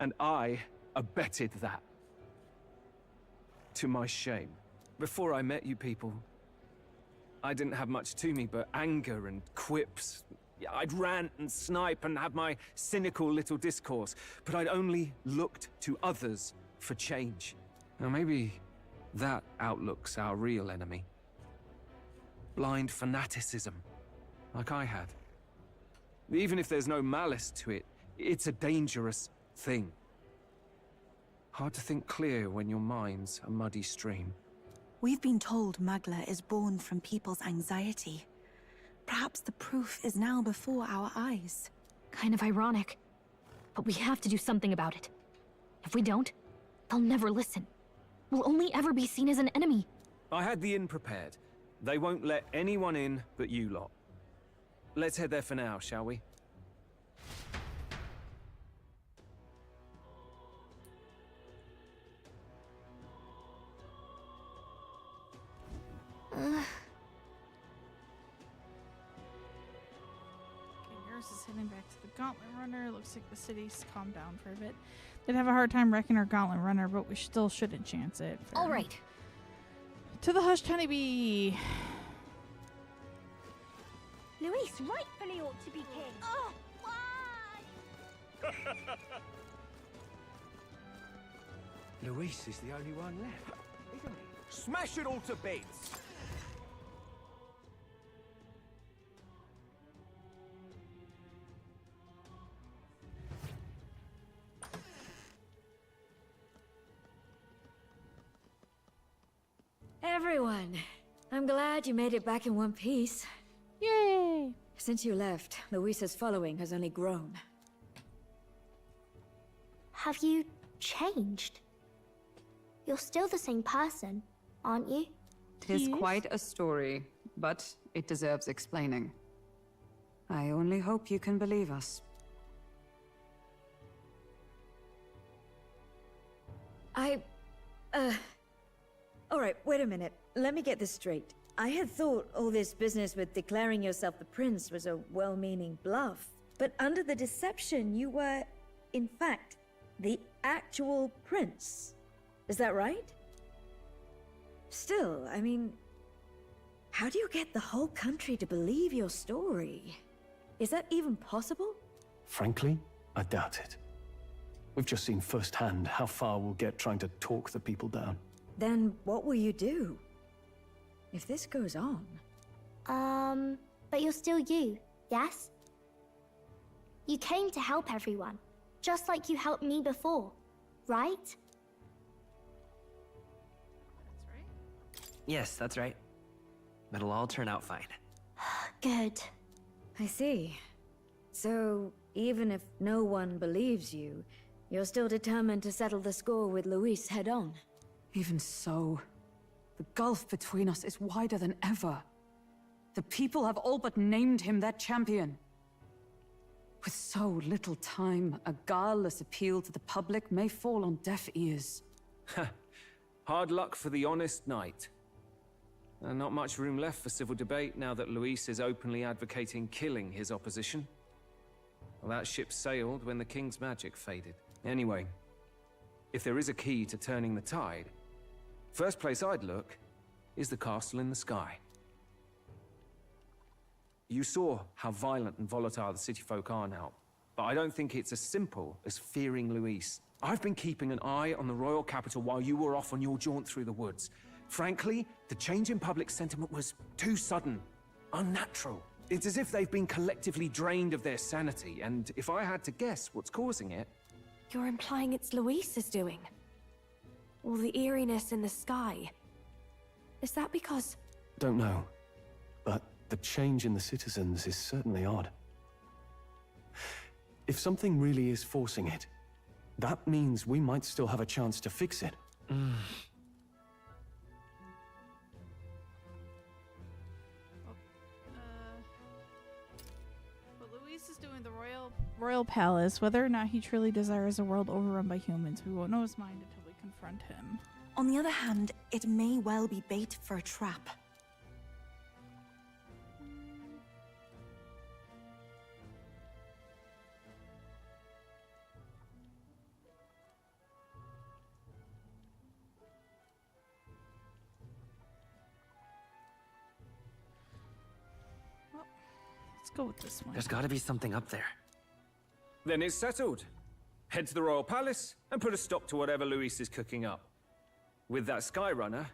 and I abetted that. To my shame. Before I met you people, I didn't have much to me but anger and quips. I'd rant and snipe and have my cynical little discourse, but I'd only looked to others for change. Now maybe that outlook's our real enemy. Blind fanaticism, like I had. Even if there's no malice to it, it's a dangerous thing. Hard to think clear when your mind's a muddy stream. We've been told Magla is born from people's anxiety. Perhaps the proof is now before our eyes. Kind of ironic. But we have to do something about it. If we don't, they'll never listen. We'll only ever be seen as an enemy. I had the inn prepared. They won't let anyone in but you lot. Let's head there for now, shall we? Garrus is heading back to the Gauntlet Runner. Looks like the city's calmed down for a bit. They'd have a hard time wrecking our Gauntlet Runner, but we still shouldn't chance it. All right. To the Hushed Honeybee. Luis rightfully ought to be king. Oh, why? Luis is the only one left, isn't he? Smash it all to bits! Everyone, I'm glad you made it back in one piece. Yay! Since you left, Luis's following has only grown. Have you changed? You're still the same person, aren't you? 'Tis quite a story, but it deserves explaining. I only hope you can believe us. Alright, wait a minute. Let me get this straight. I had thought all this business with declaring yourself the prince was a well-meaning bluff. But under the deception, you were, in fact, the actual prince. Is that right? Still, I mean, How do you get the whole country to believe your story? Is that even possible? Frankly, I doubt it. We've just seen firsthand how far we'll get trying to talk the people down. Then what will you do? If this goes on... But you're still you, yes? You came to help everyone, just like you helped me before, right? Yes, that's right. It'll all turn out fine. Good. I see. So, even if no one believes you, you're still determined to settle the score with Luis head-on? Even so, the gulf between us is wider than ever. The people have all but named him their champion. With so little time, a guileless appeal to the public may fall on deaf ears. Hard luck for the honest knight. Not much room left for civil debate now that Luis is openly advocating killing his opposition. Well, that ship sailed when the king's magic faded. Anyway, if there is a key to turning the tide, first place I'd look is the castle in the sky. You saw how violent and volatile the city folk are now, but I don't think it's as simple as fearing Luis. I've been keeping an eye on the royal capital while you were off on your jaunt through the woods. Frankly, the change in public sentiment was too sudden, unnatural. It's as if they've been collectively drained of their sanity, and if I had to guess what's causing it... You're implying it's Luis's doing? All the eeriness in the sky. Is that because... Don't know, but the change in the citizens is certainly odd. If something really is forcing it, that means we might still have a chance to fix it. Royal Palace. Whether or not he truly desires a world overrun by humans, we won't know his mind until we confront him. On the other hand, it may well be bait for a trap. Well, let's go with this one. There's gotta be something up there. Then it's settled. Head to the Royal Palace and put a stop to whatever Luis is cooking up. With that Skyrunner,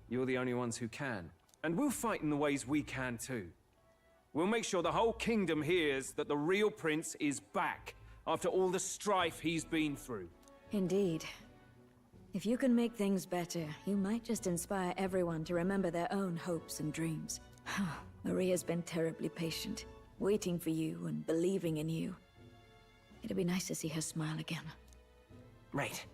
you're the only ones who can. And we'll fight in the ways we can too. We'll make sure the whole kingdom hears that the real prince is back after all the strife he's been through. Indeed. If you can make things better, you might just inspire everyone to remember their own hopes and dreams. Maria's been terribly patient, waiting for you and believing in you. It'd be nice to see her smile again. Right.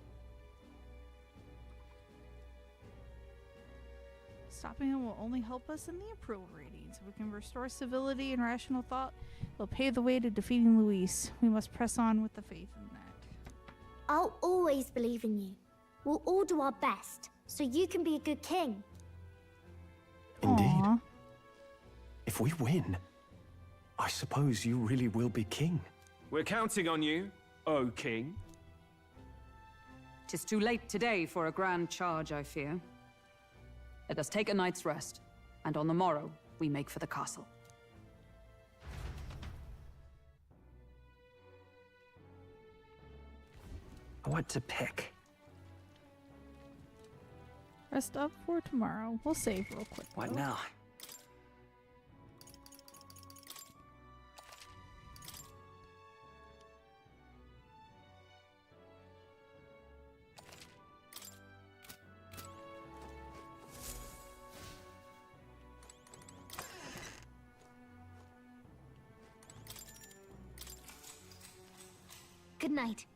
Stopping him will only help us in the approval ratings. If we can restore civility and rational thought, it'll pave the way to defeating Luis. We must press on with the faith in that. I'll always believe in you. We'll all do our best, so you can be a good king. Indeed. Aww. If we win, I suppose you really will be king. We're counting on you, O King. 'Tis too late today for a grand charge, I fear. Let us take a night's rest, and on the morrow, we make for the castle. What to pick? Rest up for tomorrow. We'll save real quick. What though. now? Good night.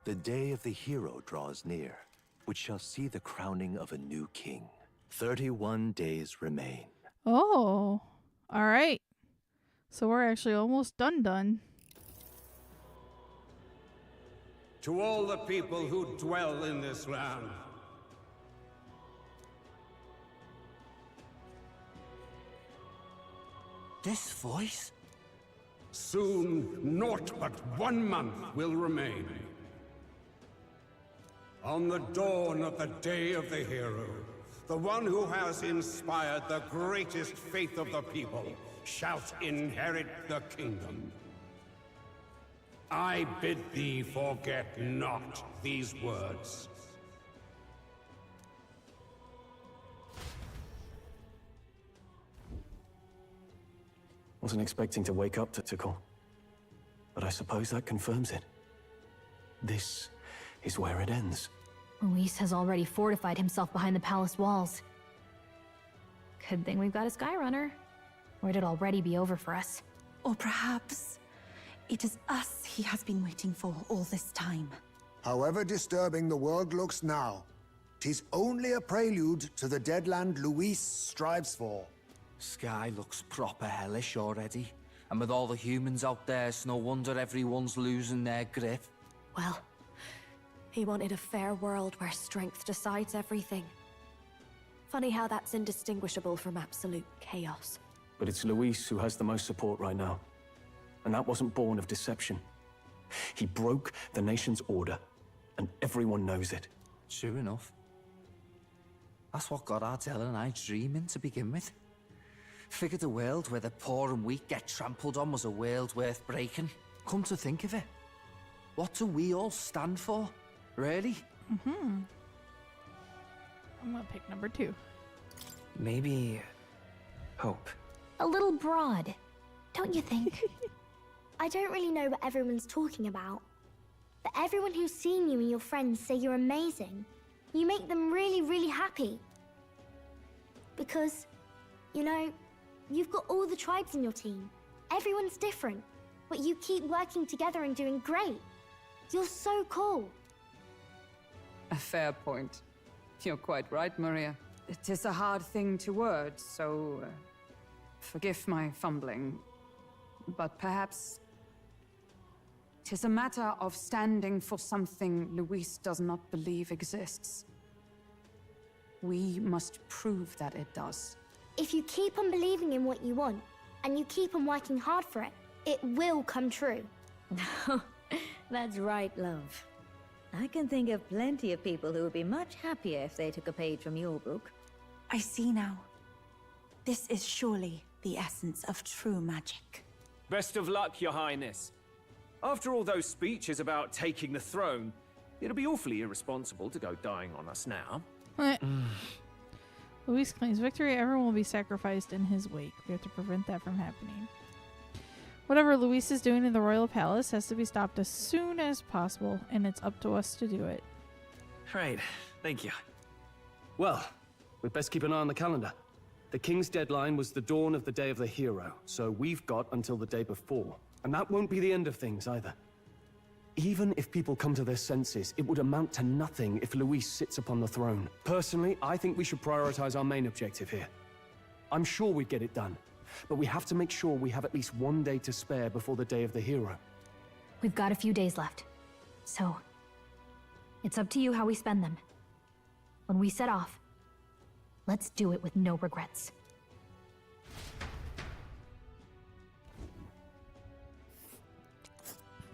The day of the hero draws near, which shall see the crowning of a new king. 31 days remain. Oh, all right. So we're actually almost done. To all the people who dwell in this land, this voice? Soon, naught but 1 month will remain. On the dawn of the day of the hero, The one who has inspired the greatest faith of the people shall inherit the kingdom. I bid thee forget not these words. Wasn't expecting to wake up to Tickle, but I suppose that confirms it. This is where it ends. Luis has already fortified himself behind the palace walls. Good thing we've got a Skyrunner, or it'd already be over for us. Or perhaps it is us he has been waiting for all this time. However disturbing the world looks now, 'tis only a prelude to the deadland Luis strives for. Sky looks proper hellish already. And with all the humans out there, it's no wonder everyone's losing their grip. Well, he wanted a fair world where strength decides everything. Funny how that's indistinguishable from absolute chaos. But it's Luis who has the most support right now. And that wasn't born of deception. He broke the nation's order, and everyone knows it. Sure enough. That's what got Ardell and I dreaming to begin with. Figured a world where the poor and weak get trampled on was a world worth breaking. Come to think of it, what do we all stand for, really? I'm gonna pick number 2. Maybe hope. A little broad, don't you think? I don't really know what everyone's talking about, but everyone who's seen you and your friends say you're amazing. You make them really, really happy. Because, you know, you've got all the tribes in your team. Everyone's different, but you keep working together and doing great. You're so cool. A fair point. You're quite right, Maria. It is a hard thing to word, so forgive my fumbling. But perhaps 'tis a matter of standing for something Luis does not believe exists. We must prove that it does. If you keep on believing in what you want, and you keep on working hard for it, it will come true. That's right, love. I can think of plenty of people who would be much happier if they took a page from your book. I see now. This is surely the essence of true magic. Best of luck, Your Highness. After all those speeches about taking the throne, it'll be awfully irresponsible to go dying on us now. Luis claims victory. Everyone will be sacrificed in his wake. We have to prevent that from happening. Whatever Luis is doing in the royal palace has to be stopped as soon as possible, and it's up to us to do it. Right. Thank you. Well, we'd best keep an eye on the calendar. The king's deadline was the dawn of the day of the hero, so we've got until the day before. And that won't be the end of things either. Even if people come to their senses, it would amount to nothing if Luis sits upon the throne. Personally, I think we should prioritize our main objective here. I'm sure we'd get it done, but we have to make sure we have at least one day to spare before the day of the hero. We've got a few days left, so it's up to you how we spend them. When we set off, let's do it with no regrets.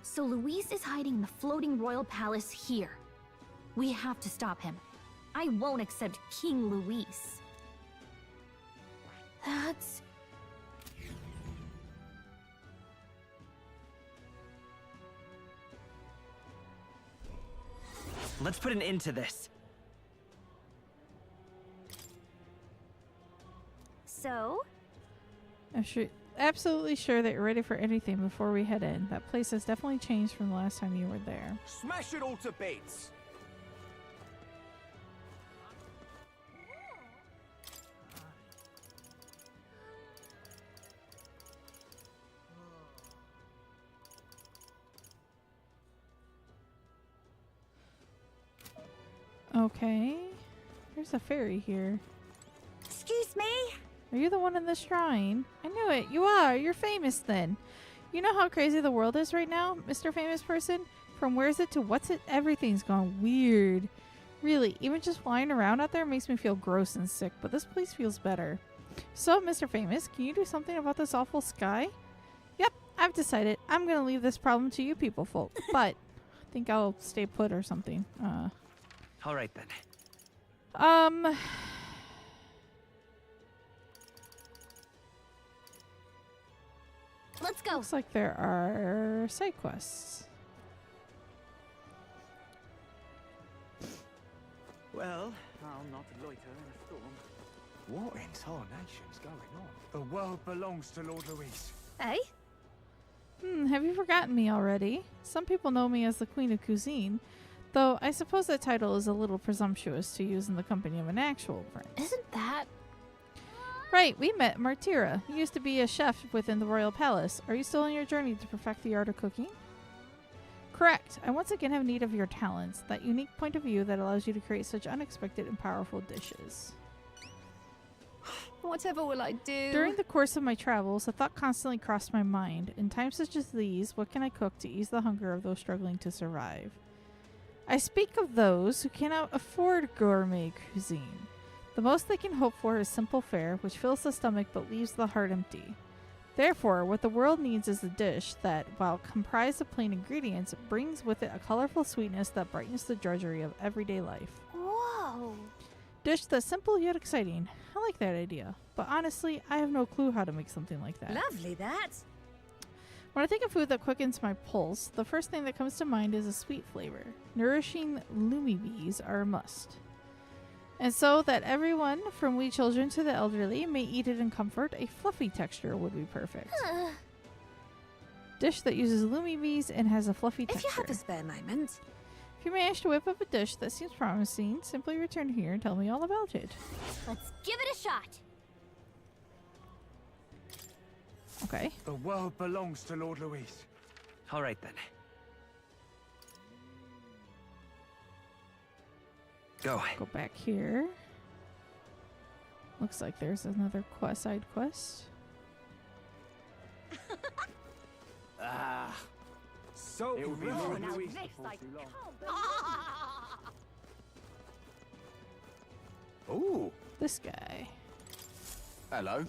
So Luis is hiding in the floating royal palace here. We have to stop him. I won't accept King Luis. That's... Let's put an end to this. So? I'm absolutely sure that you're ready for anything before we head in. That place has definitely changed from the last time you were there. Smash it all to bits! Okay. There's a fairy here. Excuse me? Are you the one in the shrine? I knew it. You are. You're famous then. You know how crazy the world is right now, Mr. Famous Person? From where's it to what's it? Everything's gone weird. Really, even just flying around out there makes me feel gross and sick, but this place feels better. So, Mr. Famous, can you do something about this awful sky? Yep, I've decided. I'm gonna leave this problem to you people folk, but I think I'll stay put or something. All right then. go. Looks like there are side quests. Well, I'll not loiter in a storm. What in tarnation's going on? The world belongs to Lord Luis. Eh? Have you forgotten me already? Some people know me as the Queen of Cuisine, though I suppose that title is a little presumptuous to use in the company of an actual prince. Isn't that... Right, we met Martira. You used to be a chef within the royal palace. Are you still on your journey to perfect the art of cooking? Correct. I once again have need of your talents, that unique point of view that allows you to create such unexpected and powerful dishes. Whatever will I do? During the course of my travels, a thought constantly crossed my mind. In times such as these, what can I cook to ease the hunger of those struggling to survive? I speak of those who cannot afford gourmet cuisine. The most they can hope for is simple fare, which fills the stomach but leaves the heart empty. Therefore, what the world needs is a dish that, while comprised of plain ingredients, brings with it a colorful sweetness that brightens the drudgery of everyday life. Whoa! Dish that's simple yet exciting. I like that idea. But honestly, I have no clue how to make something like that. Lovely, that. When I think of food that quickens my pulse, the first thing that comes to mind is a sweet flavor. Nourishing lumibes are a must. And so that everyone, from wee children to the elderly, may eat it in comfort, a fluffy texture would be perfect. Dish that uses lumibes and has a fluffy texture. If you have a spare moment. If you manage to whip up a dish that seems promising, simply return here and tell me all about it. Let's give it a shot. Okay. The world belongs to Lord Luis. All right then. Go. Go back here. Looks like there's another side quest. Ah. So it will be Lord Luis before too long. Ooh. This guy. Hello.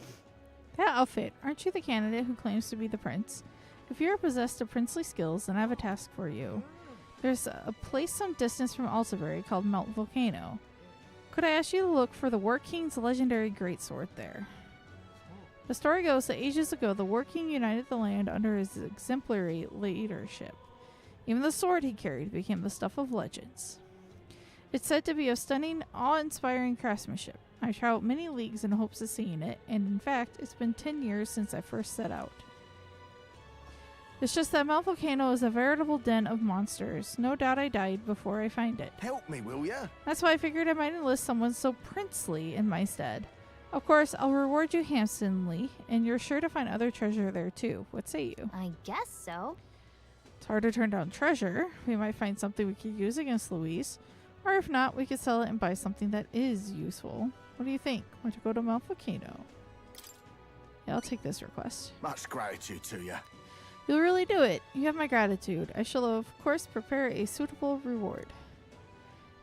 That outfit. Aren't you the candidate who claims to be the prince? If you are possessed of princely skills, then I have a task for you. There's a place some distance from Altabury called Mount Volcano. Could I ask you to look for the War King's legendary greatsword there? The story goes that ages ago, the War King united the land under his exemplary leadership. Even the sword he carried became the stuff of legends. It's said to be of stunning, awe-inspiring craftsmanship. I traveled many leagues in hopes of seeing it, and in fact, it's been 10 years since I first set out. It's just that Mount Volcano is a veritable den of monsters. No doubt I died before I find it. Help me, will ya? That's why I figured I might enlist someone so princely in my stead. Of course, I'll reward you handsomely, and you're sure to find other treasure there too. What say you? I guess so. It's hard to turn down treasure. We might find something we could use against Luis. Or if not, we could sell it and buy something that is useful. What do you think? Want to go to Mount Volcano? Yeah, I'll take this request. Much gratitude to you. You'll really do it. You have my gratitude. I shall, of course, prepare a suitable reward.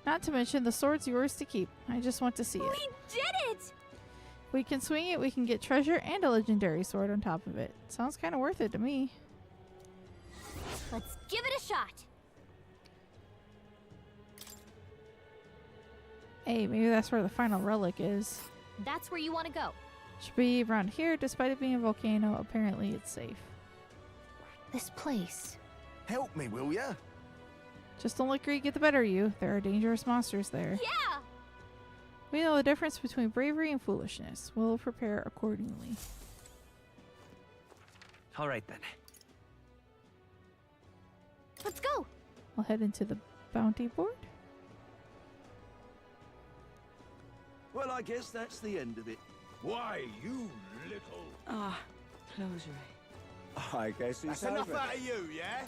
Not to mention, the sword's yours to keep. I just want to see it. We did it! If we can swing it, we can get treasure and a legendary sword on top of it. Sounds kind of worth it to me. Let's give it a shot. Hey, maybe that's where the final relic is. That's where you want to go. Should be around here. Despite it being a volcano, apparently it's safe. This place. Help me, will ya? Just don't let greed get the better of you. There are dangerous monsters there. Yeah! We know the difference between bravery and foolishness. We'll prepare accordingly. All right then. Let's go. We'll head into the bounty board. Well, I guess that's the end of it. Why, you little... Ah, closure. I guess it's That's enough over. out of you, yeah?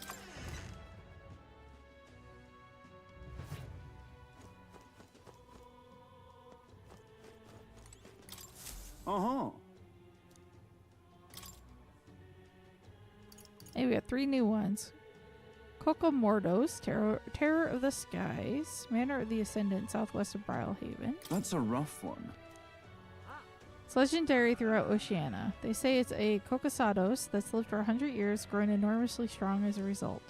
Uh-huh. Hey, we got 3 new ones. Coco Mordos, Terror of the Skies, Manor of the Ascendant, southwest of Brylehaven. That's a rough one. It's legendary throughout Oceania. They say it's a Cocosados that's lived for 100 years, growing enormously strong as a result.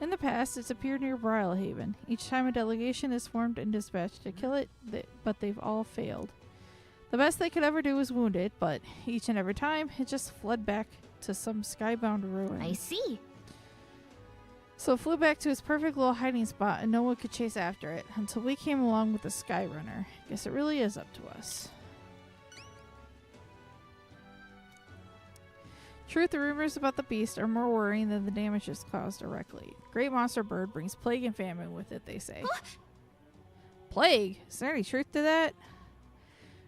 In the past, it's appeared near Brylehaven. Each time a delegation is formed and dispatched to kill it, but they've all failed. The best they could ever do was wound it, but each and every time, it just fled back to some skybound ruin. I see. So it flew back to its perfect little hiding spot and no one could chase after it until we came along with the Skyrunner. Guess it really is up to us. Truth, the rumors about the beast are more worrying than the damage it's caused directly. Great monster bird brings plague and famine with it, they say. Plague? Is there any truth to that?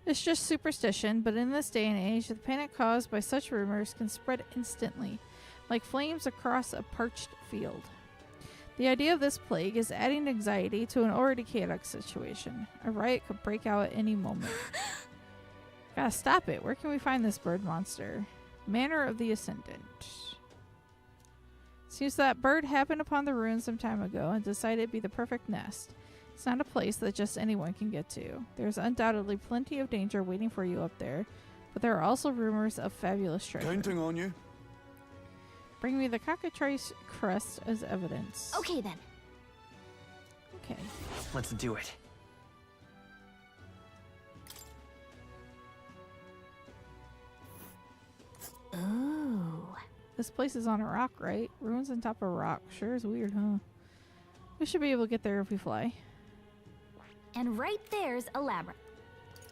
It's just superstition, but in this day and age, the panic caused by such rumors can spread instantly, like flames across a parched field. The idea of this plague is adding anxiety to an already chaotic situation. A riot could break out at any moment. Gotta stop it. Where can we find this bird monster? Manor of the Ascendant. Seems that bird happened upon the ruins some time ago and decided it'd be the perfect nest. It's not a place that just anyone can get to. There's undoubtedly plenty of danger waiting for you up there, but there are also rumors of fabulous treasure. Counting on you. Bring me the cockatrice crest as evidence. Okay then. Okay. Let's do it. Ooh. This place is on a rock, right? Ruins on top of a rock. Sure is weird, huh? We should be able to get there if we fly. And right there's a labyrinth.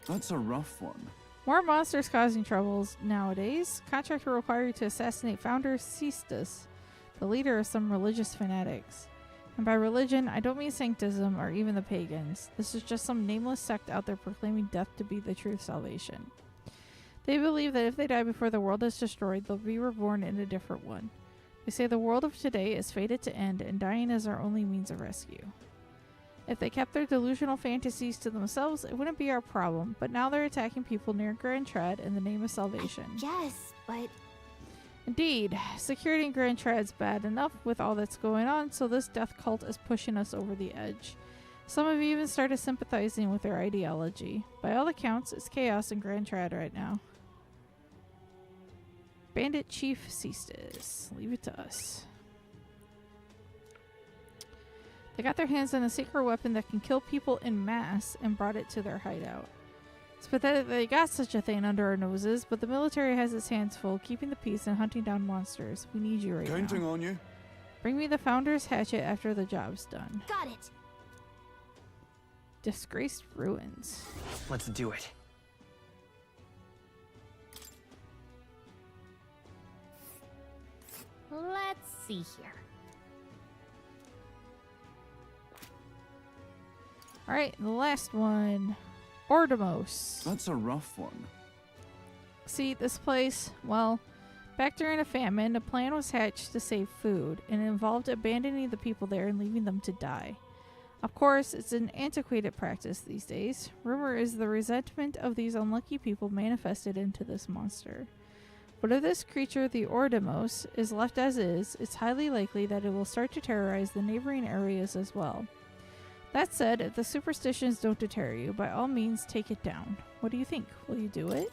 That's a rough one. More monsters causing troubles nowadays. Contract will require you to assassinate founder Cistus, the leader of some religious fanatics. And by religion, I don't mean sanctism or even the pagans. This is just some nameless sect out there proclaiming death to be the true salvation. They believe that if they die before the world is destroyed, they'll be reborn in a different one. They say the world of today is fated to end and dying is our only means of rescue. If they kept their delusional fantasies to themselves, it wouldn't be our problem, but now they're attacking people near Grand Trad in the name of salvation. Yes, but... Indeed, security in Grand Trad's bad enough with all that's going on, so this death cult is pushing us over the edge. Some have even started sympathizing with their ideology. By all accounts, it's chaos in Grand Trad right now. Bandit Chief Cistus. Leave it to us. They got their hands on a secret weapon that can kill people in mass and brought it to their hideout. It's pathetic that they got such a thing under our noses, but the military has its hands full keeping the peace and hunting down monsters. We need you right now. Counting on you. Bring me the Founder's hatchet after the job's done. Got it. Disgraced ruins. Let's do it. Let's see here. Alright, the last one. Ordemos. That's a rough one. See, this place, well, back during a famine, a plan was hatched to save food, and it involved abandoning the people there and leaving them to die. Of course, it's an antiquated practice these days. Rumor is the resentment of these unlucky people manifested into this monster. But if this creature, the Ordemos, is left as is, it's highly likely that it will start to terrorize the neighboring areas as well. That said, if the superstitions don't deter you, by all means take it down. What do you think? Will you do it?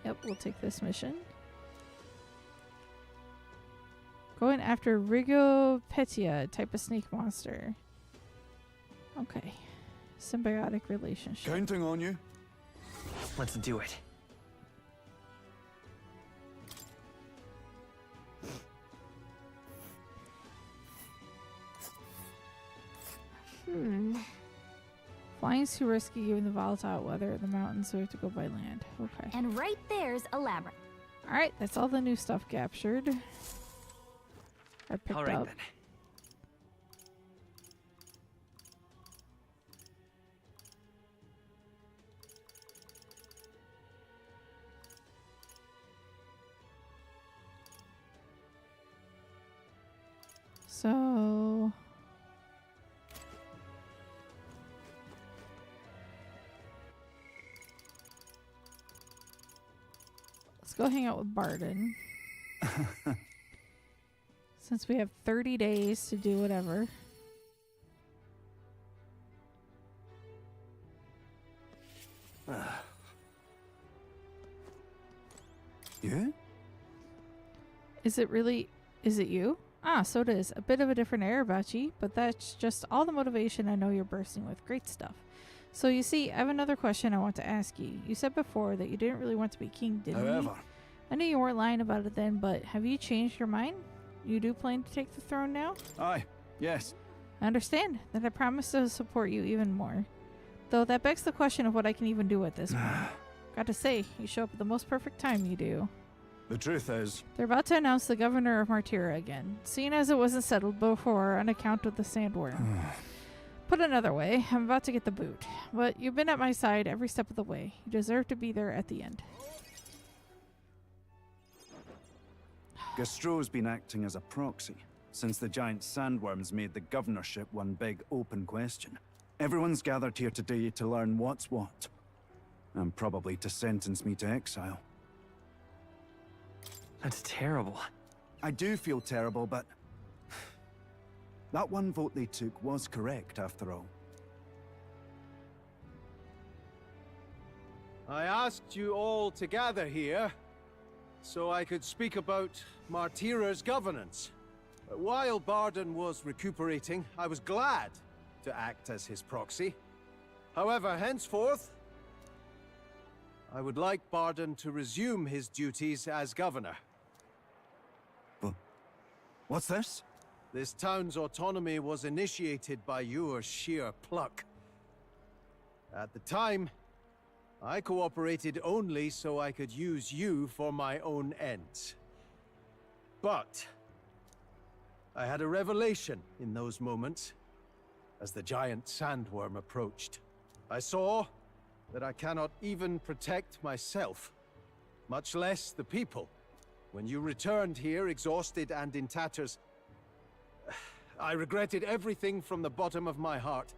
Yep, we'll take this mission. Going after Rigopetia, type of snake monster. Okay. Symbiotic relationship. Counting on you. Let's do it. Flying's too risky given the volatile weather in the mountains, so we have to go by land. Okay. And right there's a labyrinth. Alright, that's all the new stuff captured. I picked All right, up. then. So... let's go hang out with Barden. Since we have 30 days to do whatever. Yeah? Is it you? Ah, so it is. A bit of a different air about you, but that's just all the motivation I know you're bursting with. Great stuff. So you see, I have another question I want to ask you. You said before that you didn't really want to be king, didn't you? However, I knew you weren't lying about it then, but have you changed your mind? You do plan to take the throne now? Aye, yes. I understand. Then I promise to support you even more. Though that begs the question of what I can even do at this point. Got to say, you show up at the most perfect time, you do. The truth is... They're about to announce the governor of Martira again, seeing as it wasn't settled before on account of the sandworm. Put another way, I'm about to get the boot. But you've been at my side every step of the way. You deserve to be there at the end. Gastro's been acting as a proxy since the giant sandworms made the governorship one big open question. Everyone's gathered here today to learn what's what, and probably to sentence me to exile. That's terrible. I do feel terrible, but that one vote they took was correct after all. I asked you all to gather here so I could speak about Martira's governance. While Barden was recuperating, I was glad to act as his proxy. However, henceforth, I would like Barden to resume his duties as governor. What's this? This town's autonomy was initiated by your sheer pluck. At the time, I cooperated only so I could use you for my own ends. But I had a revelation in those moments as the giant sandworm approached. I saw that I cannot even protect myself, much less the people. When you returned here, exhausted and in tatters, I regretted everything from the bottom of my heart.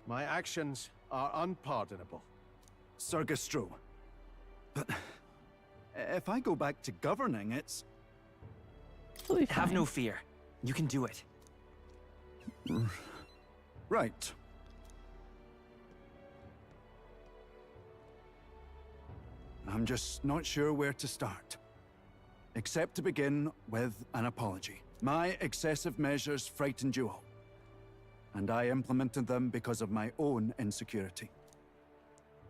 My actions are unpardonable. Sir Gastro, but if I go back to governing, it's... Have no fear. You can do it. Right. I'm just not sure where to start. Except to begin with an apology. My excessive measures frightened you all, and I implemented them because of my own insecurity.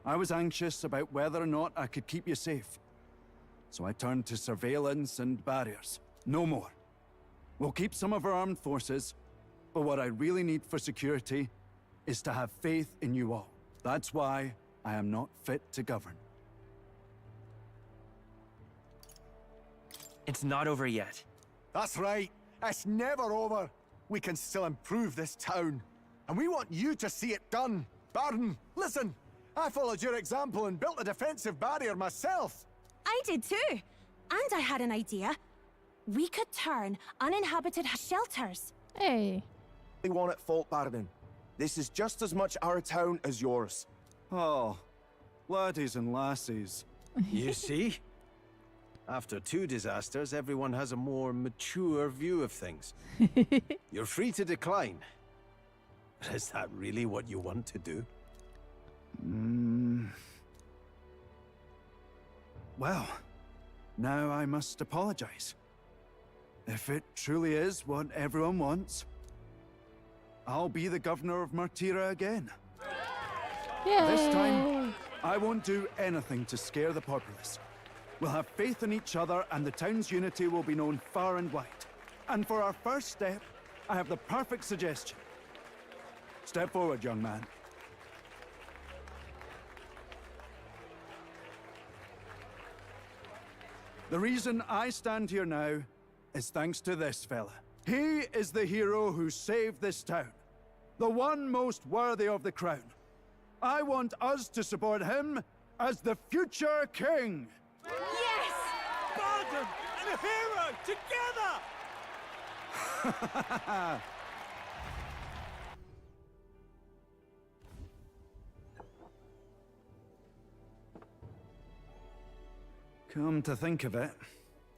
I was anxious about whether or not I could keep you safe, so I turned to surveillance and barriers. No more. We'll keep some of our armed forces, but what I really need for security is to have faith in you all. That's why I am not fit to govern. It's not over yet. That's right. It's never over. We can still improve this town. And we want you to see it done. Barden, listen. I followed your example and built a defensive barrier myself. I did too. And I had an idea. We could turn uninhabited shelters. Hey. They want at fault, Barden. This is just as much our town as yours. Oh, laddies and lassies. You see? After 2 disasters, everyone has a more mature view of things. You're free to decline. But is that really what you want to do? Well, now I must apologize. If it truly is what everyone wants, I'll be the governor of Martira again. Yay. This time, I won't do anything to scare the populace. We'll have faith in each other, and the town's unity will be known far and wide. And for our first step, I have the perfect suggestion. Step forward, young man. The reason I stand here now is thanks to this fella. He is the hero who saved this town. The one most worthy of the crown. I want us to support him as the future king. Yes! Barden and a hero together! Come to think of it,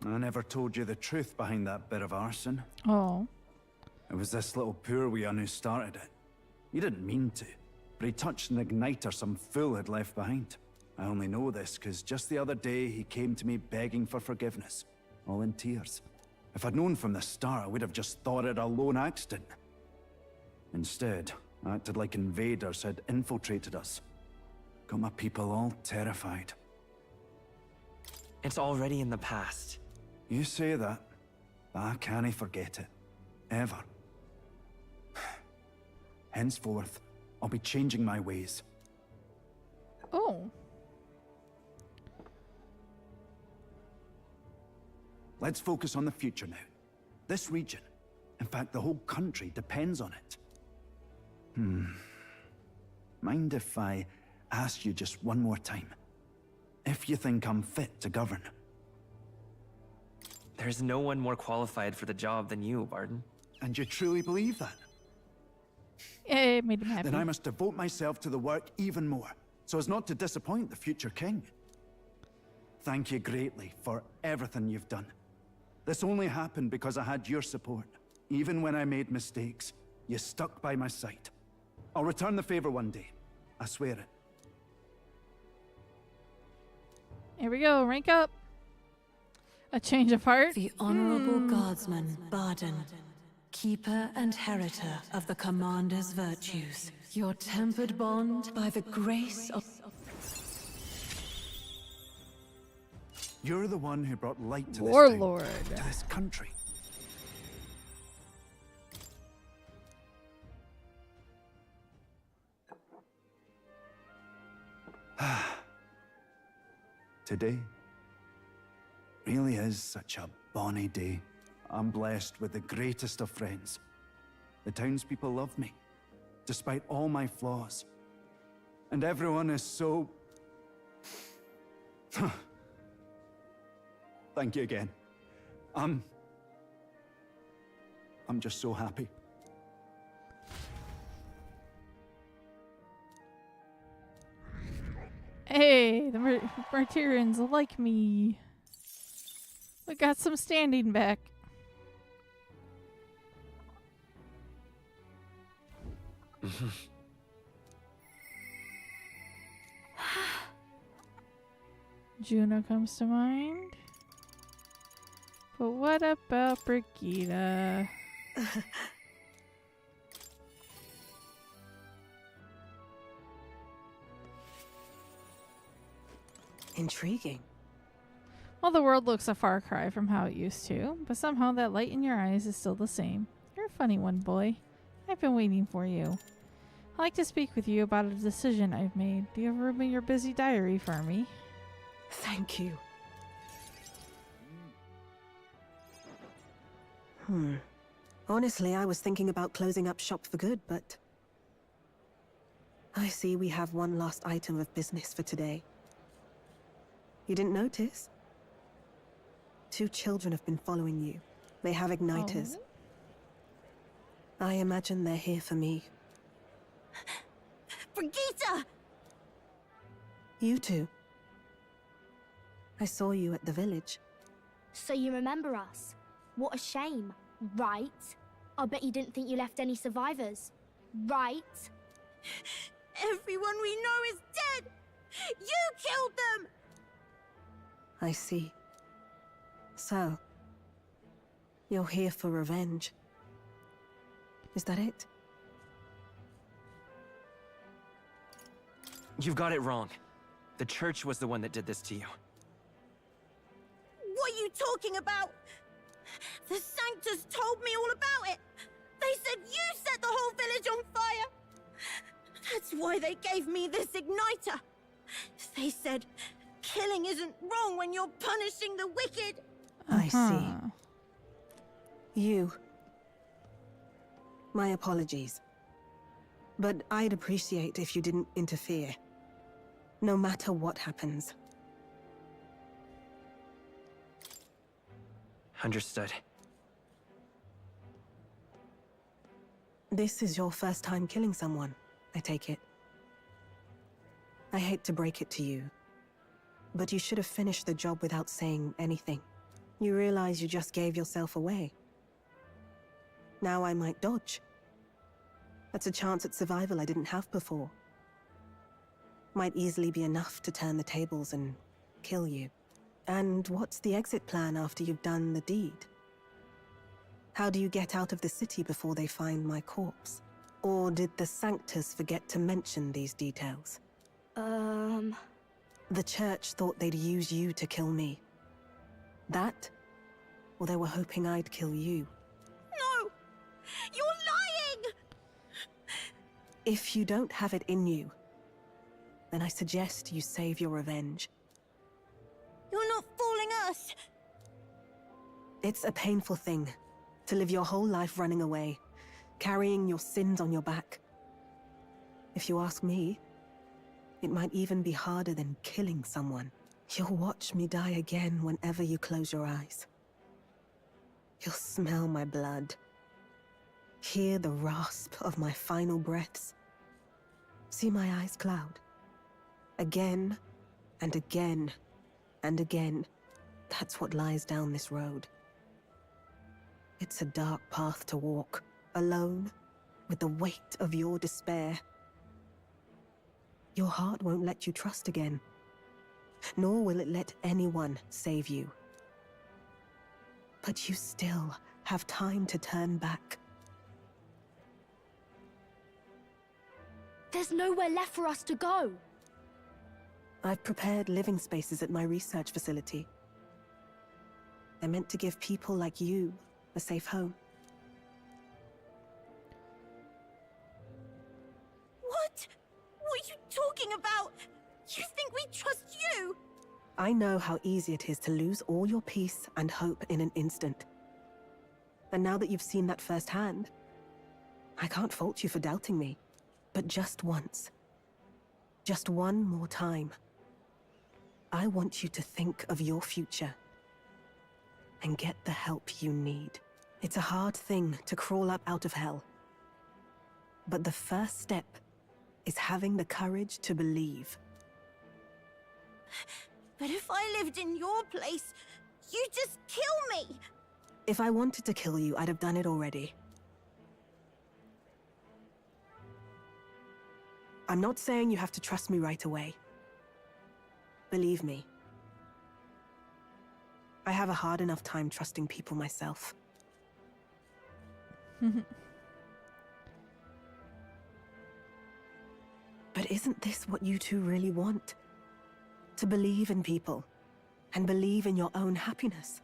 I never told you the truth behind that bit of arson. Oh. It was this little poor wee un who started it. He didn't mean to, but he touched an igniter some fool had left behind. I only know this because just the other day he came to me begging for forgiveness, all in tears. If I'd known from the start, I would have just thought it a lone accident. Instead, I acted like invaders had infiltrated us. Got my people all terrified. It's already in the past. You say that, but I can't forget it. Ever. Henceforth, I'll be changing my ways. Oh. Let's focus on the future now. This region, in fact, the whole country depends on it. Mind if I ask you just one more time? If you think I'm fit to govern? There's no one more qualified for the job than you, Barden. And you truly believe that? It made him happy. Then I must devote myself to the work even more, so as not to disappoint the future king. Thank you greatly for everything you've done. This only happened because I had your support. Even when I made mistakes, you stuck by my side. I'll return the favor one day. I swear it. Here we go, rank up. A change of heart. The Honorable Guardsman, Barden, keeper and heritor of the Commander's virtues. Your tempered bond by the grace of... You're the one who brought light to this Warlord. town, to this country. Today really is such a bonny day. I'm blessed with the greatest of friends. The townspeople love me, despite all my flaws. And everyone is so... Thank you again. I'm just so happy. Hey, the Martyrians like me. We got some standing back. Juno comes to mind. But what about Brigida? Intriguing. Well, the world looks a far cry from how it used to, but somehow that light in your eyes is still the same. You're a funny one, boy. I've been waiting for you. I'd like to speak with you about a decision I've made. Do you have room in your busy diary for me? Thank you. Honestly, I was thinking about closing up shop for good, but... I see we have one last item of business for today. You didn't notice? 2 children have been following you. They have igniters. Oh. I imagine they're here for me. Brigitte! You two. I saw you at the village. So you remember us? What a shame, right? I bet you didn't think you left any survivors, right? Everyone we know is dead! You killed them! I see. So, you're here for revenge. Is that it? You've got it wrong. The church was the one that did this to you. What are you talking about? The Sanctors told me all about it. They said you set the whole village on fire. That's why they gave me this igniter. They said killing isn't wrong when you're punishing the wicked. I see. You. My apologies. But I'd appreciate if you didn't interfere. No matter what happens. Understood. This is your first time killing someone, I take it. I hate to break it to you, but you should have finished the job without saying anything. You realize you just gave yourself away. Now I might dodge. That's a chance at survival I didn't have before. Might easily be enough to turn the tables and kill you. And what's the exit plan after you've done the deed? How do you get out of the city before they find my corpse? Or did the Sanctors forget to mention these details? The church thought they'd use you to kill me. That, or they were hoping I'd kill you. No! You're lying! If you don't have it in you, then I suggest you save your revenge. You're not fooling us! It's a painful thing to live your whole life running away, carrying your sins on your back. If you ask me, it might even be harder than killing someone. You'll watch me die again whenever you close your eyes. You'll smell my blood, hear the rasp of my final breaths, see my eyes cloud. Again, and again, and again. That's what lies down this road. It's a dark path to walk, alone, with the weight of your despair. Your heart won't let you trust again, nor will it let anyone save you. But you still have time to turn back. There's nowhere left for us to go. I've prepared living spaces at my research facility. They're meant to give people like you a safe home. What? What are you talking about? You think we trust you? I know how easy it is to lose all your peace and hope in an instant. And now that you've seen that firsthand, I can't fault you for doubting me. But just once, just one more time, I want you to think of your future and get the help you need. It's a hard thing to crawl up out of hell. But the first step is having the courage to believe. But if I lived in your place, you'd just kill me! If I wanted to kill you, I'd have done it already. I'm not saying you have to trust me right away. Believe me. I have a hard enough time trusting people myself. But isn't this what you two really want? To believe in people, and believe in your own happiness.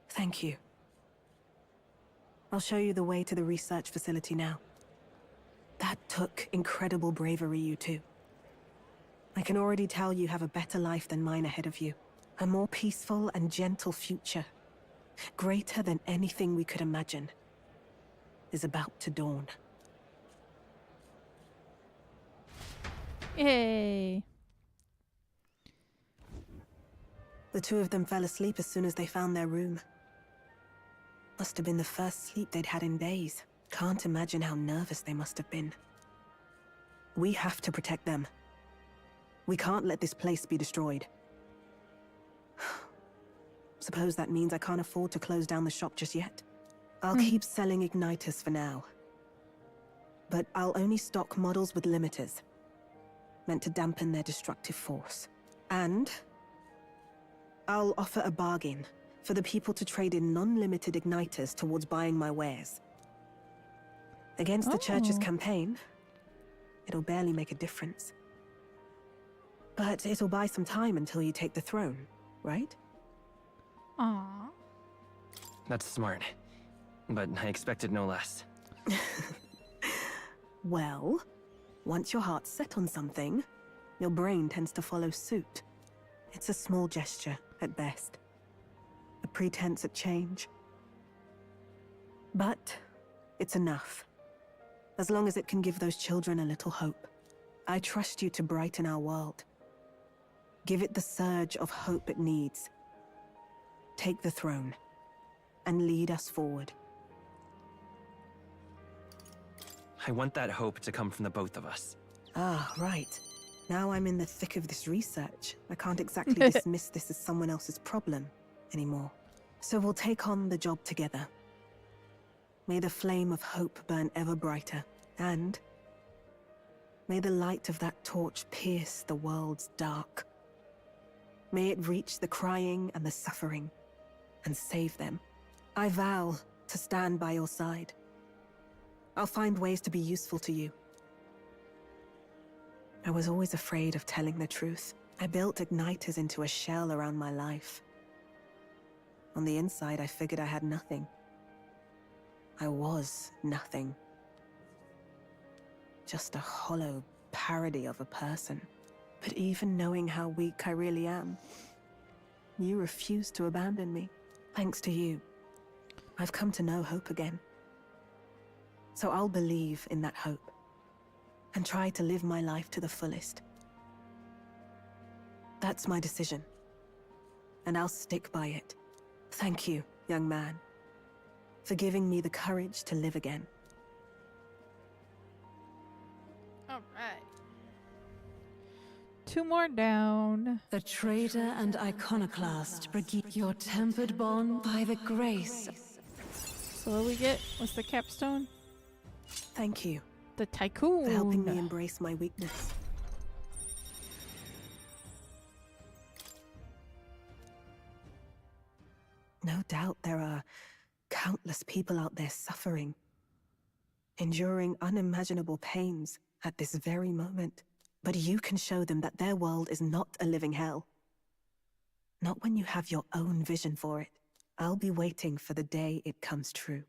Thank you. I'll show you the way to the research facility now. That took incredible bravery, you two. I can already tell you have a better life than mine ahead of you. A more peaceful and gentle future, greater than anything we could imagine, is about to dawn. Yay. The two of them fell asleep as soon as they found their room. Must have been the first sleep they'd had in days. Can't imagine how nervous they must have been. We have to protect them. We can't let this place be destroyed. Suppose that means I can't afford to close down the shop just yet. I'll keep selling igniters for now. But I'll only stock models with limiters, meant to dampen their destructive force. And I'll offer a bargain for the people to trade in non-limited igniters towards buying my wares. Against the church's campaign, it'll barely make a difference. But it'll buy some time until you take the throne, right? Aww. That's smart. But I expected no less. Well, once your heart's set on something, your brain tends to follow suit. It's a small gesture, at best. A pretense at change. But it's enough. As long as it can give those children a little hope. I trust you to brighten our world. Give it the surge of hope it needs. Take the throne, and lead us forward. I want that hope to come from the both of us. Ah, right. Now I'm in the thick of this research. I can't exactly dismiss this as someone else's problem anymore. So we'll take on the job together. May the flame of hope burn ever brighter, and may the light of that torch pierce the world's dark. May it reach the crying and the suffering, and save them. I vow to stand by your side. I'll find ways to be useful to you. I was always afraid of telling the truth. I built igniters into a shell around my life. On the inside, I figured I had nothing. I was nothing. Just a hollow parody of a person. But even knowing how weak I really am, you refused to abandon me. Thanks to you, I've come to know hope again. So I'll believe in that hope and try to live my life to the fullest. That's my decision, and I'll stick by it. Thank you, young man, for giving me the courage to live again. All right. 2 more down. The traitor and iconoclast beget your tempered bond by the grace. So what do we get? What's the capstone? Thank you. The tycoon. For helping me embrace my weakness. No doubt there are countless people out there suffering, enduring unimaginable pains at this very moment. But you can show them that their world is not a living hell. Not when you have your own vision for it. I'll be waiting for the day it comes true.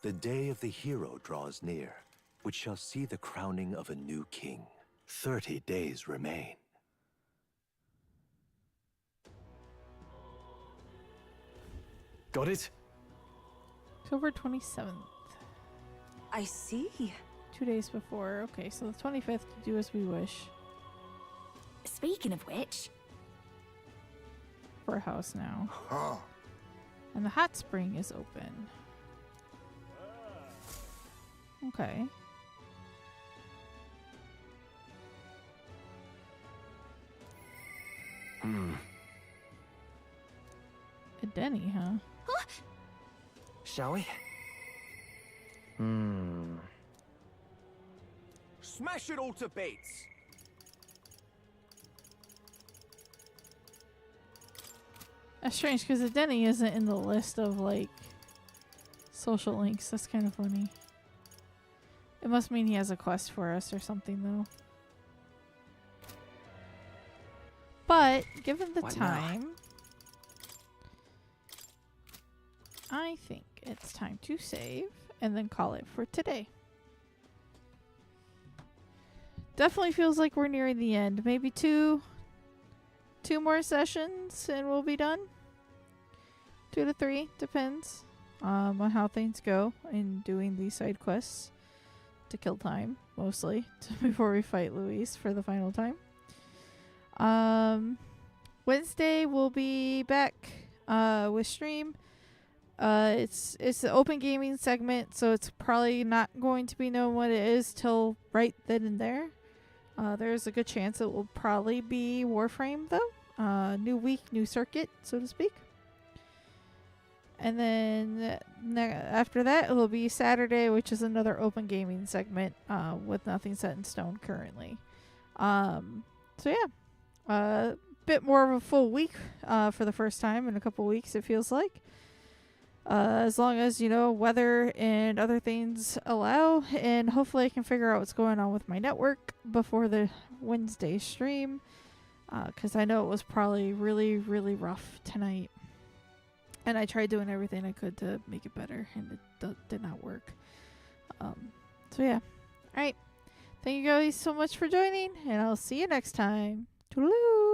The day of the hero draws near, which shall see the crowning of a new king. 30 days remain. Got it? October 27th. I see. 2 days before. Okay, so the 25th could do as we wish. Speaking of which... For a house now. And the hot spring is open. Okay. A Denny, huh? Shall we? Smash it all to bits! That's strange because a Denny isn't in the list of like social links. That's kind of funny. It must mean he has a quest for us or something though. But given the time, I think it's time to save and then call it for today. Definitely feels like we're nearing the end. Maybe two more sessions and we'll be done. 2 to 3, depends on how things go in doing these side quests to kill time, mostly, before we fight Luis for the final time. Wednesday we'll be back with stream. It's the open gaming segment, so it's probably not going to be known what it is till right then and there. There's a good chance it will probably be Warframe though. New week, new circuit, so to speak. And then after that, it will be Saturday, which is another open gaming segment with nothing set in stone currently. So yeah, a bit more of a full week for the first time in a couple weeks, it feels like. As long as, you know, weather and other things allow, and hopefully I can figure out what's going on with my network before the Wednesday stream, because I know it was probably really, really rough tonight. And I tried doing everything I could to make it better, and it did not work. So yeah. Alright. Thank you guys so much for joining, and I'll see you next time. Toodaloo!